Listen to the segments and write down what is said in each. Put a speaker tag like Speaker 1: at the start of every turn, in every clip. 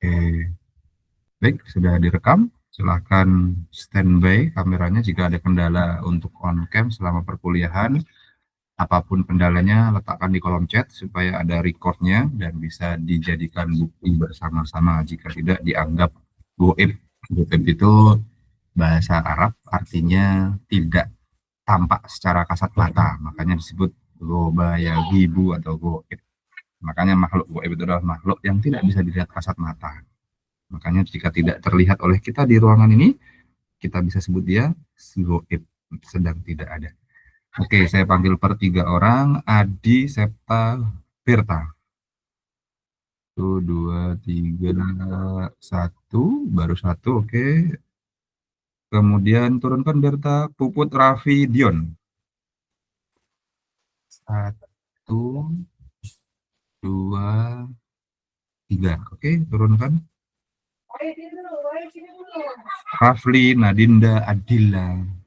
Speaker 1: Oke, baik, sudah direkam. Silahkan standby kameranya jika ada kendala untuk on cam selama perkuliahan. Apapun kendalanya, letakkan di kolom chat supaya ada recordnya dan bisa dijadikan bukti bersama-sama jika tidak dianggap goib. Goib itu bahasa Arab, artinya tidak tampak secara kasat mata, makanya disebut goba ya gibu atau goib. Makanya makhluk goib itu adalah makhluk yang tidak bisa dilihat kasat mata. Makanya jika tidak terlihat oleh kita di ruangan ini, kita bisa sebut dia goib, sedang tidak ada. Oke, saya panggil per 3 orang. Adi, Septa, Firta. 1, 2, 3, 1. Baru 1, oke. Kemudian turunkan Berta, Puput, Raffi, Dion. 1, 2, 3. Oke, turunkan. Rafli, Nadinda, Adila.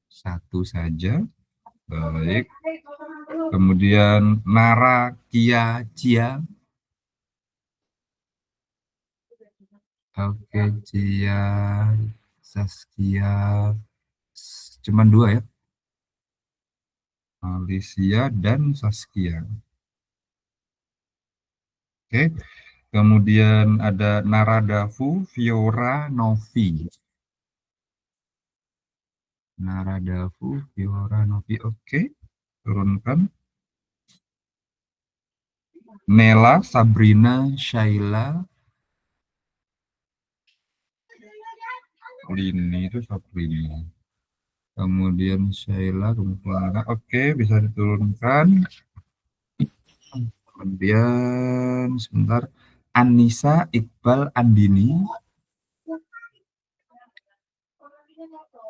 Speaker 1: Satu saja. Baik. Kemudian Nara, Kia, Cia. Oke, Cia, Saskia. Cuman 2 ya. Alicia dan Saskia. Oke. Kemudian ada Naradafu, Fiora, Novi. Naradafu, Fiora, Novi. Oke. Turunkan. Nela, Sabrina, Shaila. Lini itu Sabrina. Kemudian Shaila, kemudian oke, bisa diturunkan. Kemudian sebentar, Anissa, Iqbal, Andini.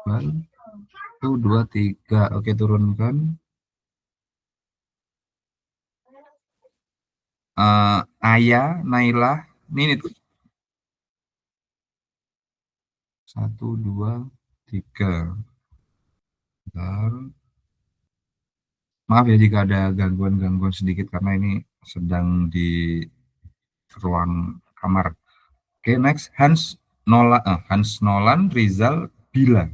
Speaker 1: Iqbal. 1, 2, 3. Oke, turunkan. Ayah, Naila. Ini tuh. 1, 2, 3. Bentar. Maaf ya jika ada gangguan-gangguan sedikit karena ini sedang di ruang kamar. Oke, next Hans Nolan, Rizal, Bila.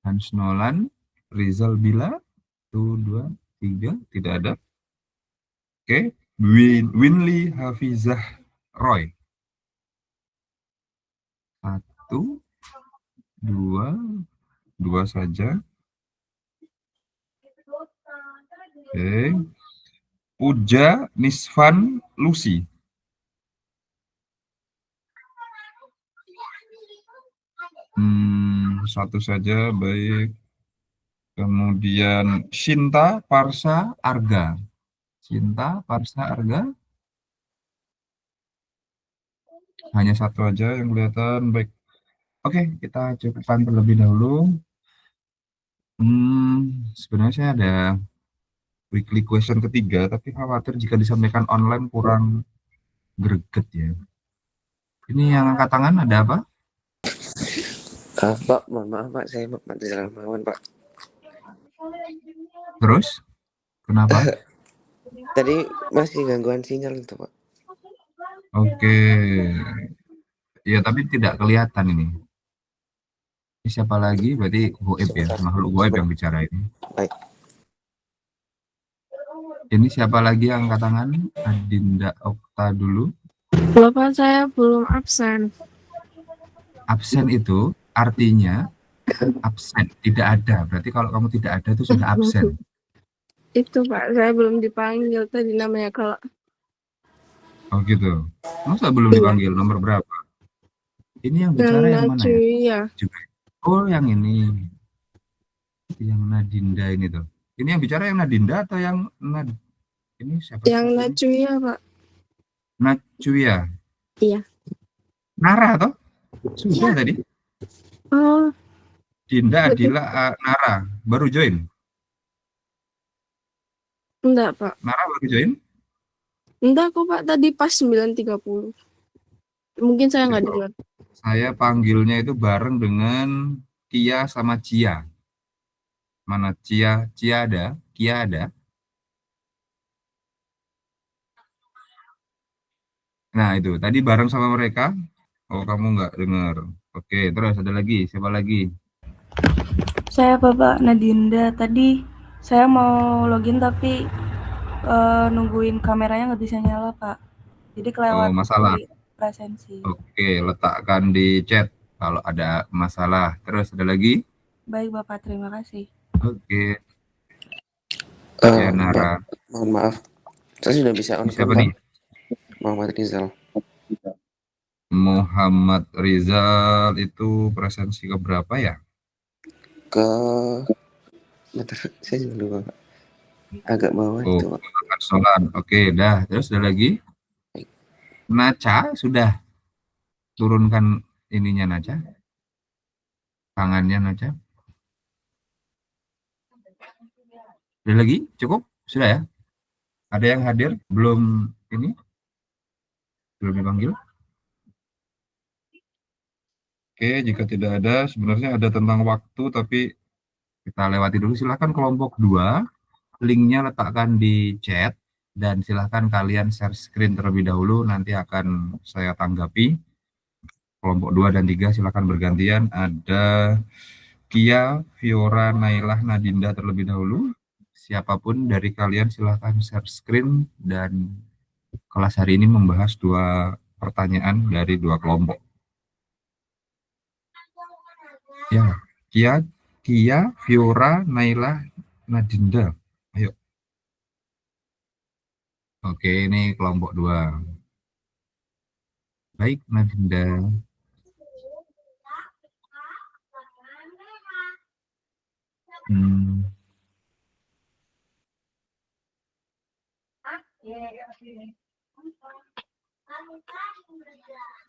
Speaker 1: Hans Nolan, Rizal, Bila. 1, 2, 3. Tidak ada. Oke, Winly, Hafizah, Roy. 1, 2, 2 saja. Oke. Puja, Nisvan, Lucy. 1 saja, baik. Kemudian Shinta, Parsa, Arga. Shinta, Parsa, Arga. Hanya 1 aja yang kelihatan, baik. Oke, kita cukupkan terlebih dahulu. Sebenarnya saya ada weekly question ketiga, tapi khawatir jika disampaikan online kurang greget ya. Ini yang angkat tangan ada apa?
Speaker 2: Pak, mohon maaf Pak, saya Pak Rahmawan Pak.
Speaker 1: Terus? Kenapa?
Speaker 2: Tadi masih gangguan sinyal itu Pak.
Speaker 1: Oke. Ya, tapi tidak kelihatan ini. Ini siapa lagi? Berarti goib ya, makhluk goib yang bicara ini.
Speaker 2: Baik.
Speaker 1: Ini siapa lagi yang angkat tangan? Adinda Okta dulu.
Speaker 3: Bapak, saya belum absen.
Speaker 1: Absen itu artinya absen, tidak ada. Berarti kalau kamu tidak ada itu sudah absen.
Speaker 3: Itu Pak, saya belum dipanggil tadi namanya kalau.
Speaker 1: Oh gitu. Masa belum dipanggil? Nomor berapa? Ini yang bicara yang mana ya? Juga. Oh, yang ini. Yang Nadinda ini tuh. Ini yang bicara yang Nadinda atau yang ini siapa?
Speaker 3: Yang Nacuya Pak.
Speaker 1: Nacuya.
Speaker 3: Iya.
Speaker 1: Nara toh? Sudah tadi.
Speaker 3: Oh.
Speaker 1: Dinda, Adila, Nara baru join.
Speaker 3: Enggak Pak.
Speaker 1: Nara baru join?
Speaker 3: Enggak kok Pak, tadi pas 9.30. Mungkin saya nggak dengar.
Speaker 1: Saya panggilnya itu bareng dengan Kia sama Cia. Mana Cia? Cia ada? Kia ada. Nah itu tadi bareng sama mereka. Oh kamu nggak dengar. Oke, terus ada lagi. Siapa lagi?
Speaker 4: Saya Bapak Nadinda. Tadi saya mau login tapi nungguin kameranya nggak bisa nyala, Pak. Jadi
Speaker 1: Oh
Speaker 4: kelewat
Speaker 1: masalah.
Speaker 4: di presensi.
Speaker 1: Oke, letakkan di chat kalau ada masalah. Terus ada lagi?
Speaker 4: Baik Bapak, terima kasih.
Speaker 1: Oke,
Speaker 2: Pak,
Speaker 1: Yanara.
Speaker 2: mohon maaf. Saya sudah bisa on cam,
Speaker 1: Siapa
Speaker 2: Pak.
Speaker 1: nih?
Speaker 2: Muhammad Rizal.
Speaker 1: Muhammad Rizal itu presensi keberapa ya?
Speaker 2: Ke... Bentar, saya juga lupa, Pak. Agak bawah
Speaker 1: Oh,
Speaker 2: itu, Pak.
Speaker 1: sholat. Oke, dah. Terus ada lagi? Naca sudah turunkan ininya Naca. Tangannya Naca. Ada lagi? Cukup? Sudah ya? Ada yang hadir? Belum ini? Belum dipanggil? Oke, jika tidak ada, sebenarnya ada tentang waktu, tapi kita lewati dulu. Silahkan kelompok 2, linknya letakkan di chat, dan silahkan kalian share screen terlebih dahulu, nanti akan saya tanggapi. Kelompok 2 dan 3 silahkan bergantian. Ada Kia, Fiora, Nailah, Nadinda terlebih dahulu. Siapapun dari kalian silahkan share screen, dan kelas hari ini membahas 2 pertanyaan dari 2 kelompok. Ya, Kia, Fiora, Nailah, Nadinda. Ayo. Oke, ini kelompok 2. Baik, Nadinda.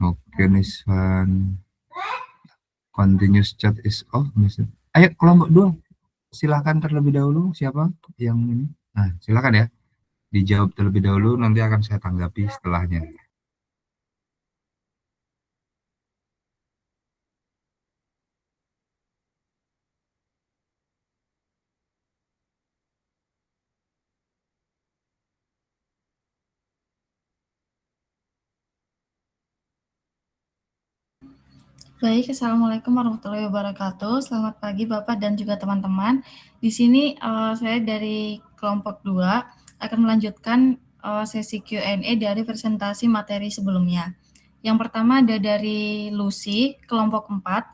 Speaker 1: Oke, Nisvan. Continuous chat is off. Ayo, kelompok 2. Silakan terlebih dahulu. Siapa yang ini? Nah, silakan ya. Dijawab terlebih dahulu, nanti akan saya tanggapi setelahnya.
Speaker 5: Baik, Assalamualaikum warahmatullahi wabarakatuh. Selamat pagi Bapak dan juga teman-teman. Di sini saya dari kelompok 2 akan melanjutkan sesi Q&A dari presentasi materi sebelumnya. Yang pertama ada dari Lucy, kelompok 4.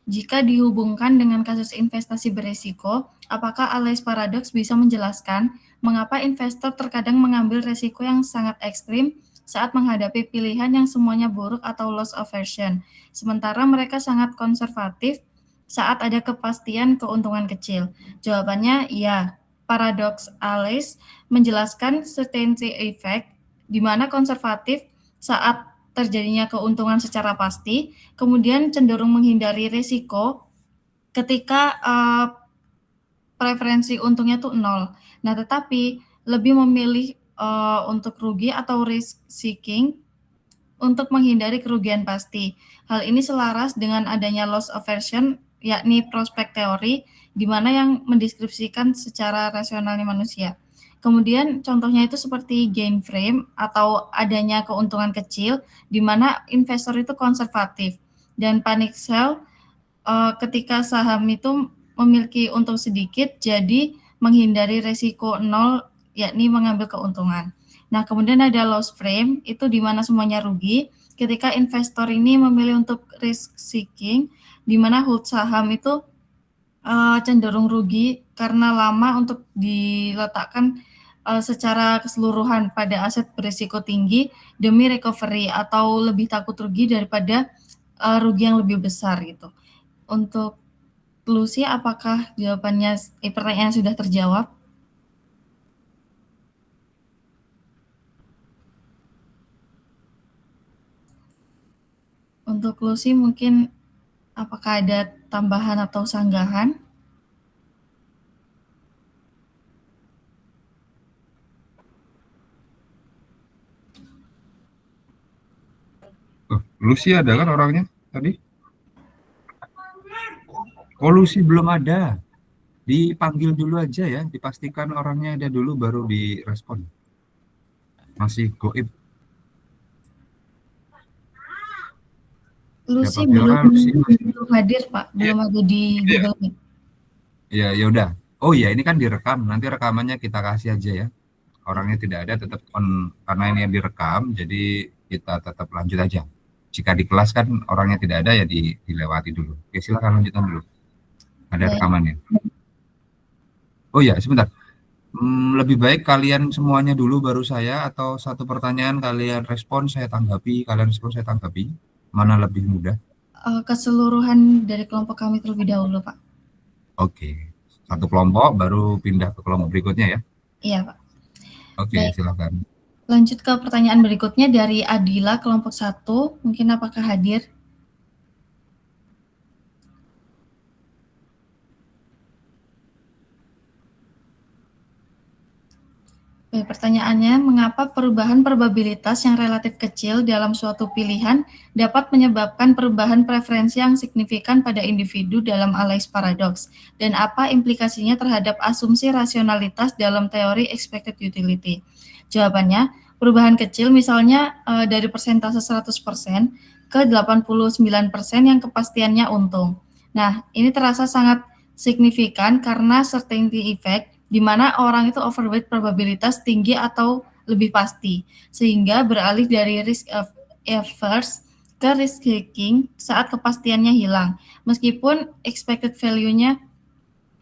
Speaker 5: Jika dihubungkan dengan kasus investasi beresiko, apakah Alès Paradox bisa menjelaskan mengapa investor terkadang mengambil resiko yang sangat ekstrim saat menghadapi pilihan yang semuanya buruk atau loss aversion, sementara mereka sangat konservatif saat ada kepastian keuntungan kecil? Jawabannya ya. Paradoks Alès menjelaskan certainty effect, di mana konservatif saat terjadinya keuntungan secara pasti, kemudian cenderung menghindari risiko ketika preferensi untungnya tuh 0. Nah, tetapi lebih memilih untuk rugi atau risk seeking untuk menghindari kerugian pasti. Hal ini selaras dengan adanya loss aversion, yakni prospek teori, di mana yang mendeskripsikan secara rasionalnya manusia. Kemudian contohnya itu seperti gain frame atau adanya keuntungan kecil, di mana investor itu konservatif. Dan panic sell ketika saham itu memiliki untung sedikit, jadi menghindari resiko 0, yakni mengambil keuntungan. Nah, kemudian ada loss frame, itu di mana semuanya rugi, ketika investor ini memilih untuk risk seeking, di mana hold saham itu cenderung rugi karena lama untuk diletakkan secara keseluruhan pada aset berisiko tinggi demi recovery, atau lebih takut rugi daripada rugi yang lebih besar gitu. Untuk Lucy, apakah jawabannya pertanyaan sudah terjawab? Untuk Lucy mungkin apakah ada tambahan atau sanggahan?
Speaker 1: Lucy ada kan orangnya tadi? Oh, Lucy belum ada. Dipanggil dulu aja ya, dipastikan orangnya ada dulu baru direspon. Masih goib.
Speaker 5: Lucy
Speaker 1: Siapa Fiora, Lucy masih.
Speaker 5: belum hadir, Pak.
Speaker 1: Iya,
Speaker 5: Belum ada di
Speaker 1: iya,
Speaker 5: Google Meet.
Speaker 1: iya, ya udah. Oh iya, ini kan direkam. Nanti rekamannya kita kasih aja ya. Orangnya tidak ada tetap on karena ini yang direkam, jadi kita tetap lanjut aja. Jika di kelas kan orangnya tidak ada ya dilewati dulu. Oke, silakan lanjutkan dulu. Ada
Speaker 5: Baik.
Speaker 1: rekamannya. Oh iya, sebentar. Lebih baik kalian semuanya dulu baru saya atau satu pertanyaan kalian respon saya tanggapi, kalian respon saya tanggapi. Mana lebih mudah?
Speaker 5: Keseluruhan dari kelompok kami terlebih dahulu, Pak.
Speaker 1: Oke. Satu kelompok baru pindah ke kelompok berikutnya ya.
Speaker 5: Iya, Pak.
Speaker 1: Oke,
Speaker 5: Baik.
Speaker 1: silakan.
Speaker 5: Lanjut ke pertanyaan berikutnya dari Adila, kelompok 1. Mungkin apakah hadir? Baik, pertanyaannya, mengapa perubahan probabilitas yang relatif kecil dalam suatu pilihan dapat menyebabkan perubahan preferensi yang signifikan pada individu dalam Allais paradox? Dan apa implikasinya terhadap asumsi rasionalitas dalam teori expected utility? Jawabannya, perubahan kecil misalnya dari persentase 100% ke 89% yang kepastiannya untung. Nah, ini terasa sangat signifikan karena certainty effect, di mana orang itu overweight probabilitas tinggi atau lebih pasti, sehingga beralih dari risk averse ke risk taking saat kepastiannya hilang, meskipun expected value-nya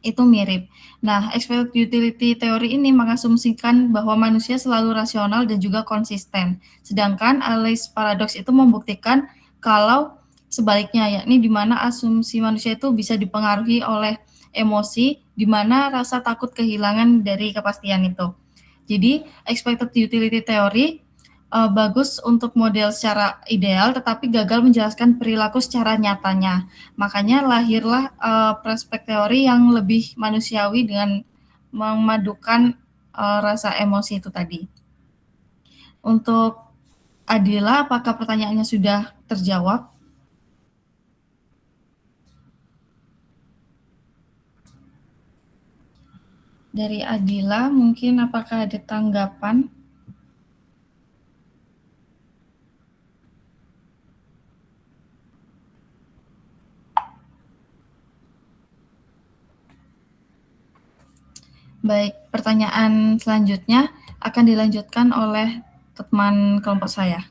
Speaker 5: itu mirip. Nah, expected utility teori ini mengasumsikan bahwa manusia selalu rasional dan juga konsisten, sedangkan Allais paradox itu membuktikan kalau sebaliknya, yakni di mana asumsi manusia itu bisa dipengaruhi oleh emosi, di mana rasa takut kehilangan dari kepastian itu. Jadi, expected utility teori bagus untuk model secara ideal, tetapi gagal menjelaskan perilaku secara nyatanya. Makanya lahirlah perspektif teori yang lebih manusiawi dengan memadukan rasa emosi itu tadi. Untuk Adila, apakah pertanyaannya sudah terjawab? Dari Adila, mungkin apakah ada tanggapan? Baik, pertanyaan selanjutnya akan dilanjutkan oleh teman kelompok saya.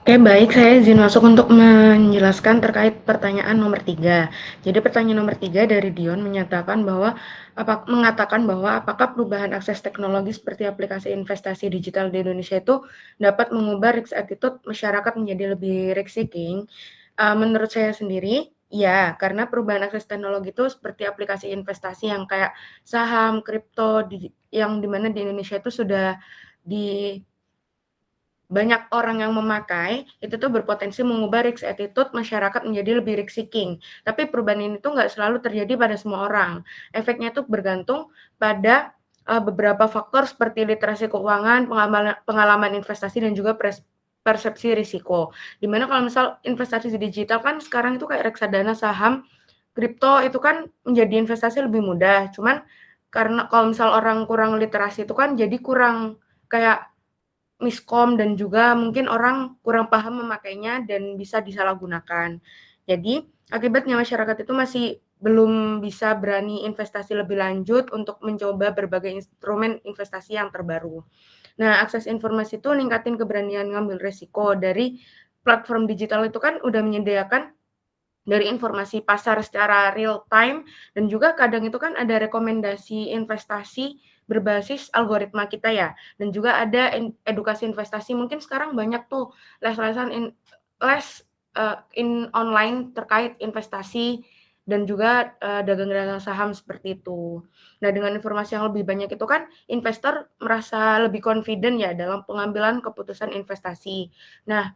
Speaker 6: Oke, baik. Saya izin masuk untuk menjelaskan terkait pertanyaan nomor 3. Jadi pertanyaan nomor 3 dari Dion mengatakan bahwa apakah perubahan akses teknologi seperti aplikasi investasi digital di Indonesia itu dapat mengubah risk attitude masyarakat menjadi lebih risk seeking? Menurut saya sendiri, ya, karena perubahan akses teknologi itu seperti aplikasi investasi yang kayak saham, kripto, yang dimana di Indonesia itu sudah banyak orang yang memakai, itu tuh berpotensi mengubah risk attitude masyarakat menjadi lebih risk seeking. Tapi perubahan ini tuh nggak selalu terjadi pada semua orang. Efeknya tuh bergantung pada beberapa faktor seperti literasi keuangan, pengalaman investasi, dan juga persepsi risiko. Dimana kalau misal investasi digital kan sekarang itu kayak reksadana, saham, kripto itu kan menjadi investasi lebih mudah. Cuman karena kalau misal orang kurang literasi itu kan jadi kurang kayak miskom, dan juga mungkin orang kurang paham memakainya dan bisa disalahgunakan. Jadi, akibatnya masyarakat itu masih belum bisa berani investasi lebih lanjut untuk mencoba berbagai instrumen investasi yang terbaru. Nah, akses informasi itu ningkatin keberanian ngambil resiko. Dari platform digital itu kan udah menyediakan dari informasi pasar secara real time, dan juga kadang itu kan ada rekomendasi investasi berbasis algoritma kita ya, dan juga ada edukasi investasi. Mungkin sekarang banyak tuh les-lesan online terkait investasi dan juga dagang-dagang saham seperti itu. Nah, dengan informasi yang lebih banyak itu kan investor merasa lebih confident ya dalam pengambilan keputusan investasi. Nah,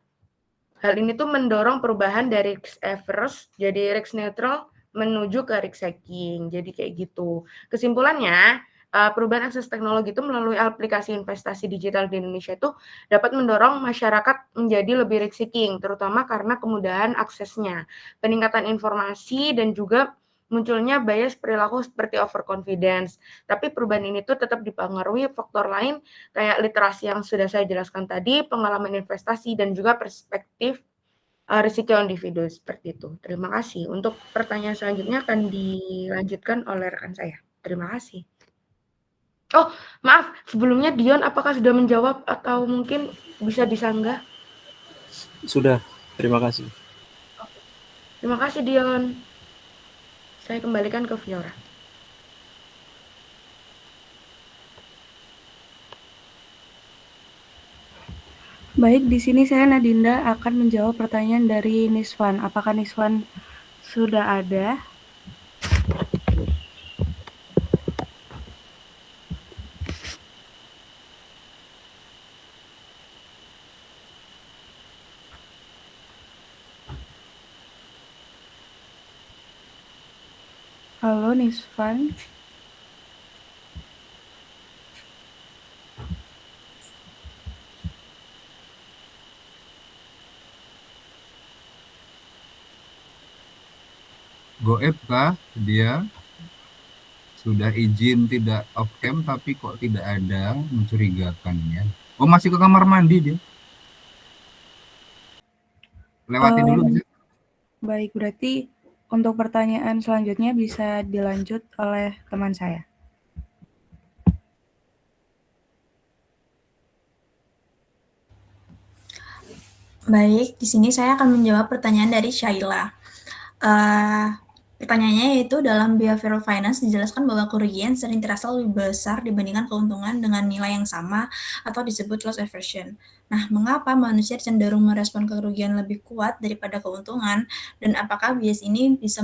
Speaker 6: hal ini tuh mendorong perubahan dari risk averse jadi risk neutral menuju ke risk taking. Jadi kayak gitu. Kesimpulannya, perubahan akses teknologi itu melalui aplikasi investasi digital di Indonesia itu dapat mendorong masyarakat menjadi lebih risk seeking, terutama karena kemudahan aksesnya, peningkatan informasi, dan juga munculnya bias perilaku seperti overconfidence. Tapi perubahan ini tuh tetap dipengaruhi faktor lain kayak literasi yang sudah saya jelaskan tadi, pengalaman investasi, dan juga perspektif risiko individu seperti itu. Terima kasih. Untuk pertanyaan selanjutnya akan dilanjutkan oleh rekan saya. Terima kasih. Oh, maaf, sebelumnya Dion apakah sudah menjawab atau mungkin bisa disanggah?
Speaker 7: Sudah, terima kasih.
Speaker 6: Terima kasih Dion. Saya kembalikan ke Fiora.
Speaker 4: Baik, di sini saya Nadinda akan menjawab pertanyaan dari Niswan. Apakah Niswan sudah ada? Halo Niswan.
Speaker 1: Goib kah dia? Sudah izin tidak off cam tapi kok tidak ada, mencurigakan ya. Oh, masih ke kamar mandi dia. Lewati dulu bisa.
Speaker 4: Baik, berarti untuk pertanyaan selanjutnya bisa dilanjut oleh teman saya.
Speaker 8: Baik, di sini saya akan menjawab pertanyaan dari Shaila. Pertanyaannya yaitu dalam behavioral finance dijelaskan bahwa kerugian sering terasa lebih besar dibandingkan keuntungan dengan nilai yang sama atau disebut loss aversion. Nah, mengapa manusia cenderung merespon kerugian lebih kuat daripada keuntungan, dan apakah bias ini bisa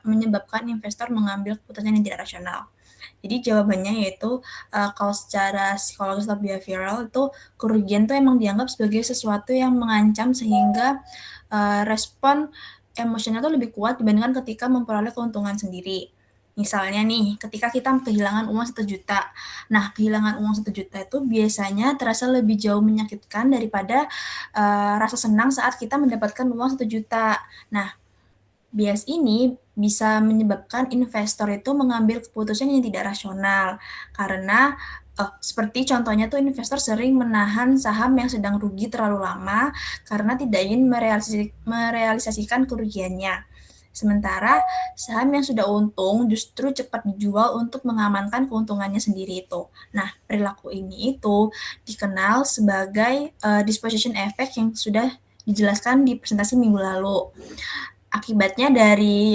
Speaker 8: menyebabkan investor mengambil keputusan yang tidak rasional? Jadi jawabannya yaitu kalau secara psikologis atau behavioral itu kerugian itu emang dianggap sebagai sesuatu yang mengancam sehingga respon emosional itu lebih kuat dibandingkan ketika memperoleh keuntungan sendiri. Misalnya nih, ketika kita kehilangan uang 1 juta. Nah, kehilangan uang 1 juta itu biasanya terasa lebih jauh menyakitkan daripada rasa senang saat kita mendapatkan uang 1 juta. Nah, bias ini bisa menyebabkan investor itu mengambil keputusan yang tidak rasional. Karena seperti contohnya tuh investor sering menahan saham yang sedang rugi terlalu lama karena tidak ingin merealisasikan kerugiannya. Sementara saham yang sudah untung justru cepat dijual untuk mengamankan keuntungannya sendiri itu. Nah, perilaku ini itu dikenal sebagai disposition effect yang sudah dijelaskan di presentasi minggu lalu. Akibatnya dari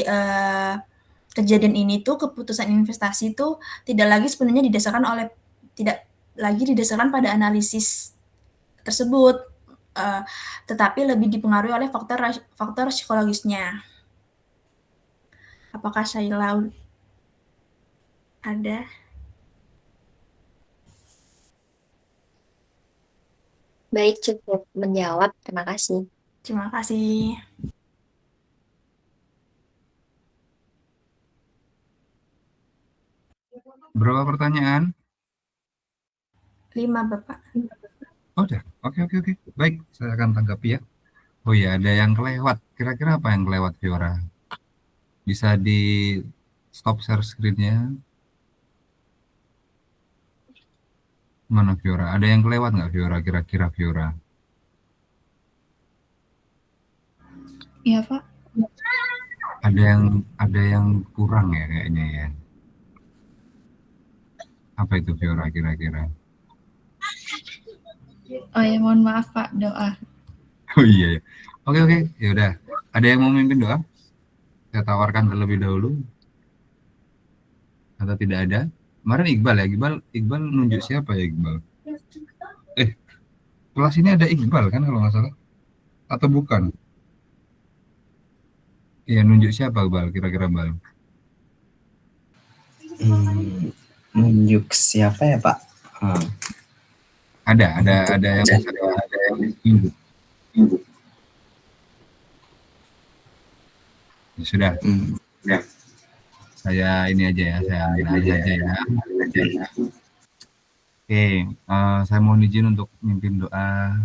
Speaker 8: kejadian ini tuh keputusan investasi itu tidak lagi didasarkan pada analisis tersebut, tetapi lebih dipengaruhi oleh faktor psikologisnya. Apakah Shaila ada?
Speaker 9: Baik, cukup menjawab. Terima kasih.
Speaker 8: Terima kasih.
Speaker 1: Berapa pertanyaan?
Speaker 8: 5, Bapak.
Speaker 1: Oh, udah. Oke. Baik, saya akan tanggapi ya. Oh ya, ada yang kelewat. Kira-kira apa yang kelewat, Fiora? Bisa di stop share screen-nya. Mana Fiora? Ada yang kelewat nggak Fiora? Kira-kira Fiora?
Speaker 5: Iya, Pak.
Speaker 1: Ada yang kurang ya kayaknya ya. Apa itu Fiora kira-kira?
Speaker 5: Oh ya, mohon maaf Pak, doa.
Speaker 1: Oh iya ya. Oke. Ya udah. Ada yang mau mimpin doa? Saya tawarkan terlebih dahulu. Atau tidak ada? Kemarin Iqbal ya. Iqbal nunjuk siapa ya Iqbal? Kelas ini ada Iqbal kan kalau nggak salah? Atau bukan? Iya, nunjuk siapa Iqbal? Kira-kira Bal?
Speaker 7: Nunjuk siapa ya Pak?
Speaker 1: Ada yang nunjuk. Ya, sudah. Ya. Saya ini aja ya, saya ambil alih aja ya. Oke, saya mohon izin untuk mimpin doa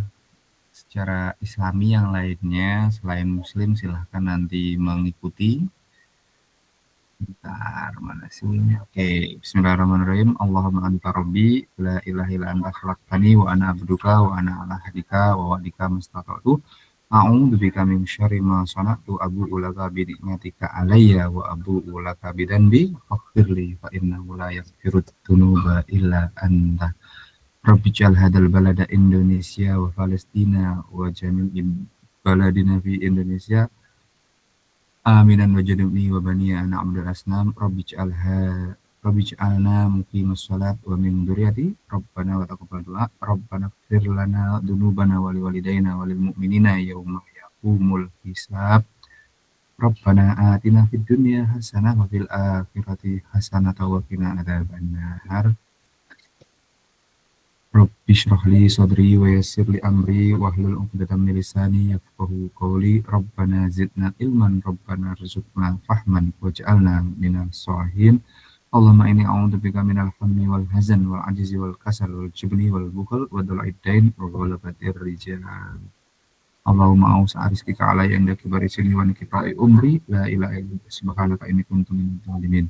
Speaker 1: secara Islami yang lainnya. Selain Muslim, silahkan nanti mengikuti. Bentar, mana sih? Oke, bismillahirrahmanirrahim. Allahumma anta rabbi, la ilaha illa anta khalaqtani wa ana abduka wa ana ala hadika wa wa'dika mastata'tu. A'udzu bika min syarri ma sana'tu abu'u laka bi ni'matika alayya wa abu'u laka bi dhanbi faghfirli fa innahu la yaghfiru dzunuba illa anta. Rabbi ij'al hadzal balada Indonesia wa Palestina wa jami'il baladina fi Indonesia aminan wa jannibni wa baniya an na'budal asnam. Rabbi ij'alna muqimas shalat wa min dzurriyyati rabbana wa taqabbal du'a rabbana ighfir lana dzunubana wa liwalidayna wa lil mu'minina yauma yaqumul hisab. Rabbana atina fid dunya hasanah wa fil akhirati hasanah wa qina adzabannar. Rabbi shrah li sadri wa yassir li amri wahlul 'uqdatam min lisani yafqahu qawli. Rabbana zidna ilman rabbana rzuqna fahman waj'alna minal shalihin. Allahumma inni a'udzubika minal hammi wal hazan wal ajzi wal kasal wal jubni wal bukhl wa dhala'id dain wa ghalabatir rijal. Allahumma awsa' rizqika alayya inda kibari sinni wa qita'i umri la ilaha illa anta subhanaka inni kuntu minadh dhalimin.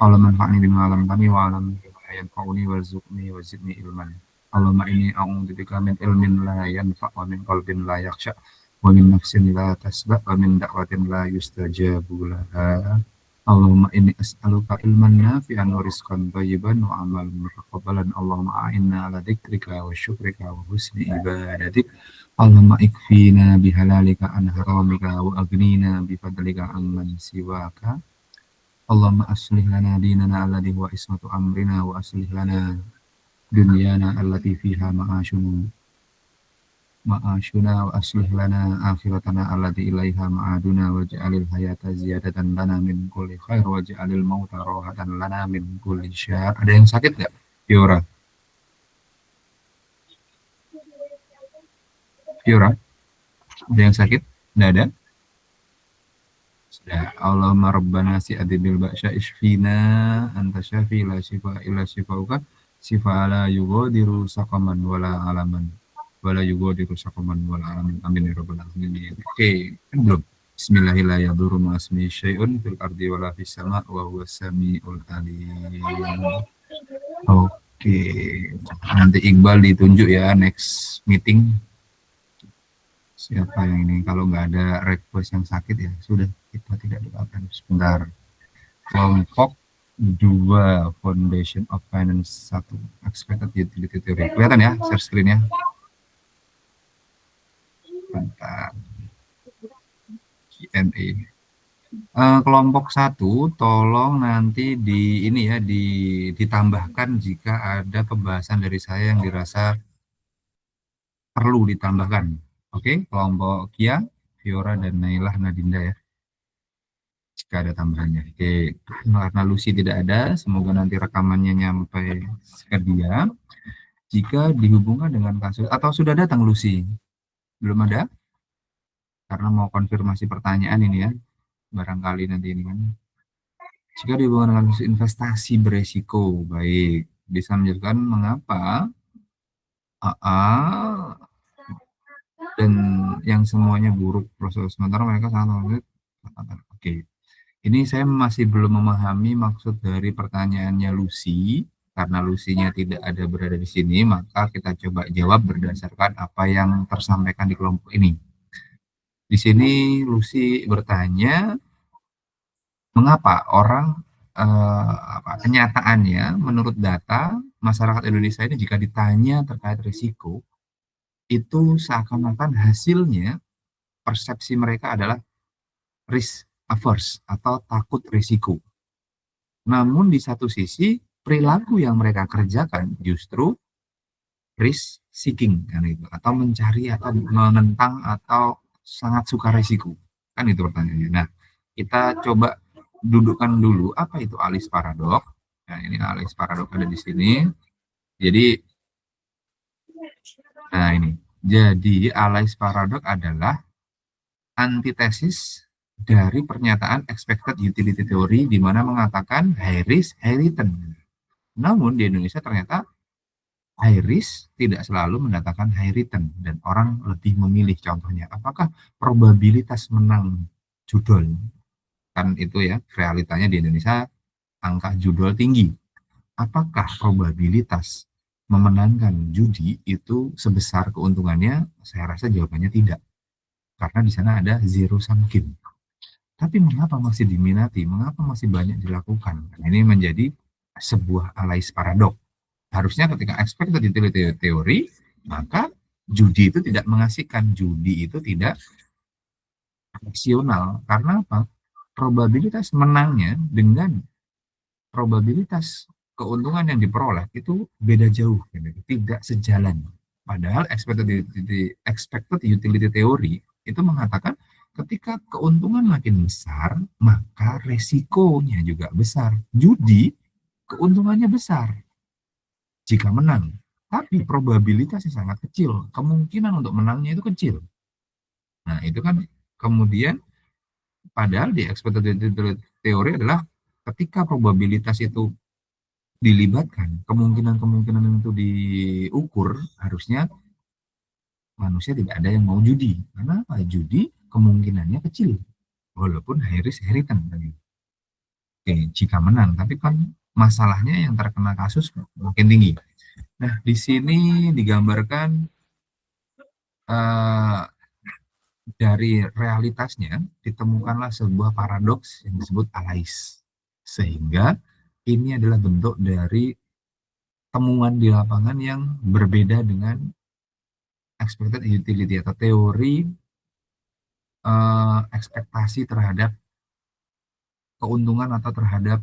Speaker 1: Allahumma anfa'ni bima 'allamtani wa 'allimni ma yanfa'uni warzuqni wa zidni ilman. Allahumma inni a'udzubika min ilmin la yanfa' wa min qalbin la yakhsha wa min nafsin la tasba' wa min da'watin la yustajabu laha. Allahumma inni as'aluka ilman nafi'an wa rizqan thayyiban wa amalan mutaqabbalan. Allahumma a'inna ala dzikrika wa syukrika wa husni ibadatik. Allahumma ikfina bihalalika an haramika wa aghnina bifadlika amman siwaka. Allahumma aslih lana dinana alladhi huwa ismatu amrina wa aslih lana dunyana allati fiha ma'ashuna wa aslih lana akhiratana allati ilaiha ma'aduna waj'alil hayata ziyadatan lana min kulli khair waj'alil mauta rahatan lana min kulli syarr. Ada yang sakit nggak? Fiora, ada yang sakit? Nggak ada? Sudah. Allahumma rabbana si'adibil ba'sya ishfina anta syafi la shifa illa shifauka sifa la yughadiru saqaman wala alaman wala yughadiru saqaman wala alaman. Amin ya rabbal alamin. Oke, kan belum. Bismillahirrahmanirrahim. Asmi syai'un fil ardi wala fis sama' wa huwas samiul alim. Oke, nanti Iqbal ditunjuk ya next meeting. Siapa yang ini? Kalau nggak ada request yang sakit ya sudah, kita tidak doakan. Sebentar. Kelompok 2 Foundation of Finance 1 Expected Utility Theory. Kelihatan ya share screen-nya? Bentar. Q&A. Kelompok 1 tolong nanti di ini ya ditambahkan jika ada pembahasan dari saya yang dirasa perlu ditambahkan. Oke, kelompok Kia, Fiora dan Nailah Nadinda ya. Jika ada tambahannya. Oke, karena Lucy tidak ada, semoga nanti rekamannya nyampe ke dia. Jika dihubungkan dengan kasus, atau sudah datang Lucy? Belum ada? Karena mau konfirmasi pertanyaan ini ya, barangkali nanti ini kan. Jika dihubungkan dengan kasus investasi beresiko, baik. Bisa menjelaskan mengapa AA dan yang semuanya buruk proses sementara mereka sangat oke. Ini saya masih belum memahami maksud dari pertanyaannya Lucy, karena Lucy-nya tidak ada berada di sini, maka kita coba jawab berdasarkan apa yang tersampaikan di kelompok ini. Di sini Lucy bertanya, mengapa orang kenyataannya menurut data masyarakat Indonesia ini jika ditanya terkait risiko, itu seakan-akan hasilnya persepsi mereka adalah risk averse atau takut risiko. Namun di satu sisi perilaku yang mereka kerjakan justru risk seeking kan itu, atau mencari atau menentang atau sangat suka risiko. Kan itu pertanyaannya. Nah, kita coba dudukkan dulu apa itu Alice Paradox. Nah, ini Alice Paradox ada di sini. Jadi nah ini. Jadi Alice Paradox adalah antitesis dari pernyataan expected utility theory di mana mengatakan high risk, high return. Namun di Indonesia ternyata high risk tidak selalu mendatangkan high return dan orang lebih memilih, contohnya apakah probabilitas menang judol, kan itu ya realitanya di Indonesia angka judol tinggi. Apakah probabilitas memenangkan judi itu sebesar keuntungannya? Saya rasa jawabannya tidak, karena di sana ada zero sum game. Tapi mengapa masih diminati? Mengapa masih banyak dilakukan? Nah, ini menjadi sebuah alais paradok. Harusnya ketika expected utility theory, maka judi itu tidak mengasihkan, judi itu tidak rasional. Karena apa? Probabilitas menangnya dengan probabilitas keuntungan yang diperoleh itu beda jauh, tidak sejalan. Padahal expected utility theory itu mengatakan ketika keuntungan makin besar, maka resikonya juga besar. Judi, keuntungannya besar jika menang, tapi probabilitasnya sangat kecil. Kemungkinan untuk menangnya itu kecil. Nah, itu kan kemudian, padahal di expected utility theory adalah ketika probabilitas itu dilibatkan, kemungkinan-kemungkinan itu diukur, harusnya manusia tidak ada yang mau judi. Karena apa? Judi kemungkinannya kecil, walaupun high risk, high return. Oke, jika menang, tapi kan masalahnya yang terkena kasus makin tinggi. Nah, di sini digambarkan dari realitasnya ditemukanlah sebuah paradoks yang disebut alais. Sehingga ini adalah bentuk dari temuan di lapangan yang berbeda dengan expected utility atau teori ekspektasi terhadap keuntungan atau terhadap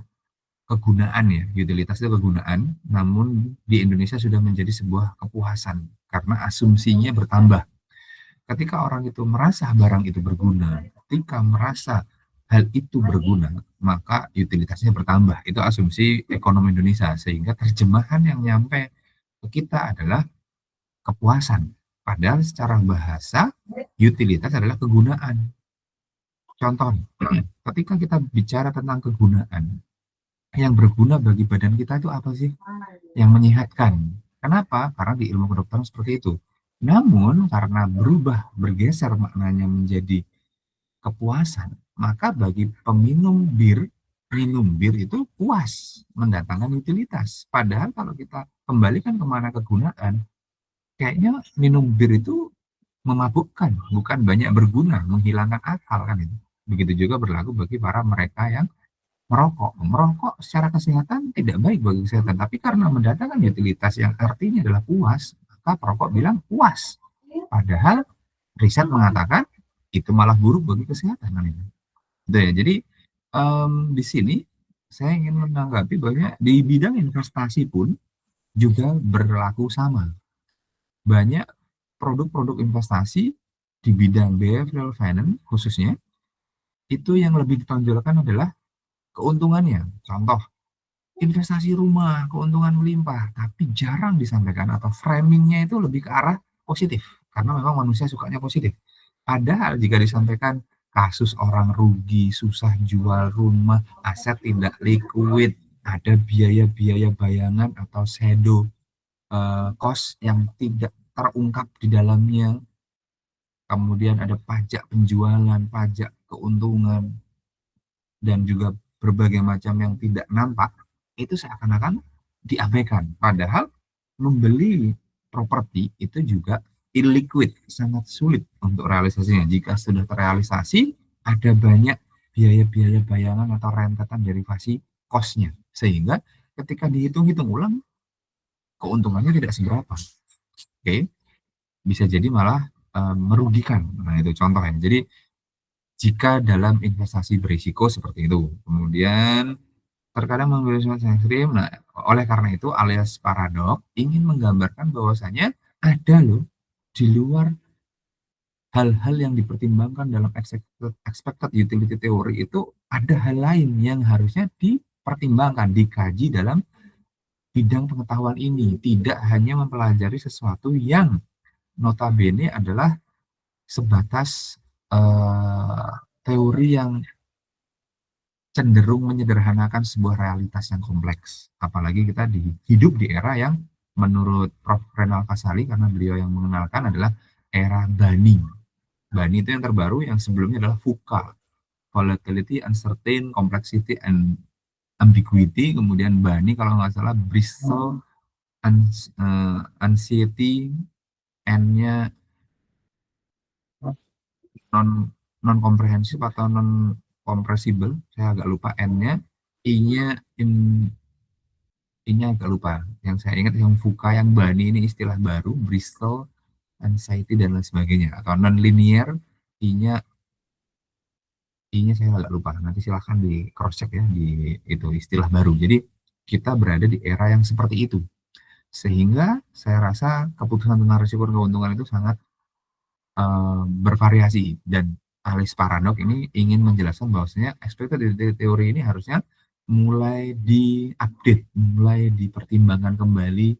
Speaker 1: kegunaan ya. Utilitas itu kegunaan, namun di Indonesia sudah menjadi sebuah kepuasan karena asumsinya bertambah. Ketika orang itu merasa barang itu berguna, ketika merasa hal itu berguna, maka utilitasnya bertambah. Itu asumsi ekonomi Indonesia, sehingga terjemahan yang nyampe ke kita adalah kepuasan. Padahal secara bahasa, utilitas adalah kegunaan. Contoh, ketika kita bicara tentang kegunaan, yang berguna bagi badan kita itu apa sih? Yang menyehatkan. Kenapa? Karena di ilmu kedokteran seperti itu. Namun karena bergeser maknanya menjadi kepuasan, maka bagi peminum bir, minum bir itu puas, mendatangkan utilitas. Padahal kalau kita kembalikan kemana kegunaan, kayaknya minum bir itu memabukkan, bukan banyak berguna, menghilangkan akal kan itu. Begitu juga berlaku bagi para mereka yang merokok. Merokok secara kesehatan tidak baik bagi kesehatan, tapi karena mendatangkan utilitas yang artinya adalah puas, maka perokok bilang puas. Padahal riset mengatakan itu malah buruk bagi kesehatan kan itu. Ya, jadi di sini saya ingin menanggapi bahwa di bidang investasi pun juga berlaku sama. Banyak produk-produk investasi di bidang behavioral finance khususnya, itu yang lebih ditonjolkan adalah keuntungannya. Contoh, investasi rumah, keuntungan melimpah, tapi jarang disampaikan atau framingnya itu lebih ke arah positif, karena memang manusia sukanya positif. Padahal jika disampaikan kasus orang rugi, susah jual rumah, aset tidak liquid, ada biaya-biaya bayangan atau shadow cost yang tidak terungkap di dalamnya, kemudian ada pajak penjualan, pajak keuntungan, dan juga berbagai macam yang tidak nampak, itu seakan-akan diabaikan. Padahal membeli properti itu juga illiquid, sangat sulit untuk realisasinya. Jika sudah terrealisasi, ada banyak biaya-biaya bayangan atau rentetan derivasi cost-nya. Sehingga ketika dihitung-hitung ulang, keuntungannya tidak seberapa. Oke, bisa jadi malah merugikan. Nah, itu contohnya. Jadi, jika dalam investasi berisiko seperti itu, kemudian terkadang mengambil sesuatu yang ekstrim, nah, oleh karena itu alias paradok ingin menggambarkan bahwasanya ada loh di luar hal-hal yang dipertimbangkan dalam expected utility theory, itu ada hal lain yang harusnya dipertimbangkan, dikaji dalam bidang pengetahuan ini, tidak hanya mempelajari sesuatu yang notabene adalah sebatas teori yang cenderung menyederhanakan sebuah realitas yang kompleks. Apalagi kita hidup di era yang menurut Prof. Renal Kasali, karena beliau yang mengenalkan, adalah era Bani. Bani itu yang terbaru, yang sebelumnya adalah VUCA, Volatility, Uncertain, Complexity, and Ambiguity. Kemudian Bani kalau nggak salah Bristol, Anxiety, N-nya non komprehensif atau non compressible, saya agak lupa N-nya, I-nya agak lupa. Yang saya ingat yang VUCA, yang Bani ini istilah baru, Bristol, Anxiety, dan lain sebagainya. Atau non-linear, I-nya saya agak lupa. Nanti silahkan di cross check ya, di itu istilah baru. Jadi kita berada di era yang seperti itu. Sehingga saya rasa keputusan tentang risiko dan keuntungan itu sangat bervariasi, dan Alice Paranok ini ingin menjelaskan bahwasanya expected utility theory ini harusnya mulai diupdate, mulai dipertimbangkan kembali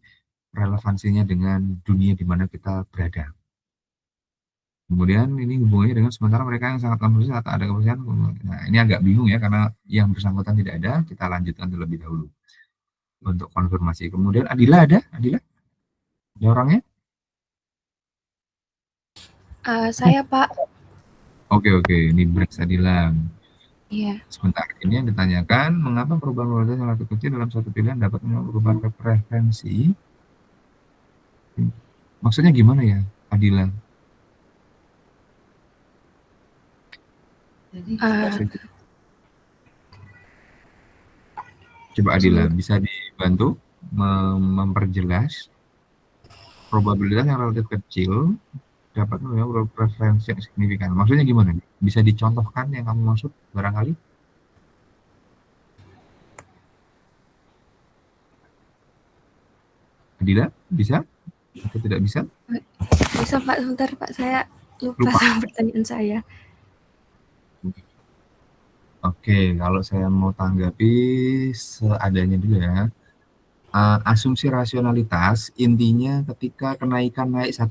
Speaker 1: relevansinya dengan dunia di mana kita berada. Kemudian ini hubungannya dengan sementara mereka yang sangat konfusif atau ada kepercayaan. Nah, ini agak bingung ya, karena yang bersangkutan tidak ada. Kita lanjutkan terlebih dahulu untuk konfirmasi. Kemudian Adila ada? Adila? Ada orangnya?
Speaker 4: Saya Pak.
Speaker 1: Oke, ini Brex Adila.
Speaker 4: Iya.
Speaker 1: Sebentar, ini yang ditanyakan, mengapa perubahan probabilitas yang relatif kecil dalam suatu pilihan dapat menyebabkan perubahan preferensi? Maksudnya gimana ya, Adila? Coba Adila, bisa dibantu memperjelas probabilitas yang relatif kecil dapat menyebabkan preferensi yang signifikan. Maksudnya gimana? Bisa dicontohkan yang kamu maksud barangkali? Adila, bisa? Atau tidak bisa?
Speaker 4: Bisa Pak, sebentar Pak, saya lupa sama pertanyaan saya.
Speaker 1: Oke, kalau saya mau tanggapi seadanya dulu ya. Asumsi rasionalitas intinya ketika kenaikan naik 1%,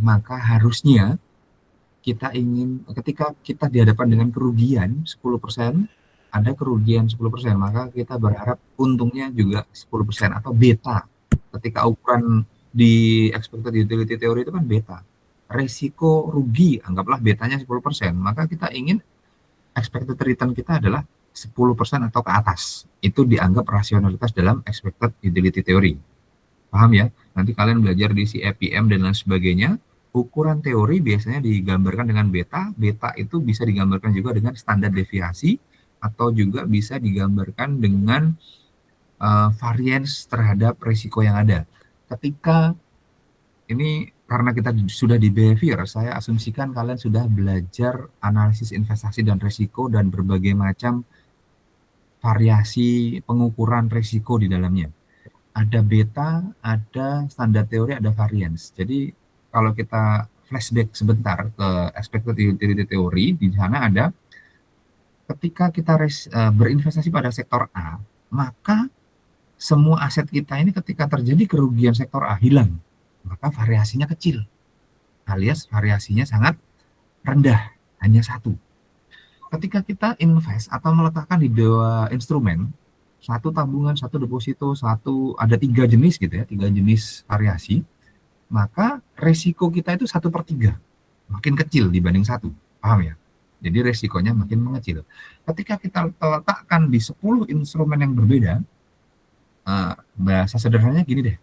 Speaker 1: maka harusnya ketika kita dihadapkan dengan kerugian 10%, ada kerugian 10%, maka kita berharap untungnya juga 10% atau beta. Ketika ukuran di expected utility theory itu kan beta. Resiko rugi, anggaplah betanya 10%, maka kita ingin expected return kita adalah 10% atau ke atas. Itu dianggap rasionalitas dalam expected utility theory. Paham ya? Nanti kalian belajar di CEPM dan lain sebagainya. Ukuran teori biasanya digambarkan dengan beta. Beta itu bisa digambarkan juga dengan standar deviasi, atau juga bisa digambarkan dengan variance terhadap risiko yang ada. Ketika ini, karena kita sudah di behavior, saya asumsikan kalian sudah belajar analisis investasi dan risiko dan berbagai macam variasi pengukuran risiko di dalamnya. Ada beta, ada standar teori, ada variance. Jadi kalau kita flashback sebentar ke expected utility theory, di sana ada ketika kita berinvestasi pada sektor A, maka semua aset kita ini ketika terjadi kerugian sektor A hilang, maka variasinya kecil, alias variasinya sangat rendah, hanya satu. Ketika kita invest atau meletakkan di dua instrumen, satu tabungan, satu deposito, ada 3 jenis gitu ya, 3 jenis variasi, maka resiko kita itu 1/3, makin kecil dibanding 1, paham ya? Jadi resikonya makin mengecil. Ketika kita letakkan di 10 instrumen yang berbeda, bahasa sederhananya gini deh,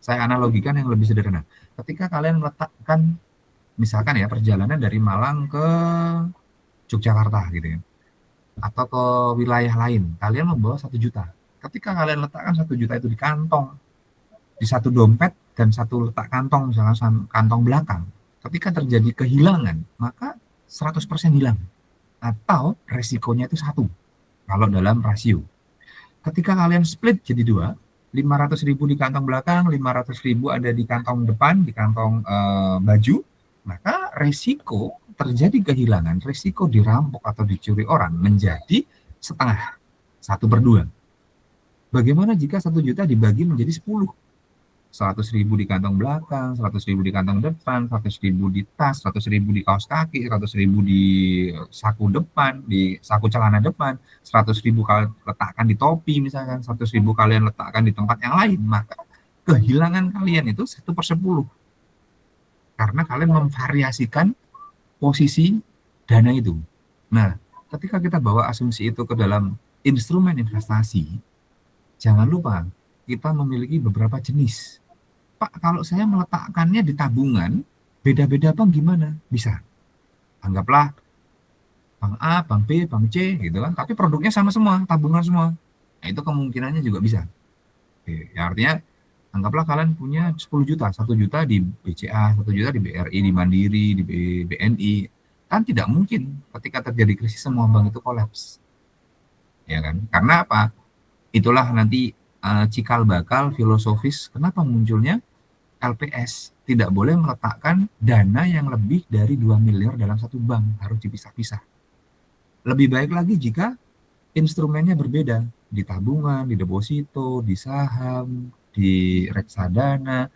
Speaker 1: saya analogikan yang lebih sederhana. Ketika kalian meletakkan, misalkan ya, perjalanan dari Malang ke Yogyakarta gitu ya, atau ke wilayah lain, kalian membawa 1 juta. Ketika kalian letakkan 1 juta itu di kantong, di satu dompet dan satu letak kantong, misalkan kantong belakang, ketika terjadi kehilangan, maka 100% hilang, atau resikonya itu 1 kalau dalam rasio. Ketika kalian split jadi 2, 500.000 di kantong belakang, 500.000 ada di kantong depan, di kantong baju, maka resiko terjadi kehilangan, resiko dirampok atau dicuri orang menjadi setengah, 1/2. Bagaimana jika 1 juta dibagi menjadi 10? 100.000 di kantong belakang, 100.000 di kantong depan, 100.000 di tas, 100.000 di kaos kaki, 100.000 di saku depan, di saku celana depan, 100.000 kalian letakkan di topi misalkan, 100.000 kalian letakkan di tempat yang lain, maka kehilangan kalian itu 1/10. Karena kalian memvariasikan posisi dana itu. Nah, ketika kita bawa asumsi itu ke dalam instrumen investasi, jangan lupa kita memiliki beberapa jenis. Pak, kalau saya meletakkannya di tabungan, beda-beda apa gimana? Bisa. Anggaplah bank A, bank B, bank C gitu kan, tapi produknya sama semua, tabungan semua. Nah, itu kemungkinannya juga bisa. Oke, ya artinya anggaplah kalian punya 10 juta, 1 juta di BCA, 1 juta di BRI, di Mandiri, di BNI. Kan tidak mungkin ketika terjadi krisis semua bank itu kolaps. Ya kan? Karena apa? Itulah nanti cikal bakal filosofis kenapa munculnya LPS. Tidak boleh meletakkan dana yang lebih dari 2 miliar dalam satu bank, harus dipisah-pisah. Lebih baik lagi jika instrumennya berbeda, di tabungan, di deposito, di saham, di reksadana.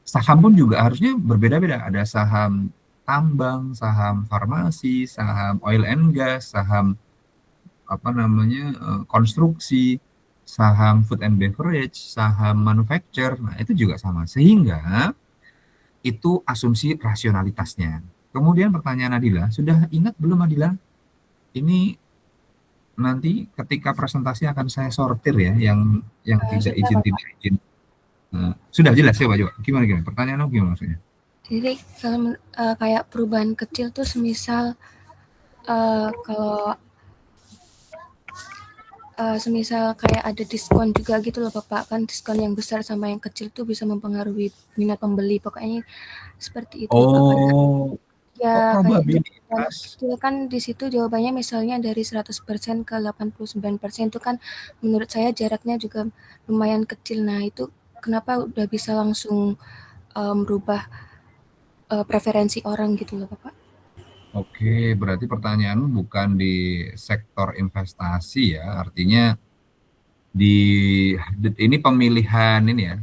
Speaker 1: Saham pun juga harusnya berbeda-beda, ada saham tambang, saham farmasi, saham oil and gas, saham konstruksi, saham food and beverage, saham manufacture. Nah, itu juga sama. Sehingga itu asumsi rasionalitasnya. Kemudian pertanyaan Nadila, sudah ingat belum Nadila? Ini nanti ketika presentasi akan saya sortir ya, yang tidak izin, tidak izin. Sudah jelas ya Pak Jo? Gimana? Pertanyaan gimana maksudnya?
Speaker 4: Jadi kalau kayak perubahan kecil tuh semisal kalau semisal kayak ada diskon juga gitu loh Bapak, kan diskon yang besar sama yang kecil tuh bisa mempengaruhi minat pembeli, pokoknya seperti itu.
Speaker 1: Oh,
Speaker 4: ya
Speaker 1: probabilitas.
Speaker 4: Kecil kan di situ jawabannya misalnya dari 100% ke 89% itu kan menurut saya jaraknya juga lumayan kecil. Nah itu kenapa udah bisa langsung merubah preferensi orang gitu loh Bapak?
Speaker 1: Oke, berarti pertanyaanmu bukan di sektor investasi ya, artinya ini pemilihan ini ya,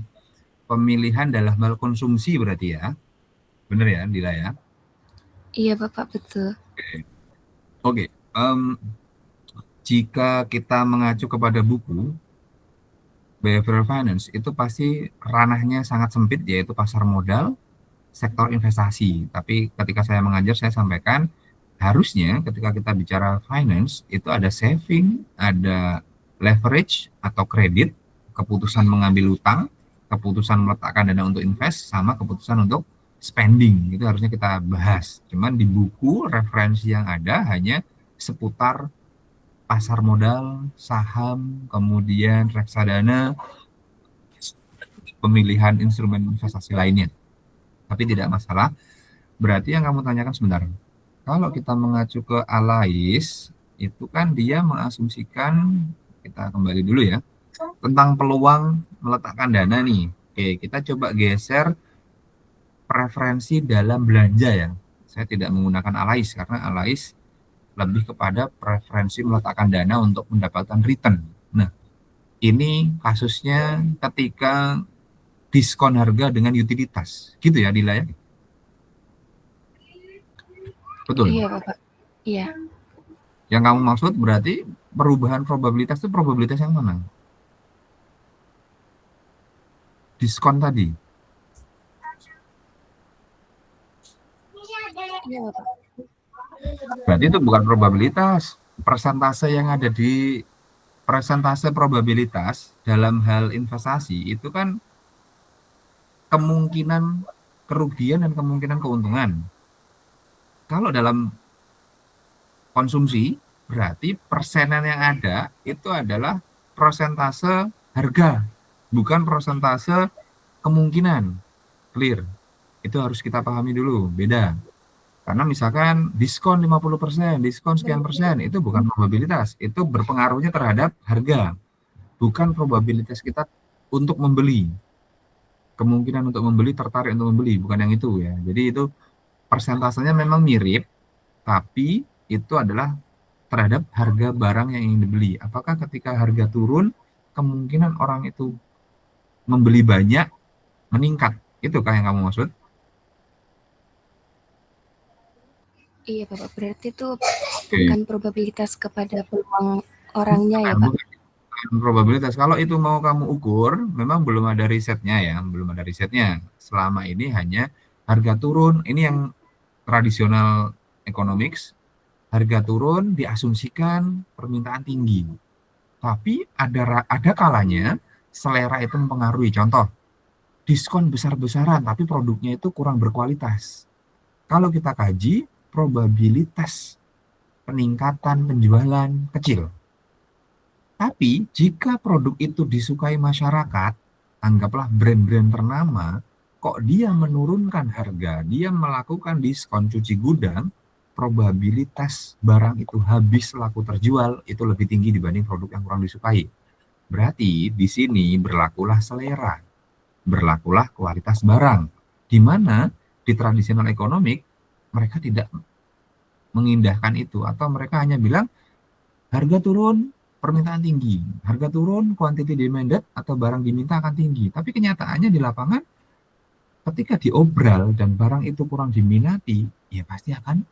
Speaker 1: pemilihan dalam hal konsumsi berarti ya, bener ya Dila ya?
Speaker 4: Iya Bapak, betul.
Speaker 1: Oke. Jika kita mengacu kepada buku Behavioral Finance, itu pasti ranahnya sangat sempit, yaitu pasar modal, sektor investasi. Tapi ketika saya mengajar, saya sampaikan harusnya ketika kita bicara finance itu ada saving, ada leverage atau kredit, keputusan mengambil utang, keputusan meletakkan dana untuk invest, sama keputusan untuk spending. Itu harusnya kita bahas. Cuman di buku referensi yang ada hanya seputar pasar modal, saham, kemudian reksadana, pemilihan instrumen investasi lainnya. Tapi tidak masalah. Berarti yang kamu tanyakan sebentar. Kalau kita mengacu ke ALAIS, itu kan dia mengasumsikan, kita kembali dulu ya, tentang peluang meletakkan dana nih. Oke, kita coba geser preferensi dalam belanja ya. Saya tidak menggunakan ALAIS karena ALAIS lebih kepada preferensi meletakkan dana untuk mendapatkan return. Nah, ini kasusnya ketika diskon harga dengan utilitas, gitu ya Dila ya? Betul?
Speaker 4: Iya Bapak, iya.
Speaker 1: Yang kamu maksud berarti perubahan probabilitas itu probabilitas yang mana? Diskon tadi?
Speaker 4: Iya Bapak.
Speaker 1: Berarti itu bukan probabilitas. Persentase yang ada di persentase probabilitas dalam hal investasi itu kan kemungkinan kerugian dan kemungkinan keuntungan. Kalau dalam konsumsi, berarti persenan yang ada itu adalah persentase harga, bukan persentase kemungkinan. Clear? Itu harus kita pahami dulu, beda. Karena misalkan diskon 50%, diskon sekian persen, itu bukan probabilitas, itu berpengaruhnya terhadap harga, bukan probabilitas kita untuk membeli. Kemungkinan untuk membeli, tertarik untuk membeli, bukan yang itu ya. Jadi itu persentasenya memang mirip, tapi itu adalah terhadap harga barang yang ingin dibeli. Apakah ketika harga turun, kemungkinan orang itu membeli banyak meningkat. Itukah yang kamu maksud?
Speaker 4: Iya Bapak, berarti itu
Speaker 1: Oke.
Speaker 4: bukan probabilitas kepada peluang orangnya ya Pak?
Speaker 1: Bukan probabilitas. Kalau itu mau kamu ukur, memang belum ada risetnya ya, belum ada risetnya. Selama ini hanya harga turun, ini yang tradisional economics, harga turun diasumsikan permintaan tinggi. Tapi ada kalanya selera itu mempengaruhi. Contoh, diskon besar-besaran tapi produknya itu kurang berkualitas. Kalau kita kaji, probabilitas peningkatan penjualan kecil. Tapi jika produk itu disukai masyarakat, anggaplah brand-brand ternama, kok dia menurunkan harga, dia melakukan diskon cuci gudang, probabilitas barang itu habis laku terjual itu lebih tinggi dibanding produk yang kurang disukai. Berarti di sini berlakulah selera, berlakulah kualitas barang, di mana di tradisional economic mereka tidak mengindahkan itu, atau mereka hanya bilang harga turun, permintaan tinggi, harga turun, quantity demanded atau barang diminta akan tinggi. Tapi kenyataannya di lapangan ketika diobral dan barang itu kurang diminati, ya pasti akan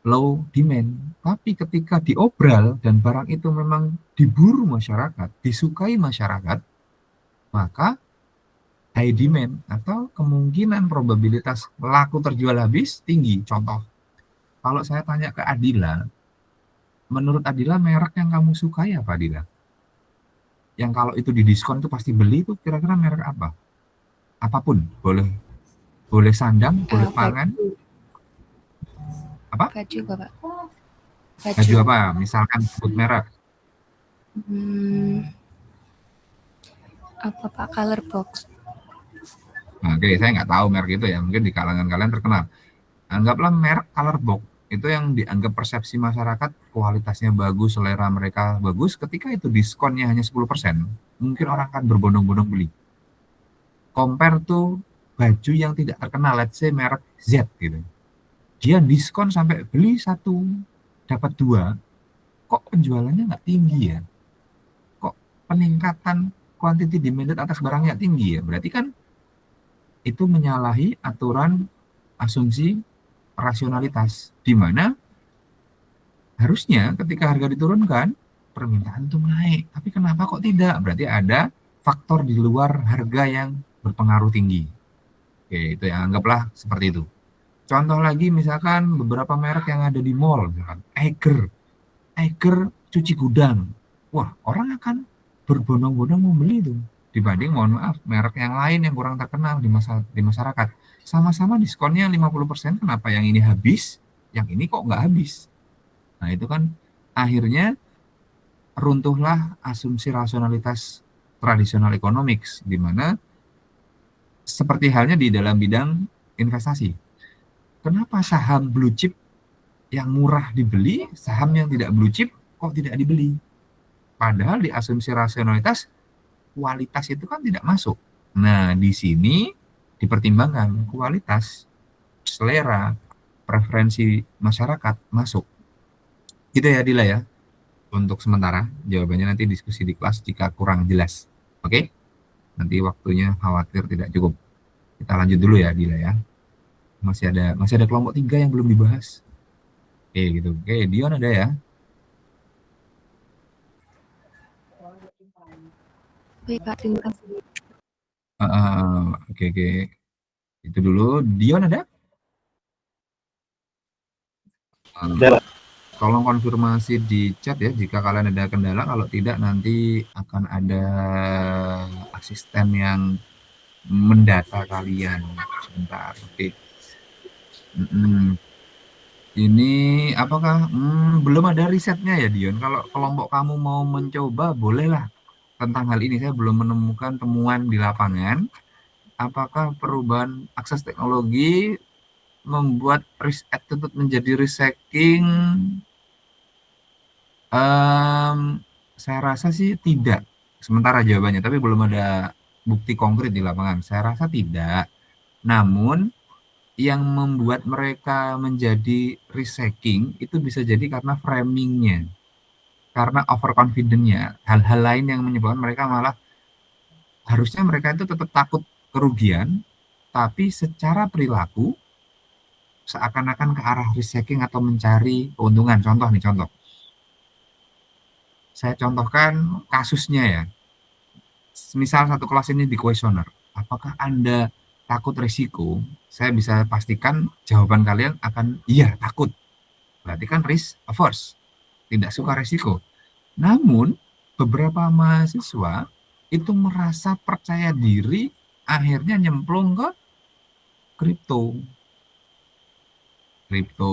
Speaker 1: low demand. Tapi ketika diobral dan barang itu memang diburu masyarakat, disukai masyarakat, maka high demand atau kemungkinan probabilitas laku terjual habis tinggi. Contoh, kalau saya tanya ke Adila, menurut Adila merek yang kamu sukai apa, Adila? Yang kalau itu didiskon itu pasti beli, itu kira-kira merek apa? Apapun, boleh sandang, boleh pangan. Apa?
Speaker 4: Baju Bapak.
Speaker 1: Baju apa? Misalkan sebut merek.
Speaker 4: Apa Pak? Color box.
Speaker 1: Oke, saya nggak tahu merek itu ya, mungkin di kalangan kalian terkenal. Anggaplah merek Color box, itu yang dianggap persepsi masyarakat kualitasnya bagus, selera mereka bagus, ketika itu diskonnya hanya 10%, mungkin orang akan berbondong-bondong beli. Compare tuh baju yang tidak terkenal, let's say merek Z gitu. Dia diskon sampai beli 1 dapat 2, kok penjualannya nggak tinggi ya? Kok peningkatan quantity demanded atas barangnya tinggi ya? Berarti kan itu menyalahi aturan asumsi rasionalitas, di mana harusnya ketika harga diturunkan permintaan itu naik, tapi kenapa kok tidak? Berarti ada faktor di luar harga yang berpengaruh tinggi. Oke, itu ya, anggaplah seperti itu. Contoh lagi misalkan beberapa merek yang ada di mall, misalkan Eiger cuci gudang, wah orang akan berbondong-bondong membeli itu dibanding, mohon maaf, merek yang lain yang kurang terkenal di masyarakat. Sama-sama diskonnya 50%, kenapa yang ini habis, yang ini kok nggak habis? Nah itu kan akhirnya runtuhlah asumsi rasionalitas tradisional economics, di mana seperti halnya di dalam bidang investasi. Kenapa saham blue chip yang murah dibeli, saham yang tidak blue chip kok tidak dibeli? Padahal di asumsi rasionalitas kualitas itu kan tidak masuk. Nah di sini dipertimbangkan kualitas, selera, preferensi masyarakat masuk. Gitu ya Dila ya. Untuk sementara, jawabannya nanti diskusi di kelas jika kurang jelas. Oke? Nanti waktunya khawatir tidak cukup. Kita lanjut dulu ya Dila ya. Masih ada kelompok 3 yang belum dibahas. Oke gitu. Oke, Dion ada ya?
Speaker 4: Baik Pak, terima kasih.
Speaker 1: Oke. Itu dulu. Dion ada? Tolong konfirmasi di chat ya jika kalian ada kendala. Kalau tidak nanti akan ada asisten yang mendata kalian. Sebentar. Oke. Ini apakah belum ada risetnya ya Dion? Kalau kelompok kamu mau mencoba bolehlah tentang hal ini. Saya belum menemukan temuan di lapangan. Apakah perubahan akses teknologi membuat risk attitude menjadi risk-taking? Saya rasa sih tidak. Sementara jawabannya, tapi belum ada bukti konkret di lapangan. Saya rasa tidak. Namun yang membuat mereka menjadi risk-taking itu bisa jadi karena framingnya, karena overconfident-nya, hal-hal lain yang menyebabkan mereka malah harusnya mereka itu tetap takut kerugian, tapi secara perilaku seakan-akan ke arah risk taking atau mencari keuntungan. Contoh nih, contoh. Saya contohkan kasusnya ya. Misal satu kelas ini di kuesioner, apakah Anda takut risiko? Saya bisa pastikan jawaban kalian akan iya, takut. Berarti kan risk averse, tidak suka risiko. Namun, beberapa mahasiswa itu merasa percaya diri, akhirnya nyemplung ke kripto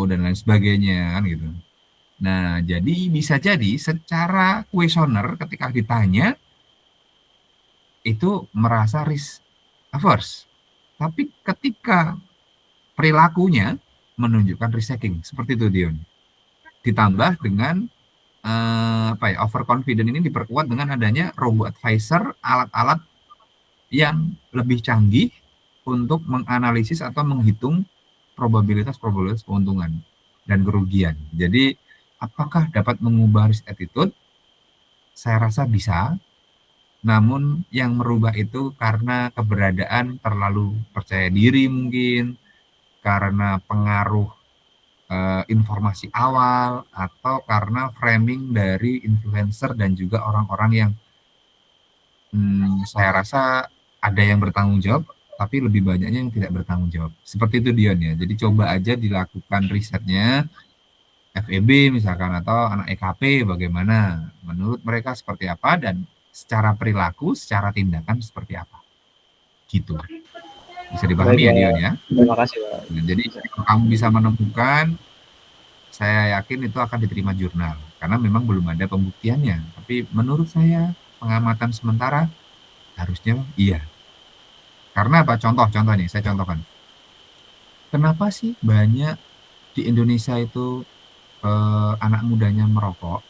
Speaker 1: dan lain sebagainya kan gitu. Nah, jadi bisa jadi secara kuesioner ketika ditanya itu merasa risk averse. Tapi ketika perilakunya menunjukkan risk taking, seperti itu Dion. Ditambah dengan overconfident ini diperkuat dengan adanya robo advisor, alat-alat yang lebih canggih untuk menganalisis atau menghitung probabilitas keuntungan dan kerugian. Jadi apakah dapat mengubah risk attitude? Saya rasa bisa. Namun yang merubah itu karena keberadaan terlalu percaya diri mungkin, karena pengaruh informasi awal, atau karena framing dari influencer dan juga orang-orang yang saya rasa ada yang bertanggung jawab, tapi lebih banyaknya yang tidak bertanggung jawab. Seperti itu Dion ya. Jadi coba aja dilakukan risetnya, FEB misalkan, atau anak EKP bagaimana. Menurut mereka seperti apa, dan secara perilaku, secara tindakan seperti apa. Gitu. Bisa dipahami ya Dion ya.
Speaker 7: Terima kasih Pak.
Speaker 1: Jadi kalau kamu bisa menemukan, saya yakin itu akan diterima jurnal. Karena memang belum ada pembuktiannya. Tapi menurut saya, pengamatan sementara, harusnya iya. Karena apa? Contoh nih, saya contohkan. Kenapa sih banyak di Indonesia itu anak mudanya merokok?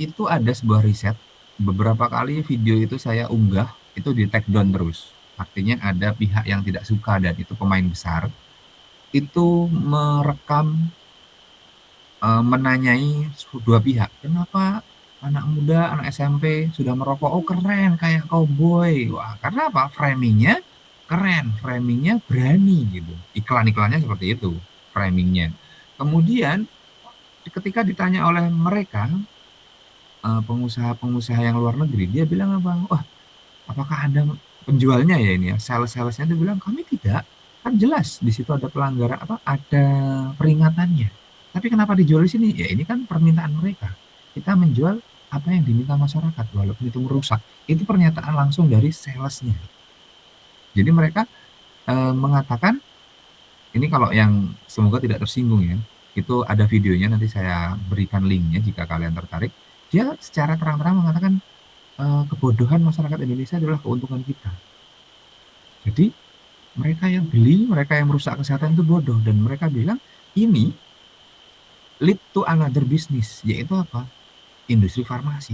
Speaker 1: Itu ada sebuah riset, beberapa kali video itu saya unggah, itu di take down terus. Artinya ada pihak yang tidak suka, dan itu pemain besar, itu merekam, menanyai dua pihak. Kenapa anak muda, anak SMP sudah merokok? Oh keren, kayak cowboy. Wah, karena apa? Framingnya keren, framingnya berani gitu. Iklan-iklannya seperti itu, framingnya. Kemudian ketika ditanya oleh mereka, pengusaha-pengusaha yang luar negeri, dia bilang apa? Wah, apakah Anda penjualnya ya ini ya, sales-salesnya dia bilang kami tidak, kan jelas di situ ada pelanggaran, ada peringatannya. Tapi kenapa dijual di sini? Ya ini kan permintaan mereka. Kita menjual apa yang diminta masyarakat, walaupun itu merusak. Itu pernyataan langsung dari salesnya. Jadi mereka mengatakan, ini kalau yang semoga tidak tersinggung ya, itu ada videonya, nanti saya berikan linknya jika kalian tertarik. Dia secara terang-terang mengatakan kebodohan masyarakat Indonesia adalah keuntungan kita. Jadi mereka yang beli, mereka yang merusak kesehatan itu bodoh, dan mereka bilang ini lead to another business, yaitu apa? Industri farmasi.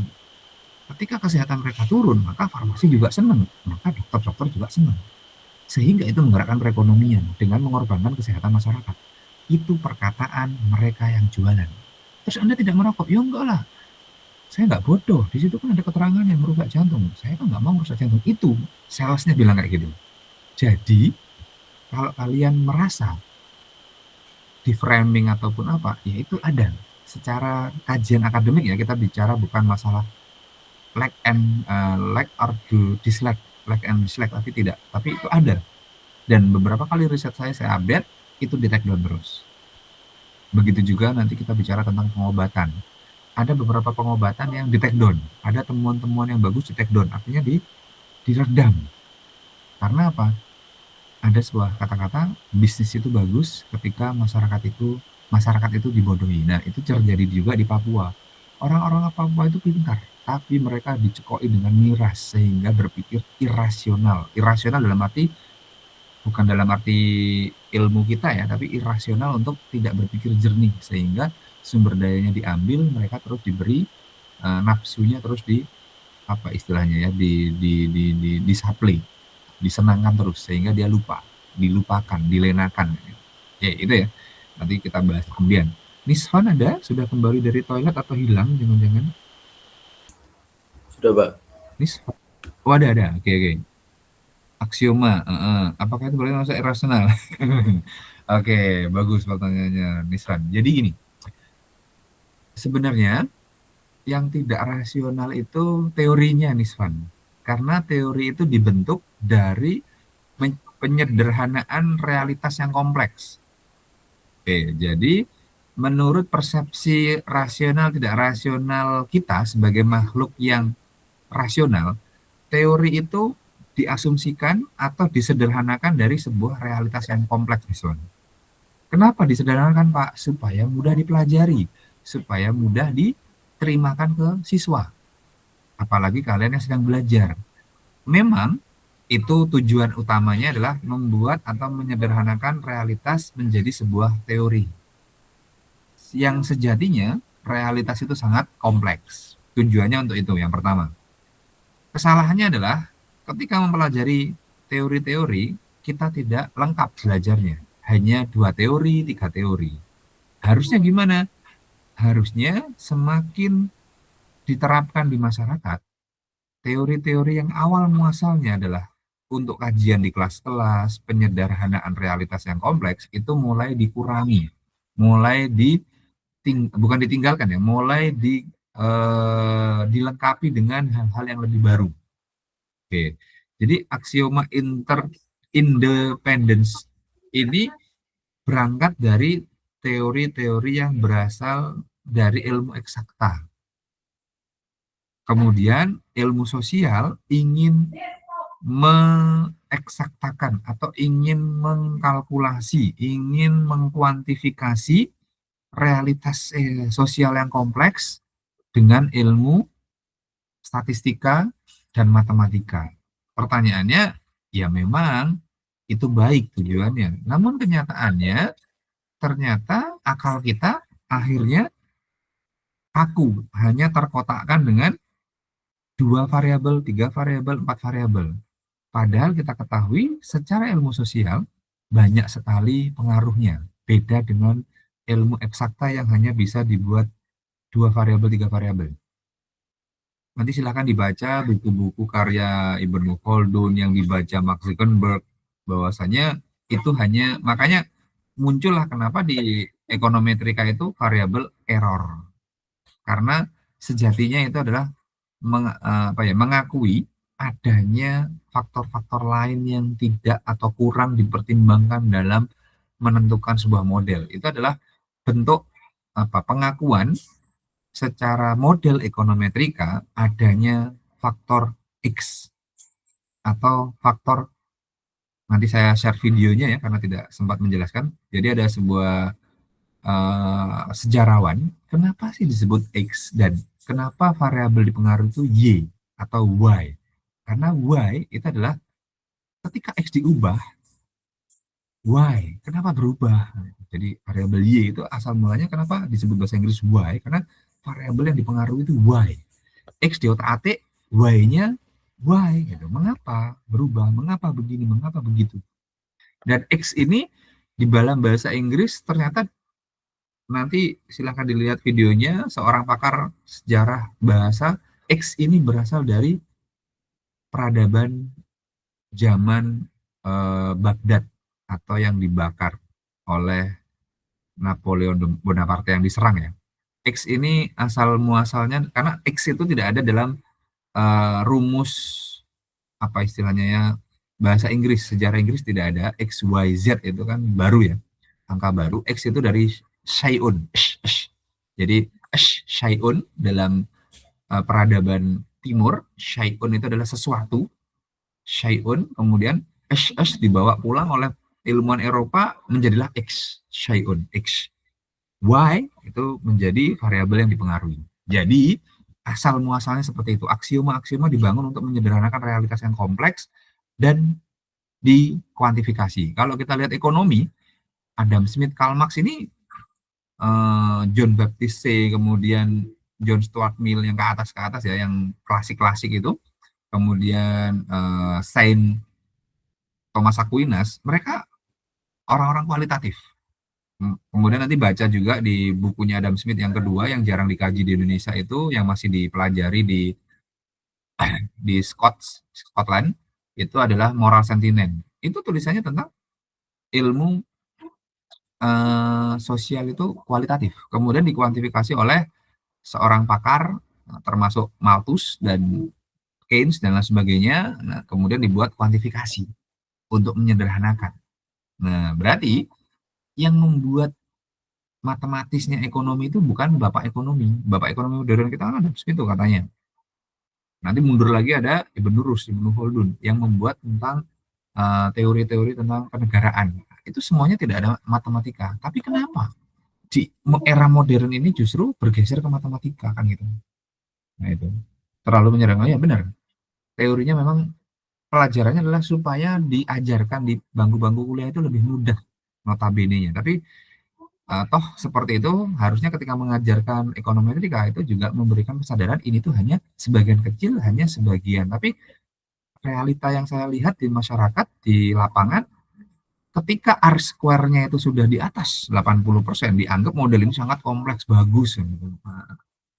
Speaker 1: Ketika kesehatan mereka turun, maka farmasi juga senang, maka dokter-dokter juga senang. Sehingga itu menggerakkan perekonomian dengan mengorbankan kesehatan masyarakat. Itu perkataan mereka yang jualan. Terus Anda tidak merokok? Ya enggak lah. Saya nggak bodoh. Di situ kan ada keterangan yang merusak jantung. Saya kan nggak mau merusak jantung. Itu salesnya bilang kayak gitu. Jadi kalau kalian merasa di framing ataupun apa, ya itu ada. Secara kajian akademik ya, kita bicara bukan masalah like or dislike, tapi tidak. Tapi itu ada. Dan beberapa kali riset saya update, itu di take down terus. Begitu juga nanti kita bicara tentang pengobatan. Ada beberapa pengobatan yang di take down. Ada temuan-temuan yang bagus di take down. Artinya diredam. Karena apa? Ada sebuah kata-kata, bisnis itu bagus ketika masyarakat itu dibodohi. Nah, itu terjadi juga di Papua. Orang-orang Papua itu pintar, tapi mereka dicekoi dengan miras sehingga berpikir irasional. Irasional bukan dalam arti ilmu kita ya, tapi irasional untuk tidak berpikir jernih, sehingga sumber dayanya diambil, mereka terus diberi nafsunya terus disupply, disenangkan terus sehingga dia dilupakan, dilenakan. Ya itu ya. Nanti kita bahas kemudian. Nisvan sudah kembali dari toilet atau hilang jangan-jangan?
Speaker 7: Sudah, Pak.
Speaker 1: Nisvan. Oh, ada. Oke. Aksioma, apakah itu boleh masuk irasional? Oke, bagus pertanyaannya, Nisran. Jadi gini, sebenarnya yang tidak rasional itu teorinya, Nisran. Karena teori itu dibentuk dari penyederhanaan realitas yang kompleks. Oke, jadi menurut persepsi rasional tidak rasional kita sebagai makhluk yang rasional, teori itu diasumsikan atau disederhanakan dari sebuah realitas yang kompleks, Niswan. Kenapa disederhanakan, Pak? Supaya mudah dipelajari, supaya mudah diterimakan ke siswa. Apalagi kalian yang sedang belajar. Memang itu tujuan utamanya adalah membuat atau menyederhanakan realitas menjadi sebuah teori. Yang sejatinya realitas itu sangat kompleks. Tujuannya untuk itu yang pertama. Kesalahannya adalah ketika mempelajari teori-teori, kita tidak lengkap belajarnya. Hanya 2 teori, 3 teori. Harusnya gimana? Harusnya semakin diterapkan di masyarakat, teori-teori yang awal muasalnya adalah untuk kajian di kelas-kelas, penyederhanaan realitas yang kompleks, itu mulai dikurangi. Mulai bukan ditinggalkan ya, mulai dilengkapi dengan hal-hal yang lebih baru. Oke, jadi aksioma interdependence ini berangkat dari teori-teori yang berasal dari ilmu eksakta. Kemudian ilmu sosial ingin mengeksaktakan atau ingin mengkalkulasi, ingin mengkuantifikasi realitas sosial yang kompleks dengan ilmu statistika dan matematika. Pertanyaannya, ya memang itu baik tujuannya. Namun kenyataannya, ternyata akal kita akhirnya kaku, hanya terkotakkan dengan 2 variabel, 3 variabel, 4 variabel. Padahal kita ketahui secara ilmu sosial banyak sekali pengaruhnya. Beda dengan ilmu eksakta yang hanya bisa dibuat 2 variabel, 3 variabel. Nanti silakan dibaca buku-buku karya Ibnu Khaldun yang dibaca Mark Zuckerberg, bahwasanya itu hanya, makanya muncullah kenapa di ekonometrika itu variabel error. Karena sejatinya itu adalah mengakui adanya faktor-faktor lain yang tidak atau kurang dipertimbangkan dalam menentukan sebuah model. Itu adalah bentuk pengakuan secara model ekonometrika adanya faktor X atau faktor, nanti saya share videonya ya karena tidak sempat menjelaskan. Jadi ada sebuah sejarawan, kenapa sih disebut X dan kenapa variabel dipengaruhi itu Y atau Y? Karena Y itu adalah ketika X diubah, Y, kenapa berubah? Jadi variabel Y itu asal mulanya kenapa disebut bahasa Inggris Y? Karena variabel yang dipengaruhi itu Y. X diotak-atik, Y-nya Y. Gitu. Mengapa berubah? Mengapa begini? Mengapa begitu? Dan X ini di dalam bahasa Inggris ternyata, nanti silahkan dilihat videonya, seorang pakar sejarah bahasa, X ini berasal dari peradaban zaman Baghdad atau yang dibakar oleh Napoleon Bonaparte yang diserang ya. X ini asal muasalnya, karena X itu tidak ada dalam rumus apa istilahnya ya, bahasa Inggris, sejarah Inggris tidak ada. X, Y, Z itu kan baru ya, angka baru. X itu dari syai'un. Jadi syai'un dalam peradaban timur, syai'un itu adalah sesuatu. Syai'un, kemudian dibawa pulang oleh ilmuwan Eropa menjadilah X, syai'un, X. Y itu menjadi variabel yang dipengaruhi. Jadi asal muasalnya seperti itu. Aksioma-aksioma dibangun untuk menyederhanakan realitas yang kompleks dan dikuantifikasi. Kalau kita lihat ekonomi, Adam Smith, Karl Marx ini, John Baptist Say, kemudian John Stuart Mill yang ke atas ya, yang klasik-klasik itu, kemudian Saint Thomas Aquinas, mereka orang-orang kualitatif. Kemudian nanti baca juga di bukunya Adam Smith yang kedua yang jarang dikaji di Indonesia itu, yang masih dipelajari di di Scotland itu adalah moral sentiment. Itu tulisannya tentang ilmu sosial itu kualitatif. Kemudian dikuantifikasi oleh seorang pakar, termasuk Malthus dan Keynes dan lain sebagainya. Nah, kemudian dibuat kuantifikasi untuk menyederhanakan. Nah, berarti yang membuat matematisnya ekonomi itu bukan bapak ekonomi. Bapak ekonomi modern kita kan ada itu katanya. Nanti mundur lagi ada Ibn Rus, Ibn Khaldun yang membuat tentang teori-teori tentang kenegaraan. Itu semuanya tidak ada matematika. Tapi kenapa di era modern ini justru bergeser ke matematika kan gitu? Nah itu terlalu menyerang. Ya benar. Teorinya memang pelajarannya adalah supaya diajarkan di bangku-bangku kuliah itu lebih mudah notabene-nya. Tapi toh seperti itu harusnya ketika mengajarkan ekonomi metodika itu juga memberikan kesadaran ini tuh hanya sebagian kecil, hanya sebagian. Tapi realita yang saya lihat di masyarakat, di lapangan, ketika R square-nya itu sudah di atas 80%, dianggap model ini sangat kompleks, bagus.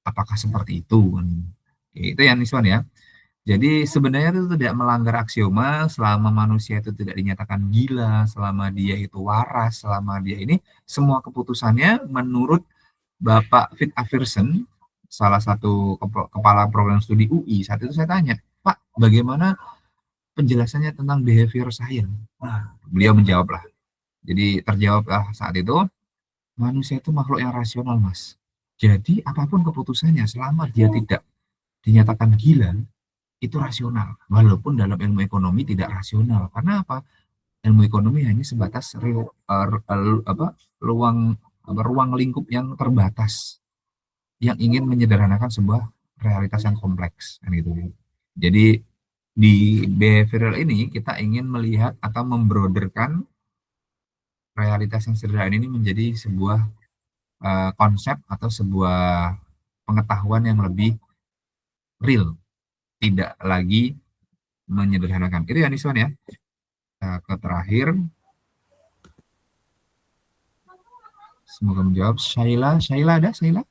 Speaker 1: Apakah seperti itu? Itu yang Niswan ya. Jadi sebenarnya itu tidak melanggar aksioma selama manusia itu tidak dinyatakan gila, selama dia itu waras, selama dia ini semua keputusannya menurut Bapak Fit Averson, salah satu kepala program studi UI, saat itu saya tanya, Pak, bagaimana penjelasannya tentang behavior science? Nah, beliau menjawablah. Jadi terjawablah saat itu, manusia itu makhluk yang rasional, Mas. Jadi apapun keputusannya selama dia tidak dinyatakan gila, itu rasional, walaupun dalam ilmu ekonomi tidak rasional. Karena apa? Ilmu ekonomi hanya sebatas ruang lingkup yang terbatas, yang ingin menyederhanakan sebuah realitas yang kompleks, kan gitu. Jadi di behavioral ini kita ingin melihat atau membroaderkan realitas yang sederhana ini menjadi sebuah konsep atau sebuah pengetahuan yang lebih real, tidak lagi menyederhanakan. Itu ya Niswan ya. Ke terakhir, semoga menjawab. Shaila ada? Shaila?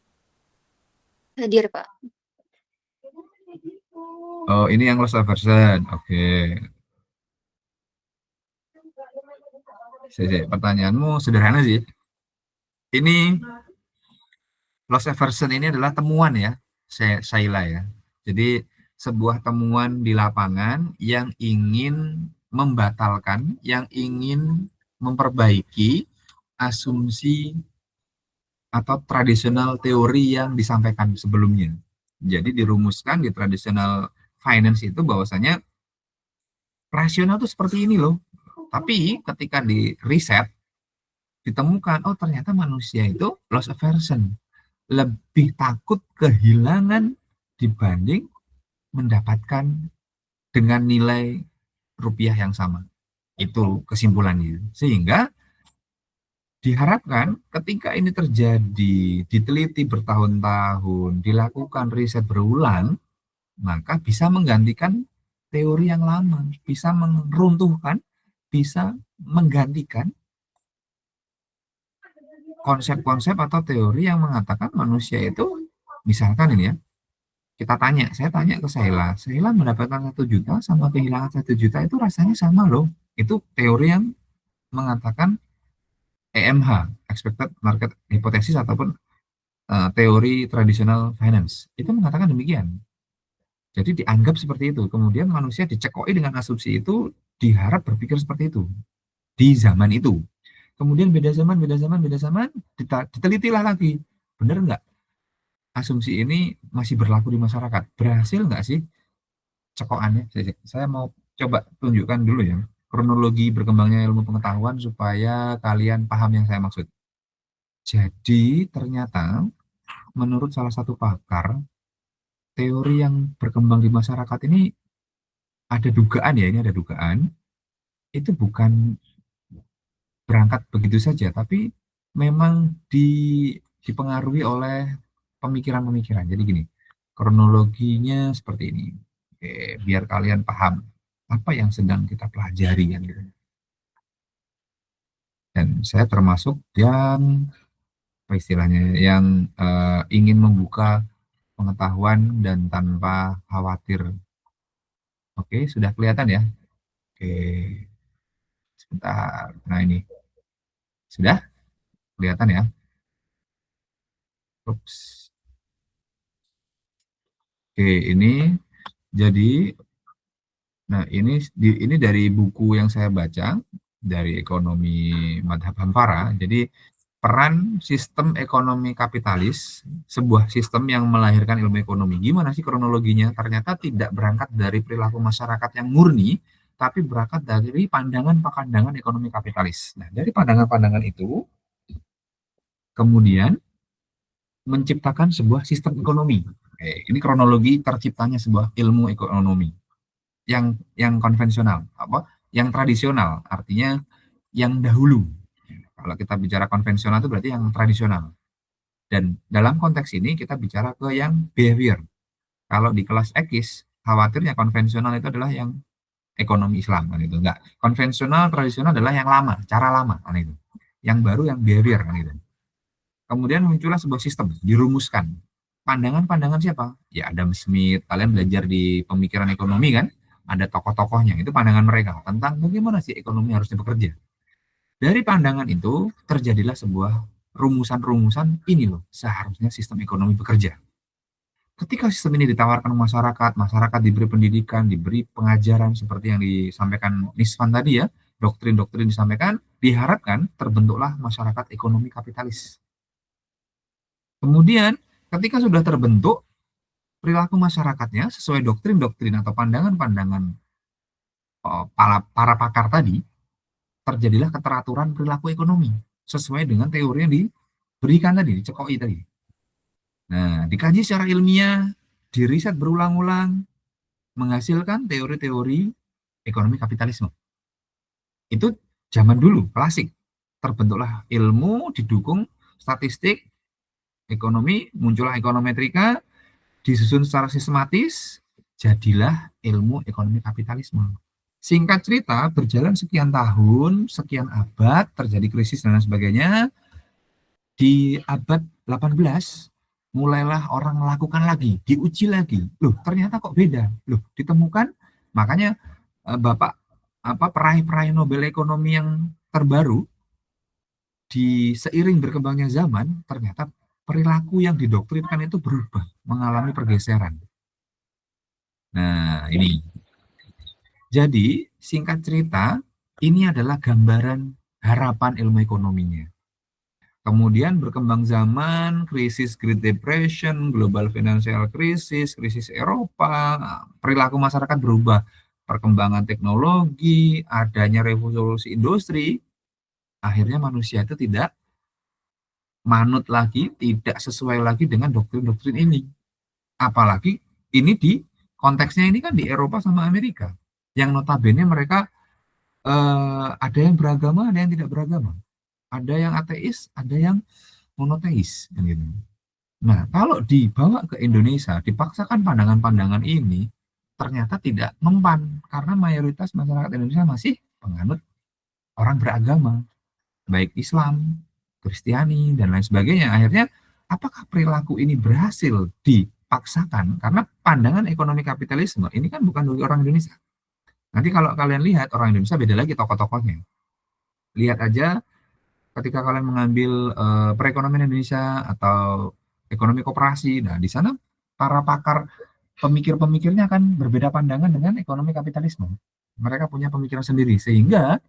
Speaker 9: Hadir, Pak.
Speaker 1: Oh, ini yang loss aversion. Oke. Pertanyaanmu sederhana sih. Ini loss aversion ini adalah temuan ya, Shaila ya. Jadi sebuah temuan di lapangan yang ingin membatalkan, yang ingin memperbaiki asumsi atau tradisional teori yang disampaikan sebelumnya. Jadi dirumuskan di tradisional finance itu bahwasanya rasional itu seperti ini loh. Tapi ketika di riset ditemukan, oh ternyata manusia itu loss aversion, lebih takut kehilangan dibanding mendapatkan dengan nilai rupiah yang sama. Itu kesimpulannya. Sehingga diharapkan ketika ini terjadi, diteliti bertahun-tahun, dilakukan riset berulang, maka bisa menggantikan teori yang lama, bisa meruntuhkan, bisa menggantikan konsep-konsep atau teori yang mengatakan manusia itu, misalkan ini ya, saya tanya ke Sheila mendapatkan 1 juta sama kehilangan 1 juta itu rasanya sama loh. Itu teori yang mengatakan EMH, Expected Market Hypothesis, ataupun teori tradisional finance. Itu mengatakan demikian. Jadi dianggap seperti itu. Kemudian manusia dicekoi dengan asumsi itu, diharap berpikir seperti itu di zaman itu. Kemudian beda zaman, ditelitilah lagi. Benar nggak? Asumsi ini masih berlaku di masyarakat. Berhasil nggak sih cekokannya? Saya mau coba tunjukkan dulu ya kronologi berkembangnya ilmu pengetahuan supaya kalian paham yang saya maksud. Jadi ternyata menurut salah satu pakar, teori yang berkembang di masyarakat ini ada dugaan ya, ini ada dugaan. Itu bukan berangkat begitu saja, tapi memang dipengaruhi oleh pemikiran-pemikiran. Jadi gini, kronologinya seperti ini. Oke, biar kalian paham apa yang sedang kita pelajari kan gitu. Dan saya termasuk yang apa istilahnya, yang ingin membuka pengetahuan dan tanpa khawatir Oke, sudah kelihatan ya? Oke, sebentar. Nah ini, sudah kelihatan ya? Ups. Oke, ini jadi, nah ini dari buku yang saya baca, dari ekonomi Madhab Hampara. Jadi peran sistem ekonomi kapitalis, sebuah sistem yang melahirkan ilmu ekonomi. Gimana sih kronologinya? Ternyata tidak berangkat dari perilaku masyarakat yang murni, tapi berangkat dari pandangan-pandangan ekonomi kapitalis. Nah, dari pandangan-pandangan itu, kemudian menciptakan sebuah sistem ekonomi. Ini kronologi terciptanya sebuah ilmu ekonomi yang konvensional, yang tradisional, artinya yang dahulu. Kalau kita bicara konvensional itu berarti yang tradisional. Dan dalam konteks ini kita bicara ke yang behavior. Kalau di kelas X, khawatirnya konvensional itu adalah yang ekonomi Islam, kan itu. Enggak. Konvensional, tradisional adalah yang lama, cara lama, kan itu. Yang baru yang behavior, kan itu. Kemudian muncullah sebuah sistem, dirumuskan. Pandangan-pandangan siapa? Ya Adam Smith, kalian belajar di pemikiran ekonomi kan? Ada tokoh-tokohnya, itu pandangan mereka tentang bagaimana sih ekonomi harusnya bekerja. Dari pandangan itu terjadilah sebuah rumusan-rumusan, ini loh seharusnya sistem ekonomi bekerja. Ketika sistem ini ditawarkan masyarakat, masyarakat diberi pendidikan, diberi pengajaran seperti yang disampaikan Nisvan tadi ya, doktrin-doktrin disampaikan, diharapkan terbentuklah masyarakat ekonomi kapitalis. Kemudian ketika sudah terbentuk, perilaku masyarakatnya sesuai doktrin-doktrin atau pandangan-pandangan para pakar tadi, terjadilah keteraturan perilaku ekonomi sesuai dengan teori yang diberikan tadi, dicekoi tadi. Nah, dikaji secara ilmiah, diriset berulang-ulang, menghasilkan teori-teori ekonomi kapitalisme. Itu zaman dulu, klasik. Terbentuklah ilmu, didukung statistik, ekonomi, muncullah ekonometrika, disusun secara sistematis, jadilah ilmu ekonomi kapitalisme. Singkat cerita, berjalan sekian tahun, sekian abad, terjadi krisis dan lain sebagainya. Di abad 18, mulailah orang melakukan lagi, diuji lagi. Loh, ternyata kok beda. Loh, ditemukan, makanya peraih-peraih Nobel ekonomi yang terbaru, di seiring berkembangnya zaman, ternyata perilaku yang didoktrinkan itu berubah, mengalami pergeseran. Nah, ini. Jadi, singkat cerita, ini adalah gambaran harapan ilmu ekonominya. Kemudian berkembang zaman, krisis Great Depression, global financial crisis, krisis Eropa, perilaku masyarakat berubah. Perkembangan teknologi, adanya revolusi industri, akhirnya manusia itu tidak manut lagi, tidak sesuai lagi dengan doktrin-doktrin ini. Apalagi ini di konteksnya ini kan di Eropa sama Amerika, yang notabene mereka ada yang beragama, ada yang tidak beragama, ada yang ateis, ada yang monoteis, gitu. Nah, kalau dibawa ke Indonesia, dipaksakan pandangan-pandangan ini, ternyata tidak mempan, karena mayoritas masyarakat Indonesia masih penganut orang beragama, baik Islam, Kristiani, dan lain sebagainya. Akhirnya, apakah perilaku ini berhasil dipaksakan? Karena pandangan ekonomi kapitalisme ini kan bukan dari orang Indonesia. Nanti kalau kalian lihat, orang Indonesia beda lagi tokoh-tokohnya. Lihat aja ketika kalian mengambil perekonomian Indonesia atau ekonomi koperasi, nah di sana para pakar pemikir-pemikirnya akan berbeda pandangan dengan ekonomi kapitalisme. Mereka punya pemikiran sendiri, sehingga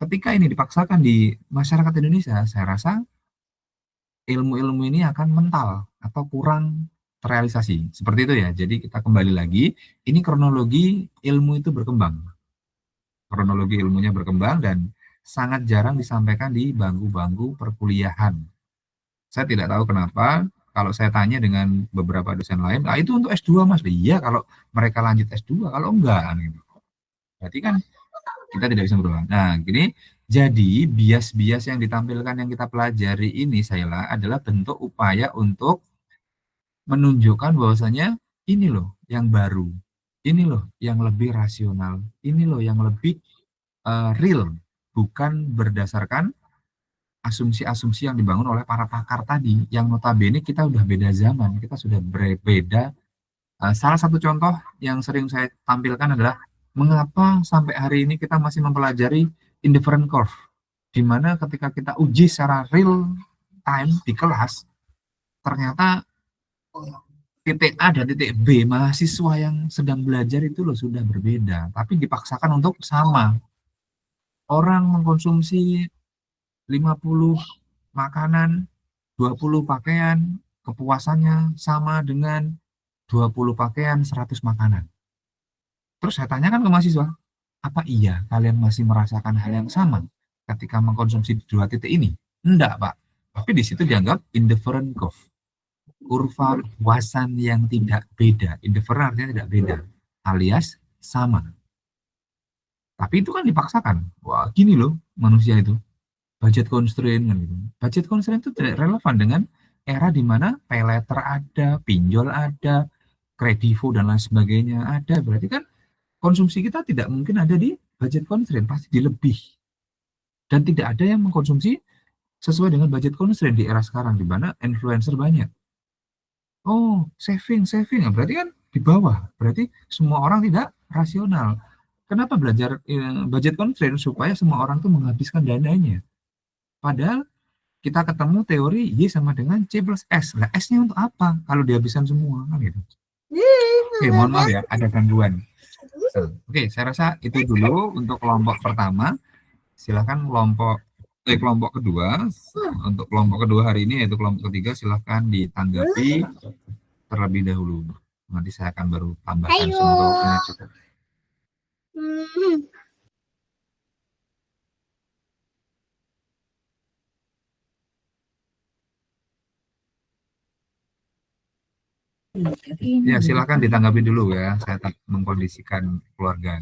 Speaker 1: ketika ini dipaksakan di masyarakat Indonesia, saya rasa ilmu-ilmu ini akan mental atau kurang terrealisasi. Seperti itu ya. Jadi kita kembali lagi, ini kronologi ilmu itu berkembang. Kronologi ilmunya berkembang dan sangat jarang disampaikan di bangku-bangku perkuliahan. Saya tidak tahu kenapa, kalau saya tanya dengan beberapa dosen lain, itu untuk S2 Mas. Iya, kalau mereka lanjut S2, kalau enggak. Gitu. Berarti kan kita tidak bisa berubah. Nah, gini, jadi bias-bias yang ditampilkan yang kita pelajari ini, Sayla, adalah bentuk upaya untuk menunjukkan bahwasanya ini loh yang baru, ini loh yang lebih rasional, ini loh yang lebih real, bukan berdasarkan asumsi-asumsi yang dibangun oleh para pakar tadi, yang notabene kita udah beda zaman, kita sudah berbeda Salah satu contoh yang sering saya tampilkan adalah mengapa sampai hari ini kita masih mempelajari indifferent curve, di mana ketika kita uji secara real time di kelas, ternyata titik A dan titik B mahasiswa yang sedang belajar itu loh sudah berbeda, tapi dipaksakan untuk sama. Orang mengkonsumsi 50 makanan, 20 pakaian, kepuasannya sama dengan 20 pakaian, 100 makanan. Terus saya tanyakan ke mahasiswa, apa iya kalian masih merasakan hal yang sama ketika mengkonsumsi dua titik ini? Enggak, Pak. Tapi di situ dianggap indifferent curve. Kurva kepuasan yang tidak beda. Indifferent artinya tidak beda. Alias sama. Tapi itu kan dipaksakan. Wah, gini loh manusia itu. Budget constraint kan gitu. Budget constraint itu tidak relevan dengan era di mana pay letter ada, pinjol ada, kredivo dan lain sebagainya ada. Berarti kan konsumsi kita tidak mungkin ada di budget constraint, pasti dilebih. Dan tidak ada yang mengkonsumsi sesuai dengan budget constraint di era sekarang, di mana influencer banyak. Oh, saving. Nah, berarti kan di bawah. Berarti semua orang tidak rasional. Kenapa belajar budget constraint? Supaya semua orang tuh menghabiskan dananya. Padahal kita ketemu teori Y sama dengan C plus S. Nah, S-nya untuk apa? Kalau dihabiskan semua, kan gitu. Oke, mohon maaf ya, ada gangguan. Oke, saya rasa itu dulu untuk kelompok pertama. Silakan kelompok kedua. Untuk kelompok kedua hari ini, yaitu kelompok ketiga, silakan ditanggapi terlebih dahulu. Nanti saya akan baru tambahkan semoga waktunya cukup. Ya, silakan ditanggapi dulu ya. Saya tak mengkondisikan keluarga.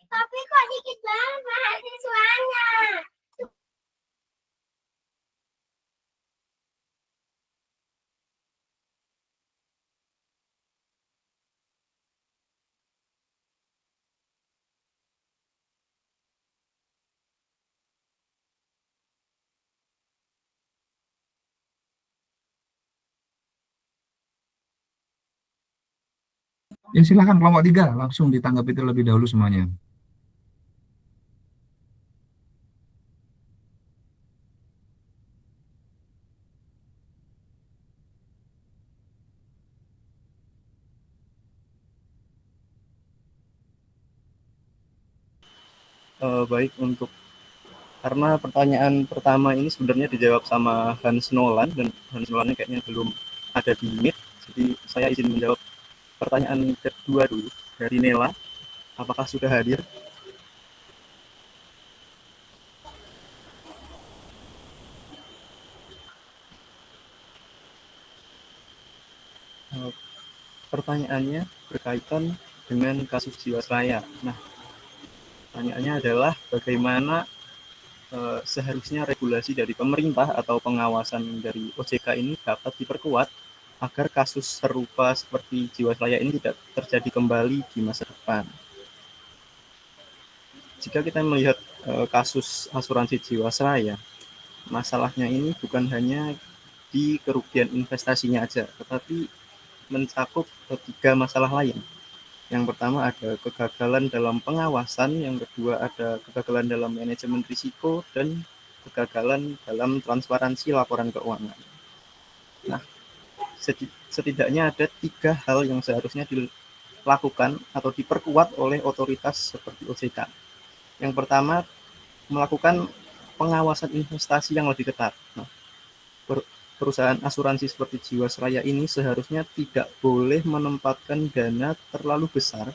Speaker 10: Tapi kok dikit banget mahasiswanya.
Speaker 1: Ya, silakan kelompok 3 langsung ditanggapi terlebih dahulu semuanya.
Speaker 7: Baik, karena pertanyaan pertama ini sebenarnya dijawab sama Hans Nolan, dan Hans Nolan kayaknya belum ada di Meet, jadi saya izin menjawab pertanyaan kedua dulu dari Nela. Apakah sudah hadir? Pertanyaannya berkaitan dengan kasus Jiwasraya. Nah, pertanyaannya adalah bagaimana seharusnya regulasi dari pemerintah atau pengawasan dari OJK ini dapat diperkuat agar kasus serupa seperti Jiwasraya ini tidak terjadi kembali di masa depan. Jika kita melihat kasus asuransi Jiwasraya, masalahnya ini bukan hanya di kerugian investasinya aja, tetapi mencakup 3 masalah lain. Yang pertama ada kegagalan dalam pengawasan, yang kedua ada kegagalan dalam manajemen risiko, dan kegagalan dalam transparansi laporan keuangan. Nah, setidaknya ada 3 hal yang seharusnya dilakukan atau diperkuat oleh otoritas seperti OJK. Yang pertama, melakukan pengawasan investasi yang lebih ketat. Nah, perusahaan asuransi seperti Jiwasraya ini seharusnya tidak boleh menempatkan dana terlalu besar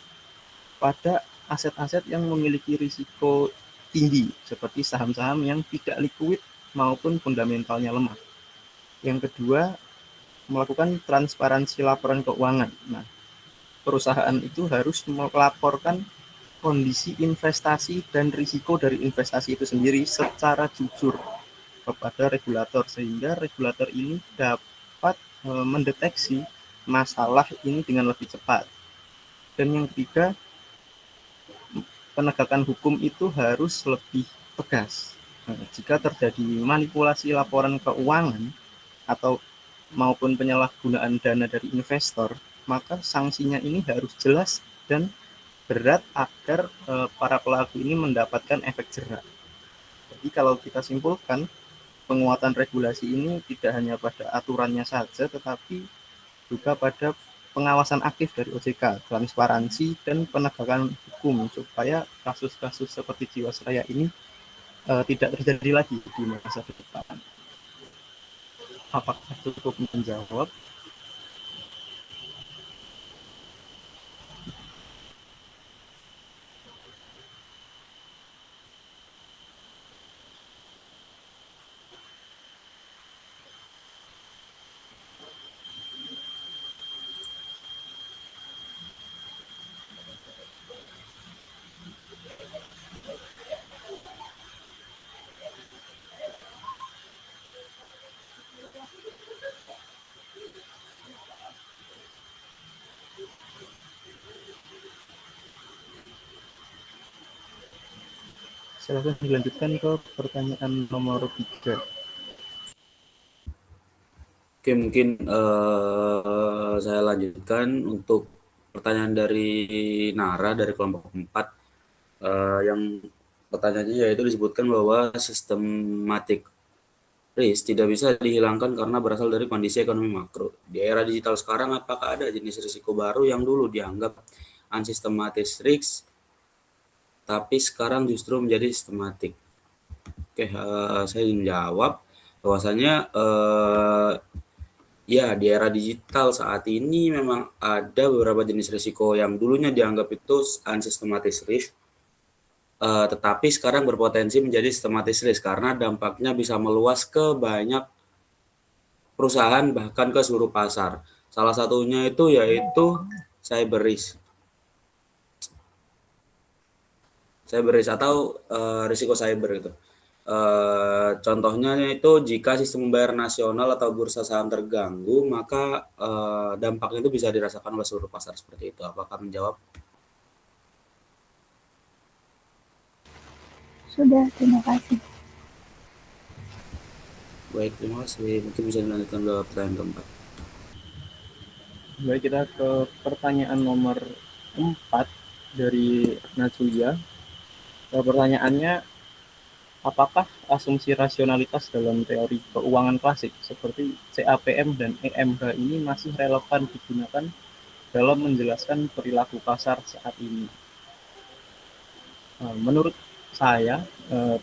Speaker 7: pada aset-aset yang memiliki risiko tinggi, seperti saham-saham yang tidak liquid maupun fundamentalnya lemah. Yang kedua, melakukan transparansi laporan keuangan. Nah, perusahaan itu harus melaporkan kondisi investasi dan risiko dari investasi itu sendiri secara jujur kepada regulator, sehingga regulator ini dapat mendeteksi masalah ini dengan lebih cepat. Dan yang ketiga, penegakan hukum itu harus lebih tegas. Jika terjadi manipulasi laporan keuangan atau maupun penyalahgunaan dana dari investor, maka sanksinya ini harus jelas dan berat agar para pelaku ini mendapatkan efek jera. Jadi kalau kita simpulkan, penguatan regulasi ini tidak hanya pada aturannya saja, tetapi juga pada pengawasan aktif dari OJK, transparansi, dan penegakan hukum supaya kasus-kasus seperti Jiwasraya ini tidak terjadi lagi di masa depan. Apakah cukup menjawab? Silahkan dilanjutkan ke pertanyaan nomor 3.
Speaker 11: Oke, mungkin saya lanjutkan untuk pertanyaan dari Nara dari kelompok 4. Yang pertanyaannya yaitu disebutkan bahwa systematic risk tidak bisa dihilangkan karena berasal dari kondisi ekonomi makro. Di era digital sekarang, apakah ada jenis risiko baru yang dulu dianggap unsystematic risk, tapi sekarang justru menjadi sistematik? Oke, saya ingin menjawab bahwasanya ya di era digital saat ini memang ada beberapa jenis risiko yang dulunya dianggap itu unsystematic risk, tetapi sekarang berpotensi menjadi systematic risk karena dampaknya bisa meluas ke banyak perusahaan bahkan ke seluruh pasar. Salah satunya itu yaitu cyber risk. Cyber risk atau risiko cyber gitu. Contohnya itu jika sistem pembayaran nasional atau bursa saham terganggu, maka dampaknya itu bisa dirasakan oleh seluruh pasar seperti itu. Apakah menjawab?
Speaker 10: Sudah, terima kasih.
Speaker 11: Baik, terima kasih. Mungkin bisa dilanjutkan ke pertanyaan keempat.
Speaker 7: Baik, kita ke pertanyaan nomor 4 dari Natsuya. Pertanyaannya, apakah asumsi rasionalitas dalam teori keuangan klasik seperti CAPM dan EMH ini masih relevan digunakan dalam menjelaskan perilaku pasar saat ini? Menurut saya,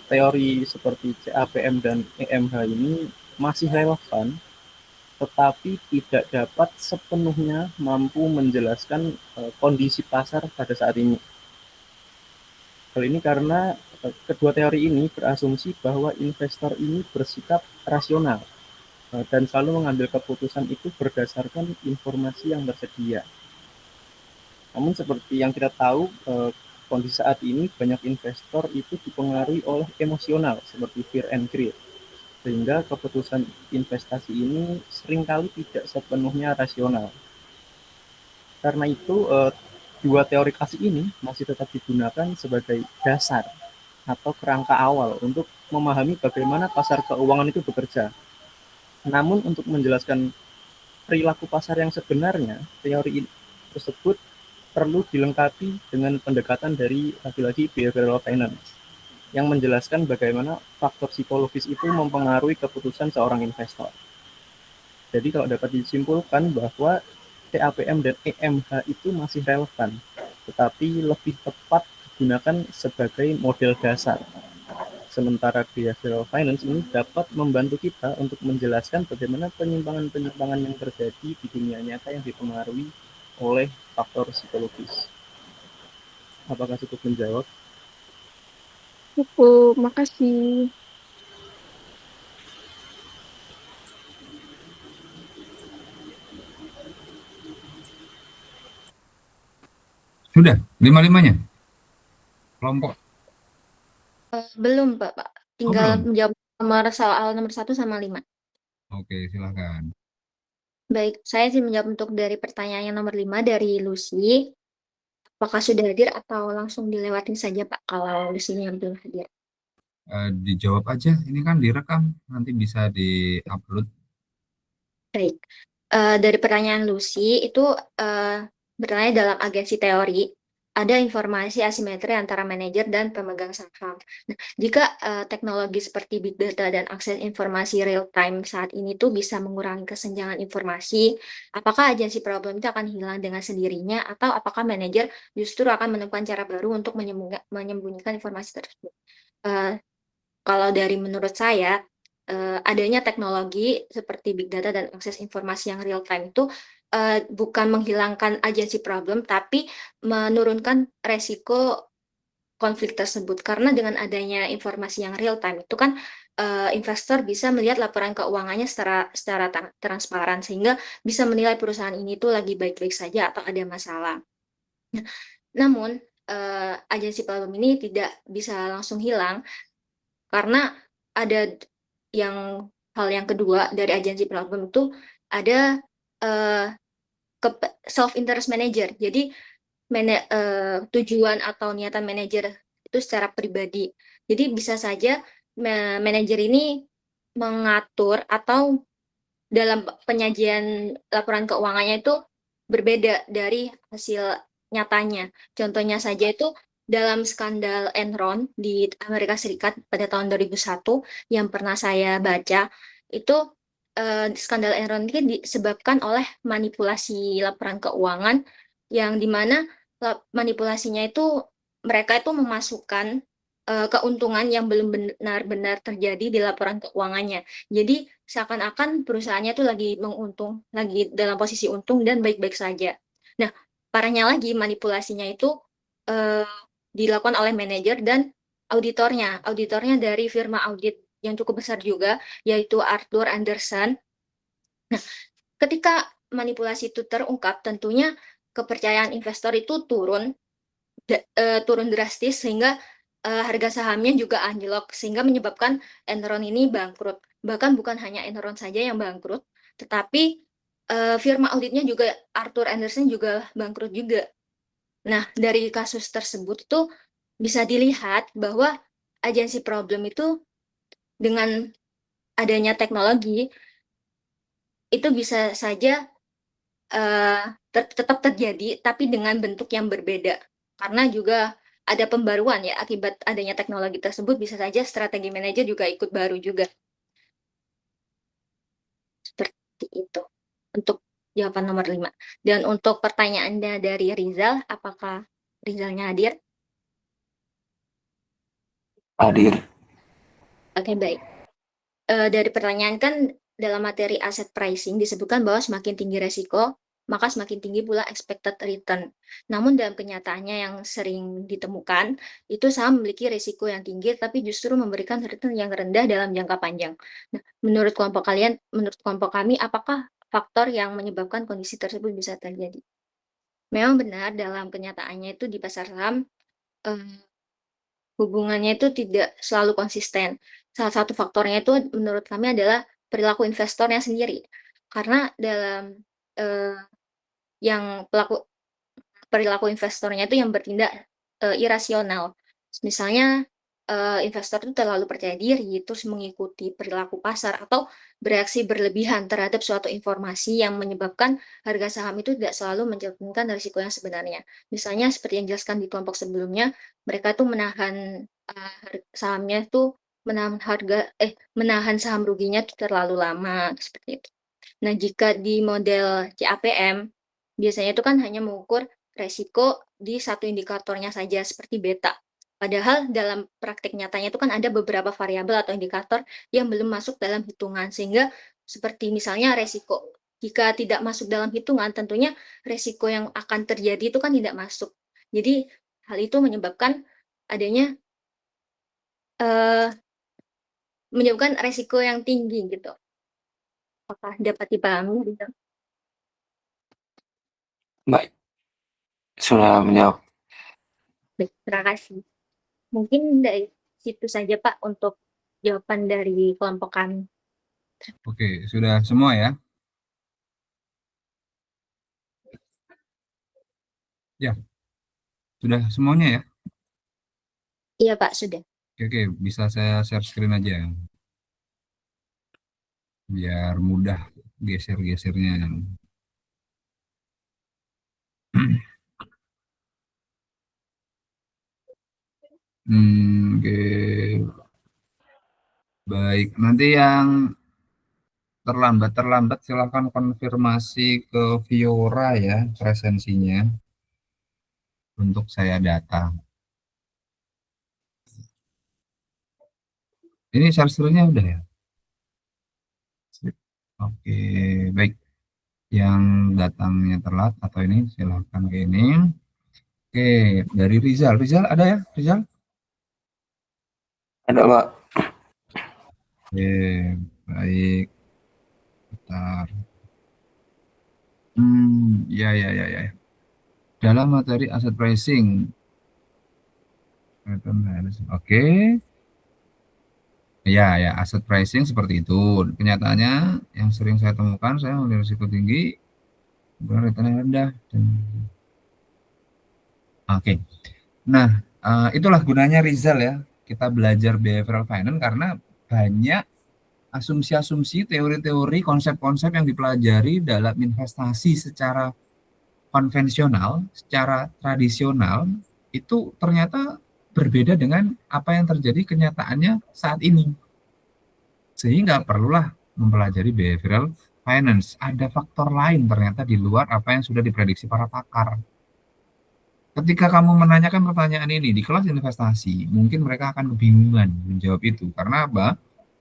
Speaker 7: teori seperti CAPM dan EMH ini masih relevan, tetapi tidak dapat sepenuhnya mampu menjelaskan kondisi pasar pada saat ini. Hal ini karena kedua teori ini berasumsi bahwa investor ini bersikap rasional dan selalu mengambil keputusan itu berdasarkan informasi yang tersedia. Namun seperti yang kita tahu, kondisi saat ini banyak investor itu dipengaruhi oleh emosional seperti fear and greed, sehingga keputusan investasi ini seringkali tidak sepenuhnya rasional. Karena itu, dua teori klasik ini masih tetap digunakan sebagai dasar atau kerangka awal untuk memahami bagaimana pasar keuangan itu bekerja. Namun untuk menjelaskan perilaku pasar yang sebenarnya, teori tersebut perlu dilengkapi dengan pendekatan dari lagi-lagi behavioral finance yang menjelaskan bagaimana faktor psikologis itu mempengaruhi keputusan seorang investor. Jadi kalau dapat disimpulkan bahwa CAPM dan EMH itu masih relevan, tetapi lebih tepat digunakan sebagai model dasar. Sementara behavioral finance ini dapat membantu kita untuk menjelaskan bagaimana penyimpangan-penyimpangan yang terjadi di dunia nyata yang dipengaruhi oleh faktor psikologis. Apakah cukup menjawab?
Speaker 3: Cukup, makasih.
Speaker 1: Sudah, 5-5-nya? Kelompok?
Speaker 9: Belum, Pak.
Speaker 1: Oh,
Speaker 9: Tinggal
Speaker 1: belum?
Speaker 9: menjawab soal nomor 1 sama 5.
Speaker 1: Oke, silakan.
Speaker 9: Baik, saya sih menjawab untuk dari pertanyaan yang nomor 5 dari Lucy. Apakah sudah hadir atau langsung dilewatin saja, Pak, kalau Lucy-nya belum hadir?
Speaker 1: Dijawab aja, ini kan direkam, nanti bisa di-upload.
Speaker 9: Baik. Dari pertanyaan Lucy itu bertanya dalam agensi teori ada informasi asimetri antara manajer dan pemegang saham. Nah, jika teknologi seperti big data dan akses informasi real time saat ini tuh bisa mengurangi kesenjangan informasi, apakah agensi problem itu akan hilang dengan sendirinya atau apakah manajer justru akan menemukan cara baru untuk menyembunyikan informasi tersebut? Eh, Kalau dari menurut saya, adanya teknologi seperti big data dan akses informasi yang real time itu bukan menghilangkan agensi problem, tapi menurunkan resiko konflik tersebut. Karena dengan adanya informasi yang real time itu kan investor bisa melihat laporan keuangannya secara transparan sehingga bisa menilai perusahaan ini tuh lagi baik-baik saja atau ada masalah. Nah, namun agensi problem ini tidak bisa langsung hilang karena ada hal yang kedua dari agensi platform itu ada eh, self interest manager. Jadi tujuan atau niatan manajer itu secara pribadi. Jadi bisa saja manajer ini mengatur atau dalam penyajian laporan keuangannya itu berbeda dari hasil nyatanya. Contohnya saja itu dalam skandal Enron di Amerika Serikat pada tahun 2001 yang pernah saya baca, itu skandal Enron ini disebabkan oleh manipulasi laporan keuangan yang dimana manipulasinya itu mereka itu memasukkan keuntungan yang belum benar-benar terjadi di laporan keuangannya. Jadi seakan-akan perusahaannya tuh lagi dalam posisi untung dan baik-baik saja. Nah, parahnya lagi manipulasinya itu eh, dilakukan oleh manajer dan auditornya. Auditornya dari firma audit yang cukup besar juga, yaitu Arthur Andersen. Nah, ketika manipulasi itu terungkap, tentunya kepercayaan investor itu turun drastis sehingga harga sahamnya juga anjlok sehingga menyebabkan Enron ini bangkrut. Bahkan bukan hanya Enron saja yang bangkrut, tetapi firma auditnya juga Arthur Andersen juga bangkrut juga. Nah, dari kasus tersebut itu bisa dilihat bahwa agensi problem itu dengan adanya teknologi itu bisa saja tetap terjadi, tapi dengan bentuk yang berbeda. Karena juga ada pembaruan ya, akibat adanya teknologi tersebut bisa saja strategi manajer juga ikut baru juga. Seperti itu. Untuk jawaban nomor 5. Dan untuk pertanyaannya dari Rizal, apakah Rizalnya hadir?
Speaker 2: Hadir.
Speaker 9: Oke, baik. Dari pertanyaan kan dalam materi aset pricing disebutkan bahwa semakin tinggi resiko, maka semakin tinggi pula expected return. Namun dalam kenyataannya yang sering ditemukan, itu saham memiliki risiko yang tinggi, tapi justru memberikan return yang rendah dalam jangka panjang. Nah, menurut kelompok kami, apakah faktor yang menyebabkan kondisi tersebut bisa terjadi? Memang benar dalam kenyataannya itu di pasar saham, hubungannya itu tidak selalu konsisten. Salah satu faktornya itu menurut kami adalah perilaku investornya sendiri. Karena dalam yang perilaku investornya itu yang bertindak irasional. Misalnya investor itu terlalu percaya diri, terus mengikuti perilaku pasar atau bereaksi berlebihan terhadap suatu informasi yang menyebabkan harga saham itu tidak selalu mencerminkan risiko yang sebenarnya. Misalnya seperti yang dijelaskan di kelompok sebelumnya, mereka tuh menahan sahamnya tuh menahan saham ruginya tuh terlalu lama seperti itu. Nah, jika di model CAPM biasanya itu kan hanya mengukur resiko di satu indikatornya saja seperti beta. Padahal dalam praktik nyatanya itu kan ada beberapa variabel atau indikator yang belum masuk dalam hitungan sehingga seperti misalnya resiko jika tidak masuk dalam hitungan tentunya resiko yang akan terjadi itu kan tidak masuk. Jadi hal itu adanya menyebabkan resiko yang tinggi gitu. Apakah dapat dipahami?
Speaker 2: Baik, sudah menjawab.
Speaker 9: Baik, terima kasih. Mungkin dari situ saja Pak untuk jawaban dari kelompok kami.
Speaker 1: Oke, sudah semua ya? Ya, sudah semuanya ya?
Speaker 9: Iya Pak, sudah.
Speaker 1: Oke, bisa saya share screen aja biar mudah geser-gesernya. Oke. Baik, nanti yang terlambat silakan konfirmasi ke Fiora ya presensinya untuk saya data. Ini share screen-nya udah ya? Oke, baik. Yang datangnya telat atau ini silakan ke ini. Oke, dari Rizal. Rizal ada ya? Rizal?
Speaker 2: Ada, Pak.
Speaker 1: Oke, baik. Bentar. Ya. Dalam materi aset pricing. Oke. Ya, aset pricing seperti itu. Kenyataannya yang sering saya temukan, saya memiliki risiko tinggi, return rendah. Oke. Nah, itulah gunanya Rizal ya. Kita belajar behavioral finance karena banyak asumsi-asumsi, teori-teori, konsep-konsep yang dipelajari dalam investasi secara konvensional, secara tradisional, itu ternyata berbeda dengan apa yang terjadi kenyataannya saat ini. Sehingga perlulah mempelajari behavioral finance. Ada faktor lain ternyata di luar apa yang sudah diprediksi para pakar. Ketika kamu menanyakan pertanyaan ini di kelas investasi, mungkin mereka akan kebingungan menjawab itu. Karena apa?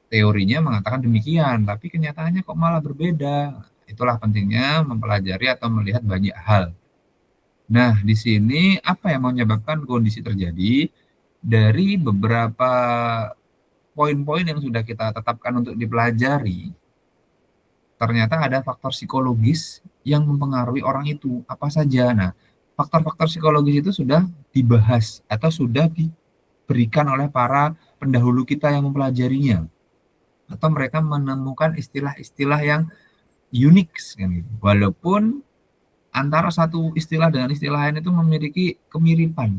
Speaker 1: Teorinya mengatakan demikian, tapi kenyataannya kok malah berbeda. Itulah pentingnya mempelajari atau melihat banyak hal. Nah, di sini apa yang menyebabkan kondisi terjadi? Dari beberapa poin-poin yang sudah kita tetapkan untuk dipelajari, ternyata ada faktor psikologis yang mempengaruhi orang itu. Apa saja? Nah, faktor-faktor psikologis itu sudah dibahas atau sudah diberikan oleh para pendahulu kita yang mempelajarinya. Atau mereka menemukan istilah-istilah yang unik. Walaupun antara satu istilah dengan istilah lain itu memiliki kemiripan.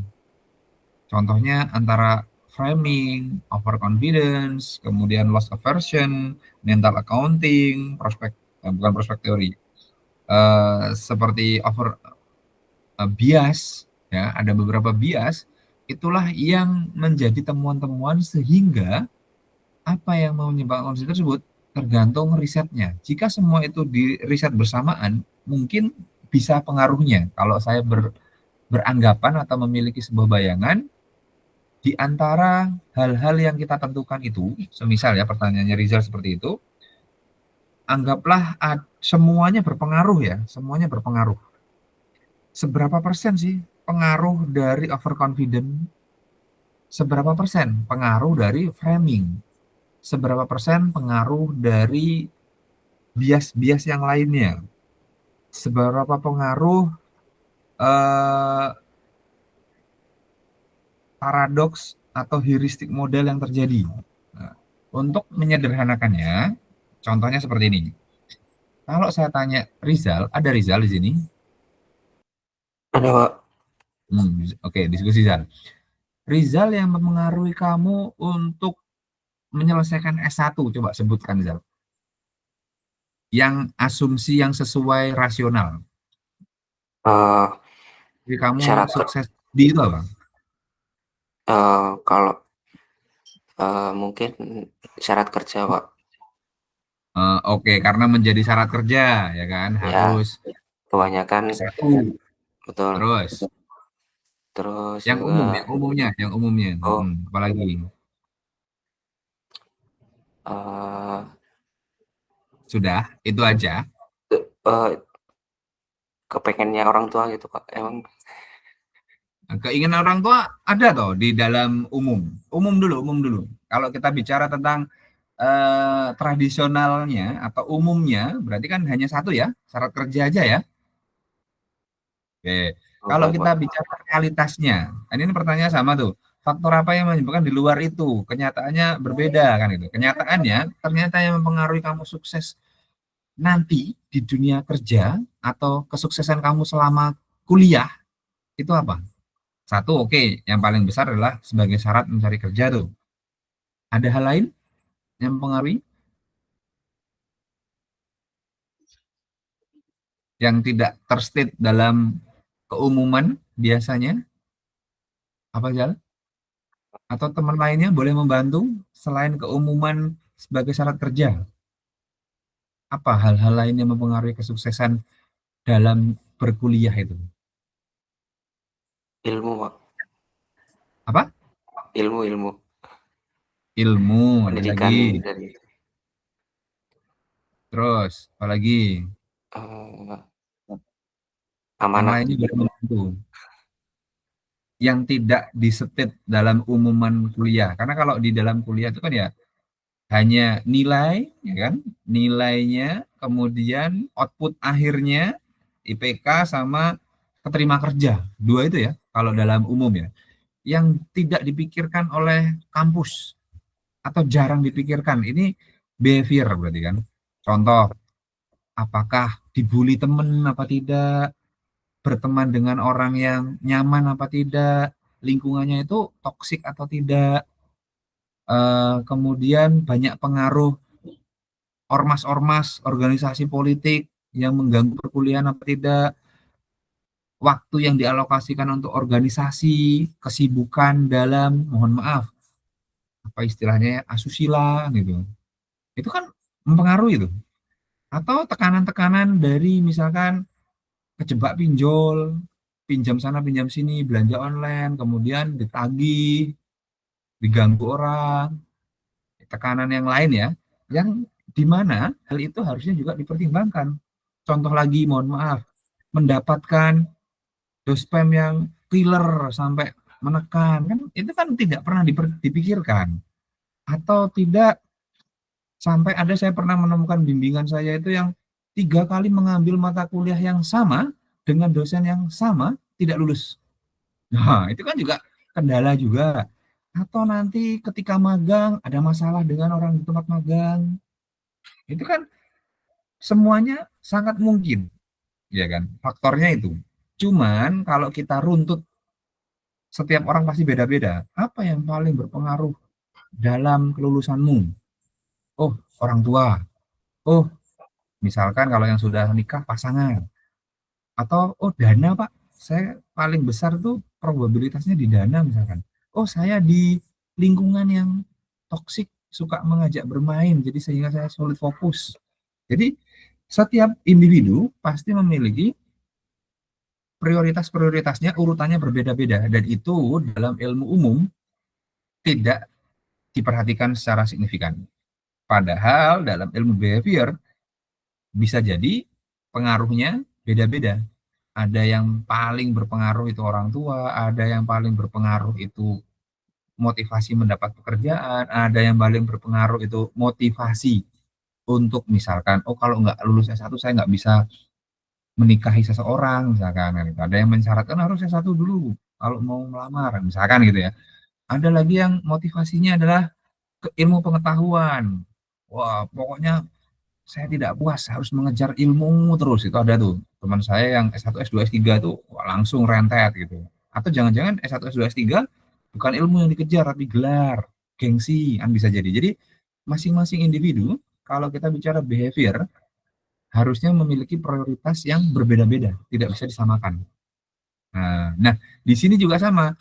Speaker 1: Contohnya antara framing, overconfidence, kemudian loss aversion, mental accounting, bukan prospek teori, seperti bias, ya ada beberapa bias, itulah yang menjadi temuan-temuan sehingga apa yang mau menyebabkan kondisi tersebut tergantung risetnya. Jika semua itu di riset bersamaan, mungkin bisa pengaruhnya. Kalau saya beranggapan atau memiliki sebuah bayangan, di antara hal-hal yang kita tentukan itu, semisal ya pertanyaannya Rizal seperti itu, anggaplah semuanya berpengaruh ya, semuanya berpengaruh. Seberapa persen sih pengaruh dari overconfident? Seberapa persen pengaruh dari framing? Seberapa persen pengaruh dari bias-bias yang lainnya? Seberapa pengaruh paradoks atau heuristik model yang terjadi? Nah, untuk menyederhanakannya, contohnya seperti ini. Kalau saya tanya Rizal, ada Rizal di sini?
Speaker 2: Ada, Pak.
Speaker 1: Oke, diskusi Rizal. Rizal yang mempengaruhi kamu untuk menyelesaikan S1, coba sebutkan Rizal. Yang asumsi yang sesuai rasional. Jadi kamu sukses di itu apa?
Speaker 2: Kalau mungkin syarat kerja, Pak.
Speaker 1: Oke, karena menjadi syarat kerja, ya kan, harus
Speaker 2: kebanyakan
Speaker 1: S1.
Speaker 2: Betul. Terus
Speaker 1: yang
Speaker 2: juga,
Speaker 1: yang umumnya. Apalagi? Sudah, itu aja.
Speaker 2: Kepengennya orang tua gitu, Pak. Emang
Speaker 1: keinginan orang tua ada toh di dalam umum dulu. Kalau kita bicara tentang tradisionalnya atau umumnya, berarti kan hanya satu ya, syarat kerja aja ya. Oke. Kalau kita bicara realitasnya, ini pertanyaan sama tuh. Faktor apa yang menyebabkan di luar itu? Kenyataannya berbeda kan itu. Kenyataannya ternyata yang mempengaruhi kamu sukses nanti di dunia kerja atau kesuksesan kamu selama kuliah itu apa? Satu, oke, yang paling besar adalah sebagai syarat mencari kerja tuh. Ada hal lain yang mempengaruhi? Yang tidak terstate dalam keumuman biasanya? Apa Jal? Atau teman lainnya boleh membantu selain keumuman sebagai syarat kerja? Apa hal-hal lain yang mempengaruhi kesuksesan dalam berkuliah itu?
Speaker 2: Ilmu, Pak.
Speaker 1: Apa?
Speaker 2: Ilmu.
Speaker 1: Ilmu, ada
Speaker 2: Pendidikan
Speaker 1: lagi.
Speaker 2: dan
Speaker 1: Terus, apa lagi?
Speaker 2: eh,
Speaker 1: Yang
Speaker 2: amanah.
Speaker 1: lainnya boleh membantu. Yang tidak disetit dalam umuman kuliah. Karena kalau di dalam kuliah itu kan ya hanya nilai, ya kan? Nilainya, kemudian output akhirnya IPK sama keterima kerja. Dua itu ya, kalau dalam umum ya. Yang tidak dipikirkan oleh kampus atau jarang dipikirkan, ini behavior berarti kan. Contoh, apakah dibully teman apa tidak, berteman dengan orang yang nyaman apa tidak, lingkungannya itu toksik atau tidak, kemudian banyak pengaruh ormas-ormas, organisasi politik yang mengganggu perkuliahan apa tidak, waktu yang dialokasikan untuk organisasi, kesibukan dalam, mohon maaf, apa istilahnya ya, asusila gitu. Itu kan mempengaruhi itu. Atau tekanan-tekanan dari misalkan kejebak pinjol, pinjam sana pinjam sini, belanja online, kemudian ditagih, diganggu orang, tekanan yang lain ya, yang dimana hal itu harusnya juga dipertimbangkan. Contoh lagi, mohon maaf, mendapatkan dospem yang killer sampai menekan, kan itu kan tidak pernah dipikirkan. Atau tidak, sampai ada saya pernah menemukan bimbingan saya itu yang 3 kali mengambil mata kuliah yang sama dengan dosen yang sama tidak lulus. Nah, itu kan juga kendala juga. Atau nanti ketika magang ada masalah dengan orang di tempat magang. Itu kan semuanya sangat mungkin, ya kan? Faktornya itu. Cuman kalau kita runtut, setiap orang pasti beda-beda. Apa yang paling berpengaruh dalam kelulusanmu? Oh, orang tua. Oh, misalkan kalau yang sudah nikah pasangan. Atau oh dana Pak, saya paling besar tuh probabilitasnya di dana misalkan. Oh saya di lingkungan yang toksik, suka mengajak bermain, jadi sehingga saya sulit fokus. Jadi setiap individu pasti memiliki prioritas-prioritasnya, urutannya berbeda-beda, dan itu dalam ilmu umum tidak diperhatikan secara signifikan. Padahal dalam ilmu behavior bisa jadi pengaruhnya beda-beda. Ada yang paling berpengaruh itu orang tua, ada yang paling berpengaruh itu motivasi mendapat pekerjaan, ada yang paling berpengaruh itu motivasi untuk misalkan, oh kalau nggak lulus S1 saya nggak bisa menikahi seseorang, misalkan. Ada yang mensyaratkan harus S1 dulu kalau mau melamar, misalkan gitu ya. Ada lagi yang motivasinya adalah ilmu pengetahuan. Wah, pokoknya saya tidak puas, harus mengejar ilmu terus. Itu ada tuh teman saya yang S1, S2, S3 tuh langsung rentet gitu. Atau jangan-jangan S1, S2, S3 bukan ilmu yang dikejar tapi gelar, gengsi, kan bisa jadi. Jadi masing-masing individu kalau kita bicara behavior harusnya memiliki prioritas yang berbeda-beda, tidak bisa disamakan. Nah, di sini juga sama.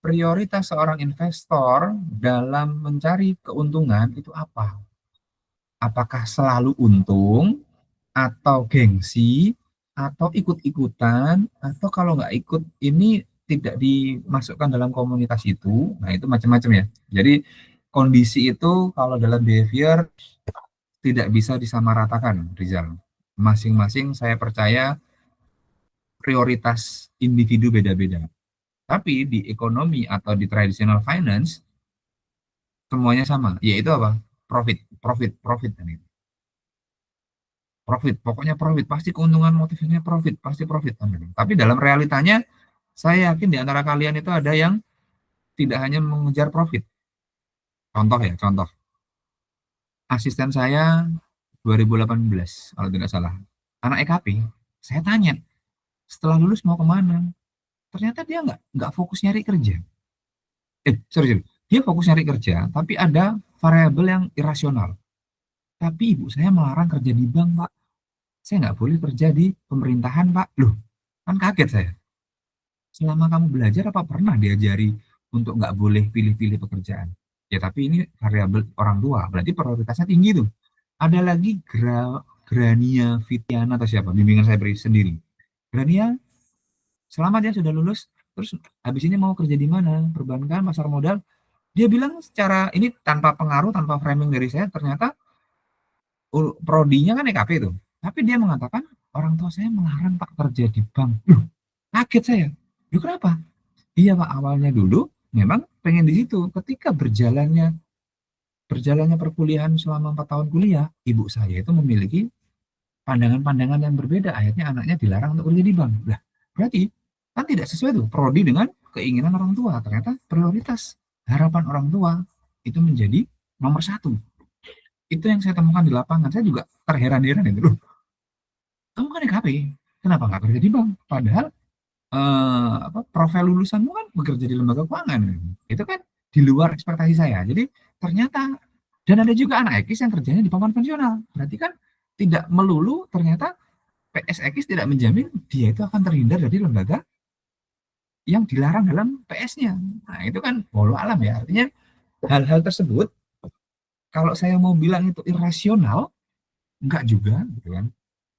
Speaker 1: Prioritas seorang investor dalam mencari keuntungan itu apa? Apakah selalu untung, atau gengsi, atau ikut-ikutan, atau kalau nggak ikut ini tidak dimasukkan dalam komunitas itu. Nah, itu macam-macam ya. Jadi kondisi itu kalau dalam behavior tidak bisa disamaratakan, Rizal. Masing-masing saya percaya prioritas individu beda-beda. Tapi di ekonomi atau di traditional finance semuanya sama, yaitu apa? Profit. Profit, pokoknya profit, pasti keuntungan, motifnya profit, pasti profit. Tapi dalam realitanya, saya yakin di antara kalian itu ada yang tidak hanya mengejar profit. Contoh. Asisten saya 2018, kalau tidak salah. Anak EKP, saya tanya, setelah lulus mau kemana? Ternyata dia nggak fokus nyari kerja. Sorry, Dia fokus nyari kerja, tapi ada variabel yang irasional. Tapi ibu saya melarang kerja di bank, Pak. Saya nggak boleh kerja di pemerintahan, Pak. Loh, kan kaget saya. Selama kamu belajar apa pernah diajari untuk nggak boleh pilih-pilih pekerjaan? Ya, tapi ini variabel orang tua, berarti prioritasnya tinggi tuh. Ada lagi Grania Fitiana atau siapa, bimbingan saya beri sendiri. Grania, selama dia sudah lulus, terus habis ini mau kerja di mana? Perbankan, pasar modal. Dia bilang secara ini tanpa pengaruh, tanpa framing dari saya, ternyata prodinya kan EKP itu. Tapi dia mengatakan, orang tua saya melarang Pak kerja di bank. Loh, kaget saya. Loh, kenapa? Iya Pak, awalnya dulu memang pengen di situ. Ketika berjalannya perkuliahan selama 4 tahun kuliah, ibu saya itu memiliki pandangan-pandangan yang berbeda. Akhirnya anaknya dilarang untuk kerja di bank. Lah, berarti kan tidak sesuai tuh prodi dengan keinginan orang tua. Ternyata prioritas harapan orang tua itu menjadi nomor 1. Itu yang saya temukan di lapangan. Saya juga terheran-heran itu. Loh, kamu kan EKP, kenapa nggak kerja di bank? Padahal profil lulusanmu kan bekerja di lembaga keuangan. Itu kan di luar ekspektasi saya. Jadi ternyata, dan ada juga anak ekis yang kerjanya di papan konvensional. Berarti kan tidak melulu ternyata PS ekis tidak menjamin dia itu akan terhindar dari lembaga yang dilarang dalam PS-nya. Nah, itu kan walau alam ya. Artinya hal-hal tersebut kalau saya mau bilang itu irasional, enggak juga gitu kan.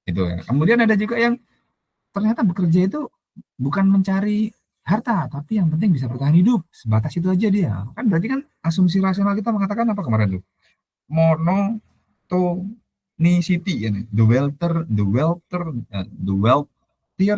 Speaker 1: Itu ya. Kemudian ada juga yang ternyata bekerja itu bukan mencari harta, tapi yang penting bisa bertahan hidup. Sebatas itu aja dia. Kan berarti kan asumsi rasional kita mengatakan apa kemarin tuh? Monotonicity ya nih. The wealthier,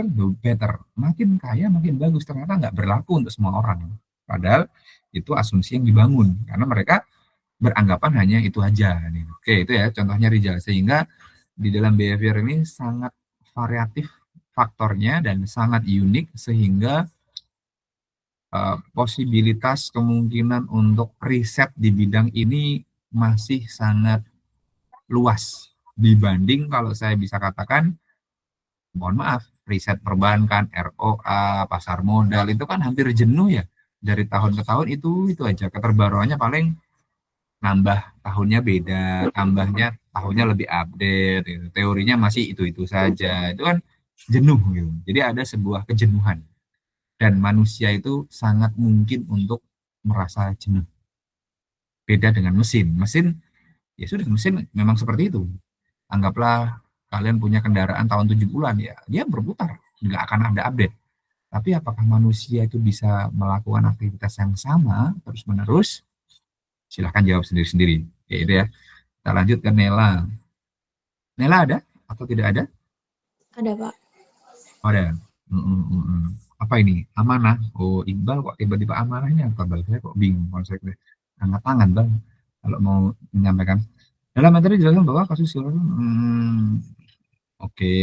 Speaker 1: the better. Makin kaya makin bagus. Ternyata nggak berlaku untuk semua orang. Padahal itu asumsi yang dibangun karena mereka beranggapan hanya itu aja nih. Oke, itu ya contohnya Rijal. Sehingga di dalam behavior ini sangat variatif faktornya dan sangat unik sehingga posibilitas kemungkinan untuk riset di bidang ini masih sangat luas dibanding kalau saya bisa katakan, mohon maaf, riset perbankan, ROA, pasar modal itu kan hampir jenuh ya, dari tahun ke tahun itu aja, keterbaruannya paling nambah tahunnya beda, tambahnya tahunnya lebih update, gitu. Teorinya masih itu saja, itu kan jenuh gitu. Jadi ada sebuah kejenuhan dan manusia itu sangat mungkin untuk merasa jenuh. Beda dengan mesin. Mesin ya sudah, mesin memang seperti itu. Anggaplah kalian punya kendaraan tahun 70-an ya, dia berputar, nggak akan ada update. Tapi apakah manusia itu bisa melakukan aktivitas yang sama terus-menerus? Silahkan jawab sendiri-sendiri. Ya itu ya. Kita lanjut ke Nela. Nela ada atau tidak ada?
Speaker 3: Ada Pak.
Speaker 1: Ada. Apa ini? Amanah. Oh, Iqbal kok tiba-tiba amanahnya apa? Saya kok bingung konsepnya. Angkat tangan Bang kalau mau menyampaikan. Dalam materi dijelaskan bahwa kasus oke.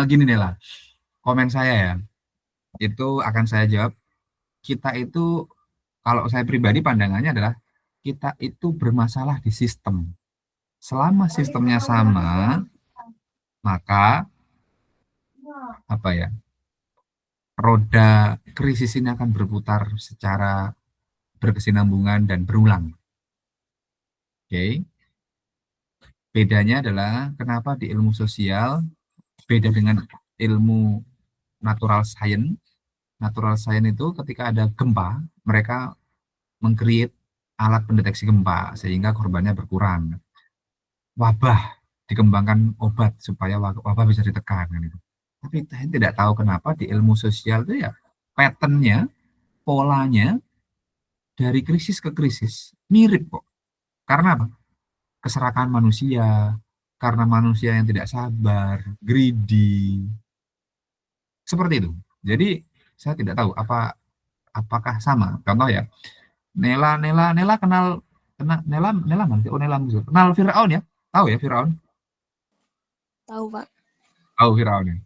Speaker 1: Gini Nela. Komen saya ya. Itu akan saya jawab. Kita itu, kalau saya pribadi pandangannya adalah kita itu bermasalah di sistem. Selama sistemnya sama, maka apa ya, roda krisis ini akan berputar secara berkesinambungan dan berulang. Oke. Bedanya adalah kenapa di ilmu sosial beda dengan ilmu natural science. Natural science itu ketika ada gempa, mereka meng-create alat pendeteksi gempa sehingga korbannya berkurang. Wabah, dikembangkan obat supaya wabah bisa ditekan. Gitu. Tapi saya tidak tahu kenapa di ilmu sosial itu ya pattern-nya, polanya dari krisis ke krisis mirip kok. Karena apa? Keserakahan manusia, karena manusia yang tidak sabar, greedy. Seperti itu. Jadi saya tidak tahu apakah sama. Contoh ya, Nela kenal Nela mana? Oh, Nela musuh. Kenal Firaun ya? Tahu ya Firaun?
Speaker 3: Tahu Pak.
Speaker 1: Tahu Firaun ya.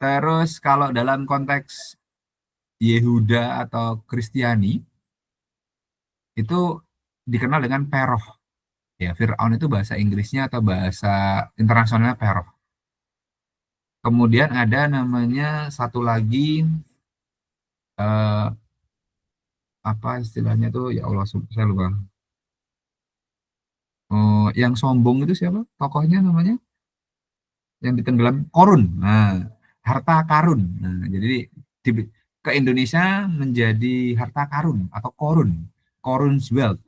Speaker 1: Terus kalau dalam konteks Yehuda atau Kristiani itu dikenal dengan Peroh. Ya, Firaun itu bahasa Inggrisnya atau bahasa internasionalnya Peroh. Kemudian ada namanya satu lagi eh, apa istilahnya tuh, ya Allah, saya lupa. Oh, yang sombong itu siapa? Tokohnya namanya? Yang ditenggelam, Korun. Nah, harta karun. Nah, jadi ke Indonesia menjadi harta karun atau korun. Korun's wealth.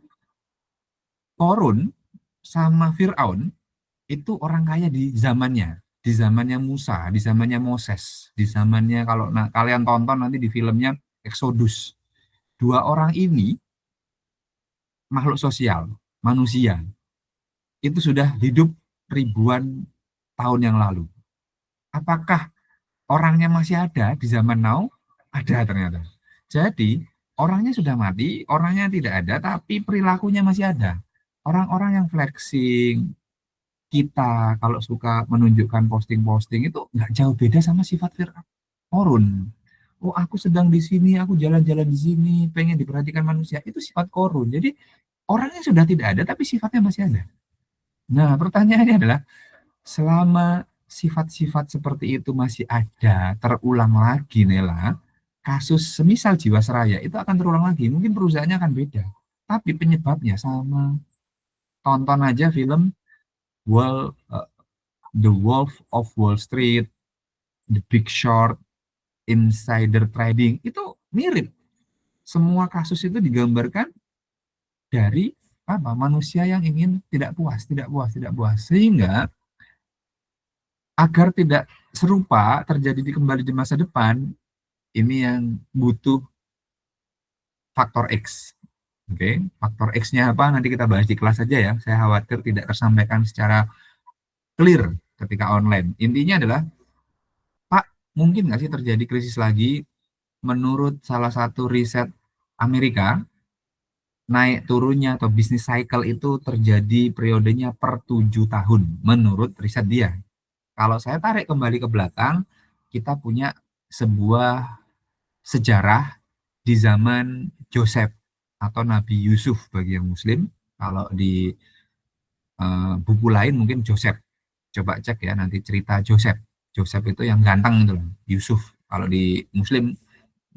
Speaker 1: Korun sama Fir'aun itu orang kaya di zamannya Musa, di zamannya Moses, di zamannya, kalau kalian tonton nanti di filmnya Exodus. Dua orang ini makhluk sosial, manusia. Itu sudah hidup ribuan tahun yang lalu. Apakah orangnya masih ada di zaman now? Ada ternyata. Jadi orangnya sudah mati, orangnya tidak ada, tapi perilakunya masih ada. Orang-orang yang flexing, kita kalau suka menunjukkan posting-posting itu nggak jauh beda sama sifat Korun. Oh, aku sedang di sini, aku jalan-jalan di sini, pengen diperhatikan manusia. Itu sifat korun. Jadi orangnya sudah tidak ada, tapi sifatnya masih ada. Nah, pertanyaannya adalah, selama sifat-sifat seperti itu masih ada, terulang lagi, Nela, kasus semisal Jiwasraya itu akan terulang lagi. Mungkin perusahaannya akan beda, tapi penyebabnya sama. Tonton aja film The Wolf of Wall Street, The Big Short, insider trading, itu mirip. Semua kasus itu digambarkan dari manusia yang ingin tidak puas. Sehingga agar tidak serupa terjadi kembali di masa depan, ini yang butuh faktor X. Oke, faktor X-nya apa? Nanti kita bahas di kelas saja ya. Saya khawatir tidak tersampaikan secara clear ketika online. Intinya adalah, Pak, mungkin nggak sih terjadi krisis lagi? Menurut salah satu riset Amerika, naik turunnya atau bisnis cycle itu terjadi periodenya per 7 tahun, menurut riset dia. Kalau saya tarik kembali ke belakang, kita punya sebuah sejarah di zaman Joseph atau Nabi Yusuf bagi yang Muslim. Kalau di buku lain mungkin Joseph. Coba cek ya nanti cerita Joseph. Joseph itu yang ganteng itu, Yusuf. Kalau di Muslim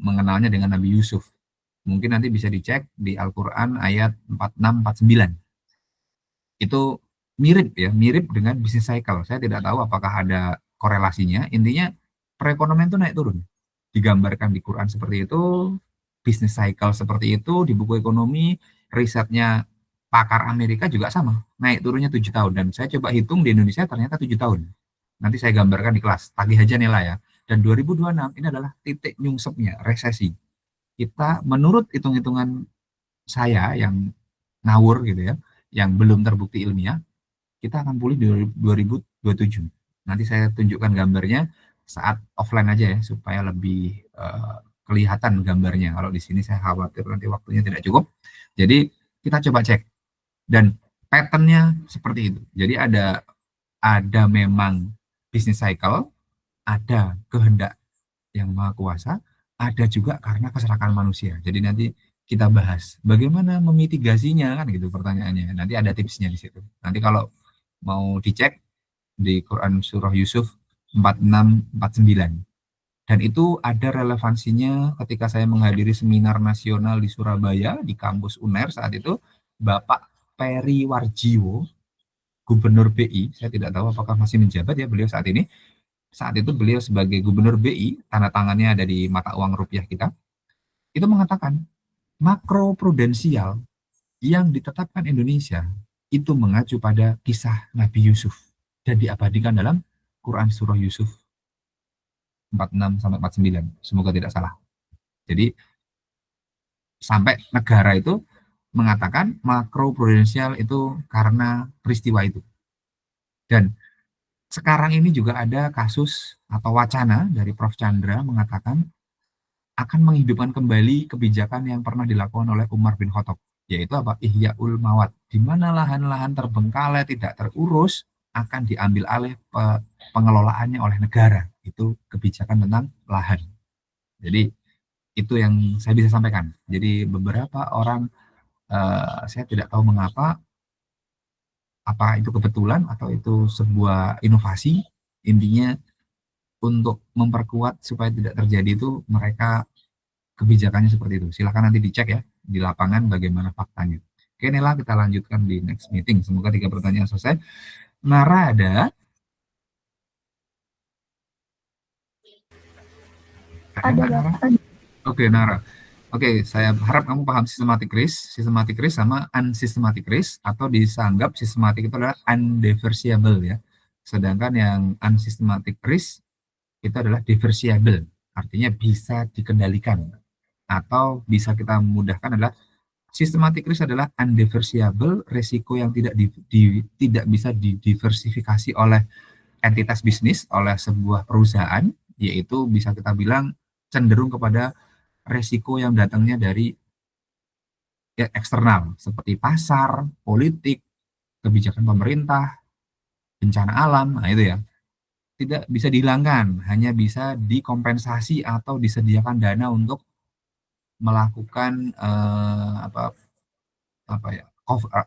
Speaker 1: mengenalnya dengan Nabi Yusuf. Mungkin nanti bisa dicek di Al-Quran ayat 46-49. Itu mirip ya, mirip dengan bisnis cycle. Saya tidak tahu apakah ada korelasinya. Intinya perekonomian itu naik turun. Digambarkan di Quran seperti itu, bisnis cycle seperti itu, di buku ekonomi, risetnya pakar Amerika juga sama, naik turunnya 7 tahun. Dan saya coba hitung di Indonesia ternyata 7 tahun. Nanti saya gambarkan di kelas, tagih aja Nela ya. Dan 2026 ini adalah titik nyungsepnya, resesi. Kita menurut hitung-hitungan saya yang ngawur gitu ya, yang belum terbukti ilmiah, kita akan pulih di 2027. Nanti saya tunjukkan gambarnya saat offline aja ya, supaya lebih kelihatan gambarnya. Kalau di sini saya khawatir nanti waktunya tidak cukup. Jadi kita coba cek. Dan patternnya seperti itu. Jadi ada memang business cycle, ada kehendak yang maha kuasa, ada juga karena keserakahan manusia. Jadi nanti kita bahas bagaimana memitigasinya, kan gitu pertanyaannya. Nanti ada tipsnya di situ. Nanti kalau mau dicek di Quran surah Yusuf 46-49. Dan itu ada relevansinya ketika saya menghadiri seminar nasional di Surabaya, di kampus UNER saat itu, Bapak Peri Warjiwo, Gubernur BI, saya tidak tahu apakah masih menjabat ya beliau saat ini. Saat itu beliau sebagai Gubernur BI, tanda tangannya ada di mata uang rupiah kita, itu mengatakan makro prudensial yang ditetapkan Indonesia itu mengacu pada kisah Nabi Yusuf dan diabadikan dalam Quran surah Yusuf 46-49, semoga tidak salah. Jadi sampai negara itu mengatakan makro prudensial itu karena peristiwa itu. Dan sekarang ini juga ada kasus atau wacana dari Prof. Chandra mengatakan akan menghidupkan kembali kebijakan yang pernah dilakukan oleh Umar bin Khattab, yaitu apa? Ihyaul Mawad, di mana lahan-lahan terbengkalai tidak terurus akan diambil alih pengelolaannya oleh negara. Itu kebijakan tentang lahan. Jadi itu yang saya bisa sampaikan. Jadi beberapa orang, saya tidak tahu mengapa, apa itu kebetulan atau itu sebuah inovasi, intinya untuk memperkuat supaya tidak terjadi itu, mereka kebijakannya seperti itu. Silahkan nanti dicek ya di lapangan bagaimana faktanya. Oke, Nela, kita lanjutkan di next meeting. Semoga 3 pertanyaan selesai. Nara ada?
Speaker 10: Ada,
Speaker 1: Nara?
Speaker 10: Bapak.
Speaker 1: Oke, Nara. Oke, saya harap kamu paham systematic risk sama unsystematic risk, atau bisa anggap sistematik itu adalah undiversifiable ya. Sedangkan yang unsystematic risk itu adalah diversifiable, artinya bisa dikendalikan. Atau bisa kita mudahkan adalah systematic risk adalah undiversifiable, resiko yang tidak bisa didiversifikasi oleh entitas bisnis, oleh sebuah perusahaan, yaitu bisa kita bilang cenderung kepada resiko yang datangnya dari eksternal, seperti pasar, politik, kebijakan pemerintah, bencana alam, nah itu ya. Tidak bisa dihilangkan, hanya bisa dikompensasi atau disediakan dana untuk melakukan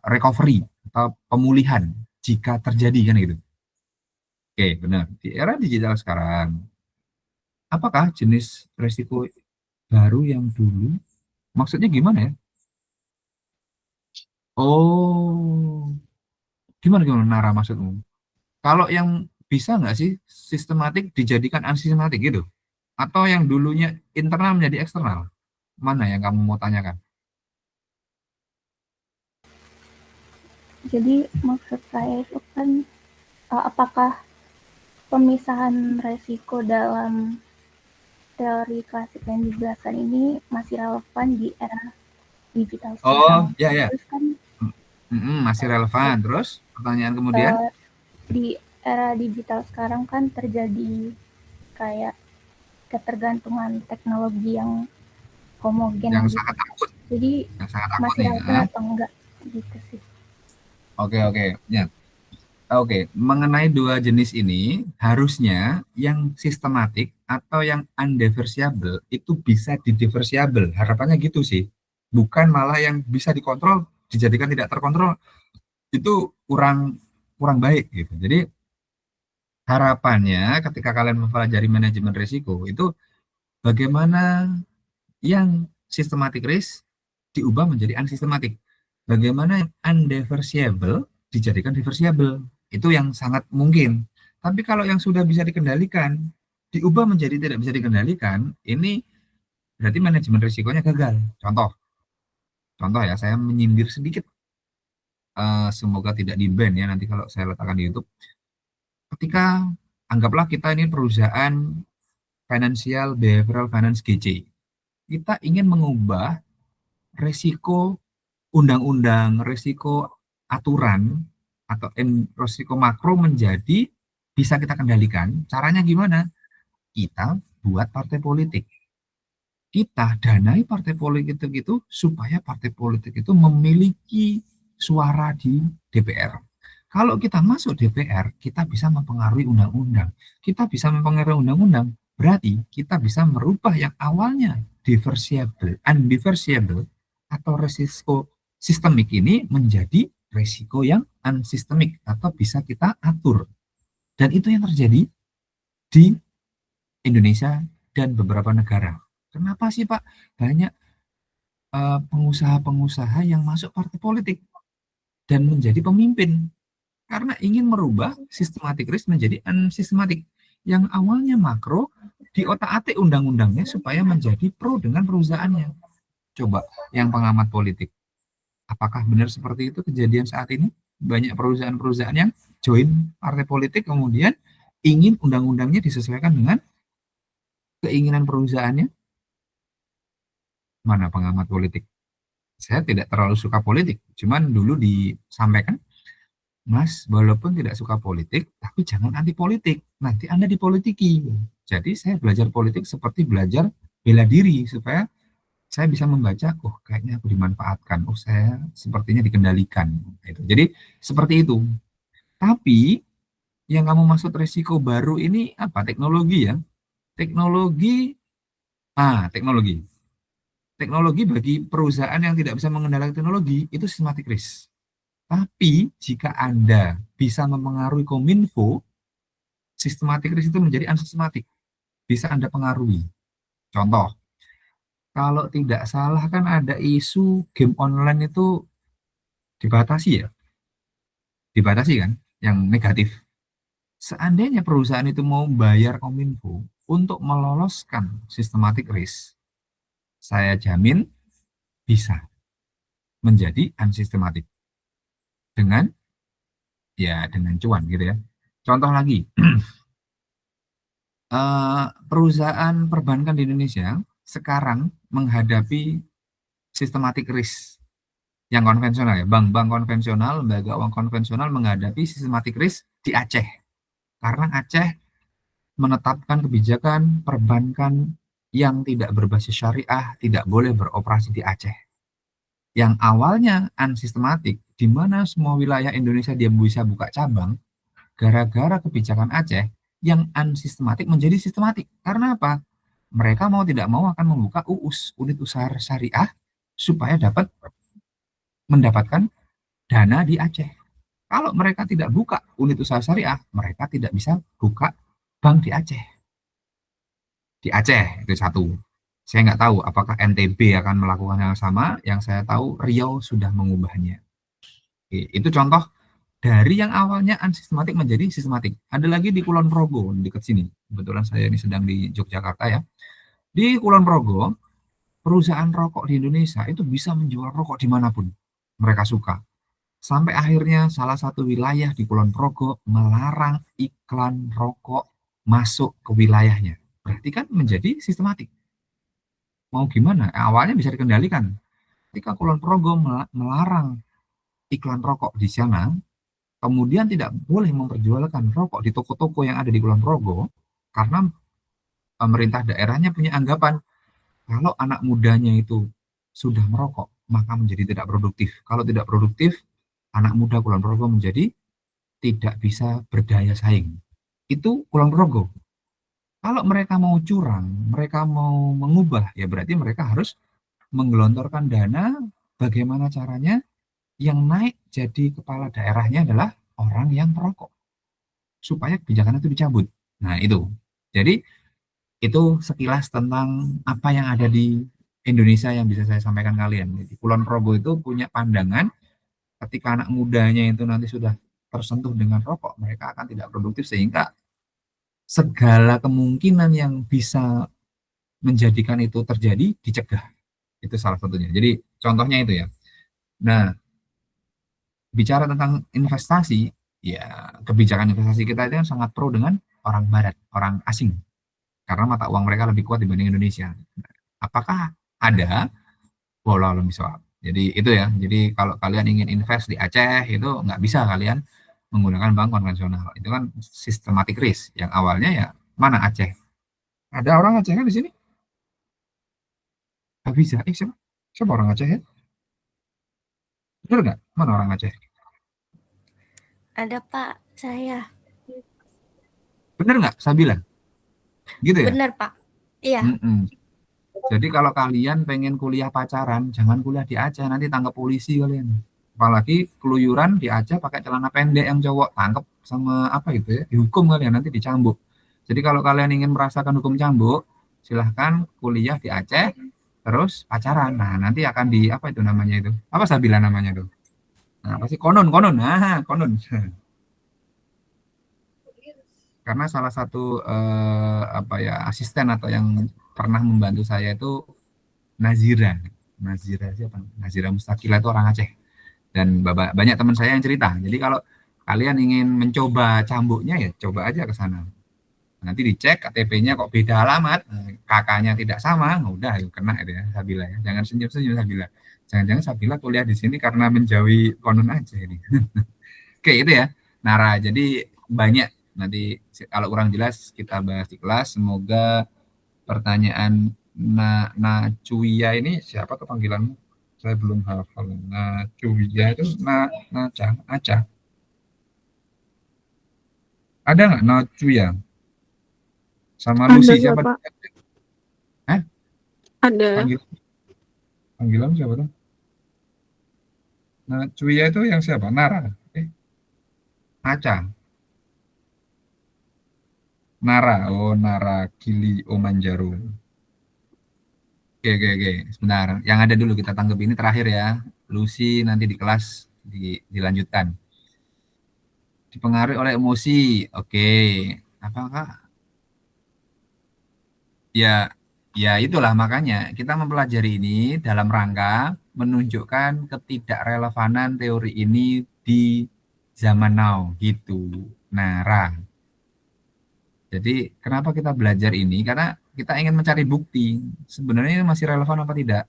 Speaker 1: recovery atau pemulihan jika terjadi kan gitu. Oke, benar. Di era digital sekarang, apakah jenis resiko baru yang dulu? Maksudnya gimana ya? Oh, gimana Nara maksudmu? Kalau yang bisa nggak sih sistematik dijadikan unsystematic gitu? Atau yang dulunya internal menjadi eksternal? Mana yang kamu mau tanyakan?
Speaker 10: Jadi maksud saya itu kan apakah pemisahan resiko dalam teori klasik yang dijelaskan ini masih relevan di era digital
Speaker 1: sekarang?
Speaker 10: Oh, ya. Terus kan
Speaker 1: masih relevan. Terus pertanyaan kemudian?
Speaker 10: Di era digital sekarang kan terjadi kayak ketergantungan teknologi yang homogen
Speaker 1: yang
Speaker 10: gitu.
Speaker 1: Sangat akut.
Speaker 10: Jadi
Speaker 1: yang sangat
Speaker 10: masih relevan atau enggak gitu sih.
Speaker 1: Oke. Ya. Oke, mengenai dua jenis ini, harusnya yang sistematik atau yang undiversifiable itu bisa didiversifiable. Harapannya gitu sih. Bukan malah yang bisa dikontrol, dijadikan tidak terkontrol. Itu kurang baik gitu. Jadi harapannya ketika kalian mempelajari manajemen risiko, itu bagaimana yang systematic risk diubah menjadi unsystematic. Bagaimana yang undiversifiable dijadikan diversifiable. Itu yang sangat mungkin. Tapi kalau yang sudah bisa dikendalikan, diubah menjadi tidak bisa dikendalikan, ini berarti manajemen risikonya gagal. Contoh ya, saya menyindir sedikit. Semoga tidak di-ban ya nanti kalau saya letakkan di YouTube. Ketika, anggaplah kita ini perusahaan financial behavioral finance GC. Kita ingin mengubah risiko undang-undang, risiko aturan, atau risiko makro menjadi bisa kita kendalikan. Caranya gimana? Kita buat partai politik. Kita danai partai politik itu supaya partai politik itu memiliki suara di DPR. Kalau kita masuk DPR, kita bisa mempengaruhi undang-undang. Kita bisa mempengaruhi undang-undang, berarti kita bisa merubah yang awalnya diversifiable, undiversifiable, atau resiko sistemik ini menjadi resiko yang unsystemik atau bisa kita atur. Dan itu yang terjadi di Indonesia dan beberapa negara. Kenapa sih Pak banyak pengusaha-pengusaha yang masuk partai politik dan menjadi pemimpin? Karena ingin merubah systematic risk menjadi unsystematic. Yang awalnya makro, diotak-atik undang-undangnya supaya menjadi pro dengan perusahaannya. Coba yang pengamat politik. Apakah benar seperti itu kejadian saat ini? Banyak perusahaan-perusahaan yang join partai politik kemudian ingin undang-undangnya disesuaikan dengan keinginan perusahaannya. Mana pengamat politik? Saya tidak terlalu suka politik, cuman dulu disampaikan, Mas, walaupun tidak suka politik, tapi jangan anti politik, nanti Anda dipolitiki. Jadi saya belajar politik seperti belajar bela diri, supaya saya bisa membaca, oh kayaknya aku dimanfaatkan, oh saya sepertinya dikendalikan. Jadi seperti itu. Tapi yang kamu maksud resiko baru ini apa? Teknologi ya? Teknologi bagi perusahaan yang tidak bisa mengendalikan teknologi itu systematic risk. Tapi jika Anda bisa mempengaruhi Kominfo, systematic risk itu menjadi unsystematic. Bisa Anda pengaruhi. Contoh, Kalau tidak salah kan ada isu game online itu dibatasi ya, dibatasi kan, yang negatif. Seandainya perusahaan itu mau bayar Kominfo untuk meloloskan systematic risk, saya jamin bisa menjadi unsystematic dengan dengan cuan gitu ya. Contoh lagi, perusahaan perbankan di Indonesia sekarang menghadapi systematic risk yang konvensional ya, bank-bank konvensional, lembaga uang konvensional menghadapi systematic risk di Aceh. Karena Aceh menetapkan kebijakan perbankan yang tidak berbasis syariah tidak boleh beroperasi di Aceh. Yang awalnya unsystematic, di mana semua wilayah Indonesia dia bisa buka cabang, gara-gara kebijakan Aceh, yang unsystematic menjadi sistematik. Karena apa? Mereka mau tidak mau akan membuka UUS, unit usaha syariah, supaya dapat mendapatkan dana di Aceh. Kalau mereka tidak buka unit usaha syariah, mereka tidak bisa buka bank di Aceh. Di Aceh, itu satu. Saya nggak tahu apakah NTB akan melakukan hal sama, yang saya tahu Riau sudah mengubahnya. Oke, itu contoh dari yang awalnya unsystematic menjadi sistematik. Ada lagi di Kulon Progo, dekat sini. Kebetulan saya ini sedang di Yogyakarta ya. Di Kulon Progo, perusahaan rokok di Indonesia itu bisa menjual rokok dimanapun mereka suka. Sampai akhirnya salah satu wilayah di Kulon Progo melarang iklan rokok masuk ke wilayahnya. Berarti kan menjadi sistematik. Mau gimana? Awalnya bisa dikendalikan. Ketika Kulon Progo melarang iklan rokok di sana, kemudian tidak boleh memperjualkan rokok di toko-toko yang ada di Kulon Progo, karena pemerintah daerahnya punya anggapan, kalau anak mudanya itu sudah merokok, maka menjadi tidak produktif. Kalau tidak produktif, anak muda Kulon Progo menjadi tidak bisa berdaya saing. Itu Kulon Progo. Kalau mereka mau curang, mereka mau mengubah, ya berarti mereka harus menggelontorkan dana. Bagaimana caranya? Yang naik jadi kepala daerahnya adalah orang yang merokok, supaya kebijakan itu dicabut. Nah itu. Jadi itu sekilas tentang apa yang ada di Indonesia yang bisa saya sampaikan kalian. Jadi Kulon Progo itu punya pandangan ketika anak mudanya itu nanti sudah tersentuh dengan rokok, mereka akan tidak produktif, sehingga segala kemungkinan yang bisa menjadikan itu terjadi dicegah. Itu salah satunya. Jadi contohnya itu ya. Nah, bicara tentang investasi, ya kebijakan investasi kita itu sangat pro dengan orang barat, orang asing. Karena mata uang mereka lebih kuat dibanding Indonesia. Apakah ada bola misal? Jadi itu ya. Jadi kalau kalian ingin invest di Aceh itu nggak bisa kalian menggunakan bank konvensional. Itu kan systematic risk. Yang awalnya ya mana Aceh? Ada orang Aceh kan di sini? Nggak bisa. Siapa? Siapa orang Aceh ya? Betul nggak? Mana orang Aceh?
Speaker 4: Ada Pak, saya.
Speaker 1: Bener nggak, Sabila? Gitu ya?
Speaker 4: Benar Pak. Iya.
Speaker 1: Jadi kalau kalian pengen kuliah pacaran, jangan kuliah di Aceh, nanti tangkap polisi kalian. Apalagi keluyuran di Aceh pakai celana pendek yang cowok, tangkap sama apa gitu ya, dihukum kalian, nanti dicambuk. Jadi kalau kalian ingin merasakan hukum cambuk, silahkan kuliah di Aceh, terus pacaran. Nah nanti akan di apa itu namanya itu? Apa Sabila namanya itu? Nah pasti konon, nah konon. Karena salah satu asisten atau yang pernah membantu saya itu Nazira siapa? Nazira Mustakila itu orang Aceh, dan banyak teman saya yang cerita. Jadi kalau kalian ingin mencoba cambuknya ya coba aja ke sana. Nanti dicek KTP-nya kok beda alamat, kakaknya tidak sama, udah kena itu ya Sabila ya. Jangan senyum-senyum Sabila. Jangan-jangan Sabila kuliah di sini karena menjauhi konon aja ini. Oke itu ya Nara. Jadi banyak, nanti kalau kurang jelas kita bahas di kelas. Semoga pertanyaan Nacuya ini siapa tuh panggilanmu? Saya belum hafal. Nacuya itu Aca. Ada nggak Nacuya? Sama Lucy siapa?
Speaker 3: Ada.
Speaker 1: Panggilan siapa tuh? Nacuya itu yang siapa? Nara. Aca. Nara, Nara Kili Omanjaro. Oke. Sebentar. Yang ada dulu kita tangkap ini terakhir ya. Lucy nanti di kelas dilanjutkan. Dipengaruhi oleh emosi. Oke. Apakah? Ya itulah makanya kita mempelajari ini dalam rangka menunjukkan ketidakrelevanan teori ini di zaman now gitu. Nah, jadi kenapa kita belajar ini? Karena kita ingin mencari bukti sebenarnya ini masih relevan apa tidak.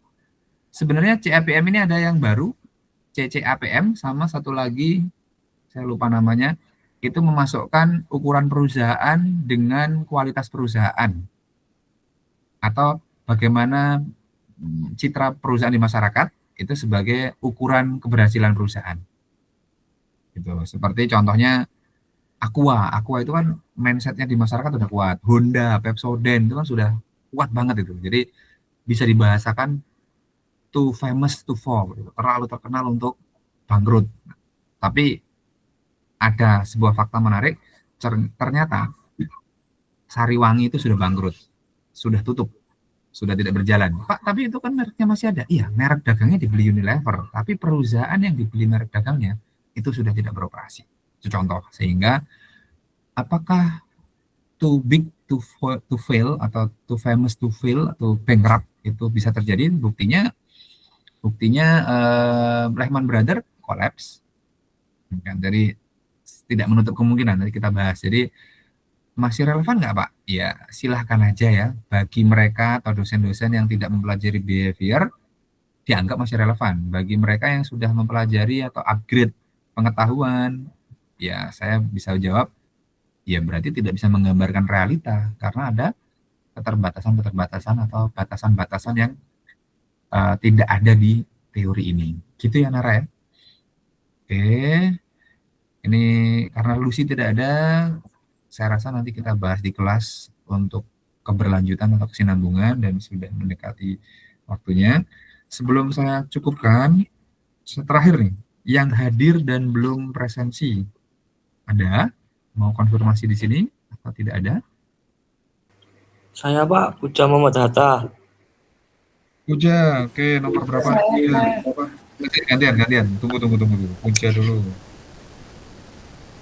Speaker 1: Sebenarnya CAPM ini ada yang baru, CCAPM, sama satu lagi saya lupa namanya, itu memasukkan ukuran perusahaan dengan kualitas perusahaan atau bagaimana citra perusahaan di masyarakat itu sebagai ukuran keberhasilan perusahaan. Gitu. Seperti contohnya Aqua itu kan mindsetnya di masyarakat sudah kuat. Honda, Pepsodent itu kan sudah kuat banget itu. Jadi bisa dibahasakan too famous to fall, gitu. Terlalu terkenal untuk bangkrut. Tapi ada sebuah fakta menarik, ternyata Sariwangi itu sudah bangkrut, sudah tutup, sudah tidak berjalan. Pak, tapi itu kan mereknya masih ada. Iya, merek dagangnya dibeli Unilever, tapi perusahaan yang dibeli merek dagangnya itu sudah tidak beroperasi. Itu contoh. Sehingga apakah too big to fail atau too famous to fail atau bankrupt itu bisa terjadi? Buktinya Lehman Brothers collapse. Jadi tidak menutup kemungkinan, nanti kita bahas. Jadi masih relevan nggak Pak? Ya silahkan aja ya, bagi mereka atau dosen-dosen yang tidak mempelajari behavior dianggap masih relevan. Bagi mereka yang sudah mempelajari atau upgrade pengetahuan, ya saya bisa jawab ya berarti tidak bisa menggambarkan realita karena ada keterbatasan atau batasan-batasan yang tidak ada di teori ini. Gitu ya Nara ya. Oke. Ini karena Lucy tidak ada, saya rasa nanti kita bahas di kelas untuk keberlanjutan atau kesinambungan dan sudah mendekati waktunya. Sebelum saya cukupkan, terakhir nih, yang hadir dan belum presensi, ada? Mau konfirmasi di sini atau tidak ada?
Speaker 12: Saya Pak, Puja Muhammad Hatta.
Speaker 1: Puja, oke, nomor berapa? Gantian. Tunggu. Puja dulu.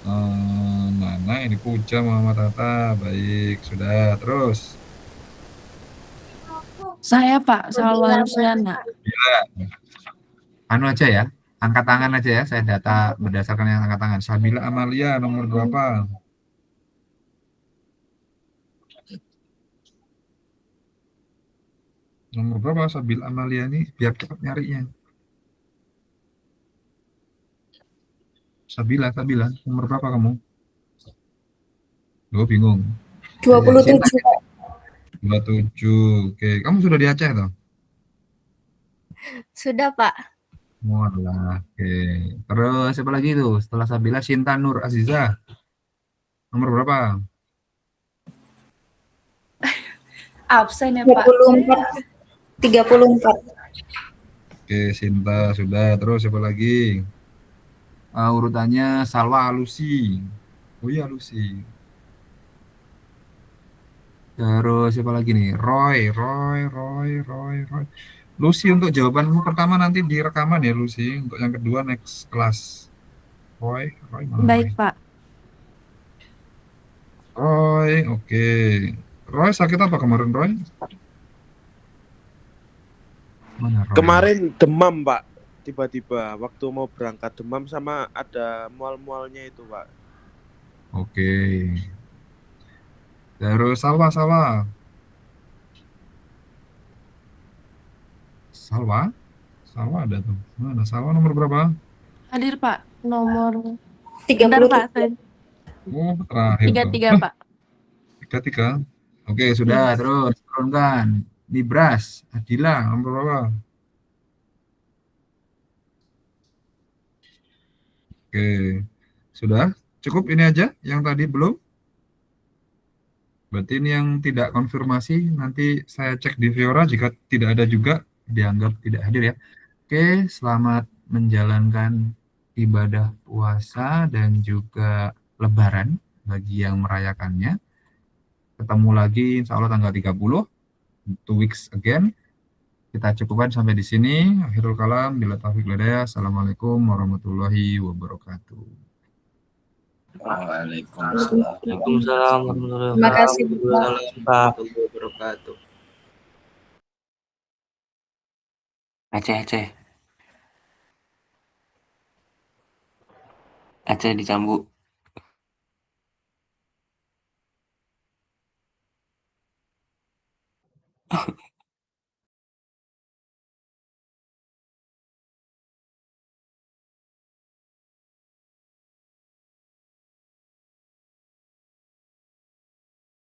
Speaker 1: Mana ini Puja Muhammad Hatta, baik, sudah, terus.
Speaker 13: Saya Pak, Salwa Luciana.
Speaker 1: Ya. Anu aja ya, angkat tangan aja ya, saya data berdasarkan yang angkat tangan. Sabila Amalia, nomor berapa? Nomor berapa Sabila Amalia ini, biar cepat nyarinya. Sabila, nomor berapa kamu? Gue bingung.
Speaker 4: 27.
Speaker 1: 27. Oke, kamu sudah di Aceh toh?
Speaker 4: Sudah, Pak.
Speaker 1: Walah, oke. Terus siapa lagi itu? Setelah Sabila, Sinta Nur Aziza. Nomor berapa?
Speaker 10: Absen ya Pak.
Speaker 4: 34.
Speaker 1: Oke, Sinta sudah. Terus siapa lagi? Urutannya Salwa Lucy. Oh iya Lucy. Terus siapa lagi nih? Roy. Lucy, untuk jawabanmu pertama nanti di rekaman ya Lucy. Untuk yang kedua next kelas. Roy mana?
Speaker 13: Baik Pak.
Speaker 1: Roy, oke. Roy sakit apa kemarin Roy? Mana Roy?
Speaker 14: Kemarin demam Pak. Tiba-tiba waktu mau berangkat demam sama ada mual-mualnya itu Pak.
Speaker 1: Oke. Terus Salwa. Salwa ada tuh. Mana Salwa nomor berapa?
Speaker 13: Hadir Pak, nomor
Speaker 4: 33.
Speaker 13: Bentar, Pak.
Speaker 1: Oh, terakhir
Speaker 13: 33 Pak.
Speaker 1: 33. Oke, sudah. Terus turunkan. Nibras, Adila, nomor berapa? Oke, sudah cukup ini aja yang tadi belum. Berarti ini yang tidak konfirmasi, nanti saya cek di Viora, jika tidak ada juga dianggap tidak hadir ya. Oke, selamat menjalankan ibadah puasa dan juga lebaran bagi yang merayakannya. Ketemu lagi insya Allah tanggal 30, 2 weeks again. Kita cukupkan sampai di sini. Akhirul kalam, bila taufiq hidayah. Assalamualaikum warahmatullahi wabarakatuh.
Speaker 12: Waalaikumsalam. Waalaikumsalam warahmatullahi
Speaker 5: Terima kasih,
Speaker 12: wabarakatuh.
Speaker 5: Pak.
Speaker 12: Waalaikumsalam, Pak.
Speaker 7: Warahmatullahi wabarakatuh.
Speaker 15: Aceh dicambuk.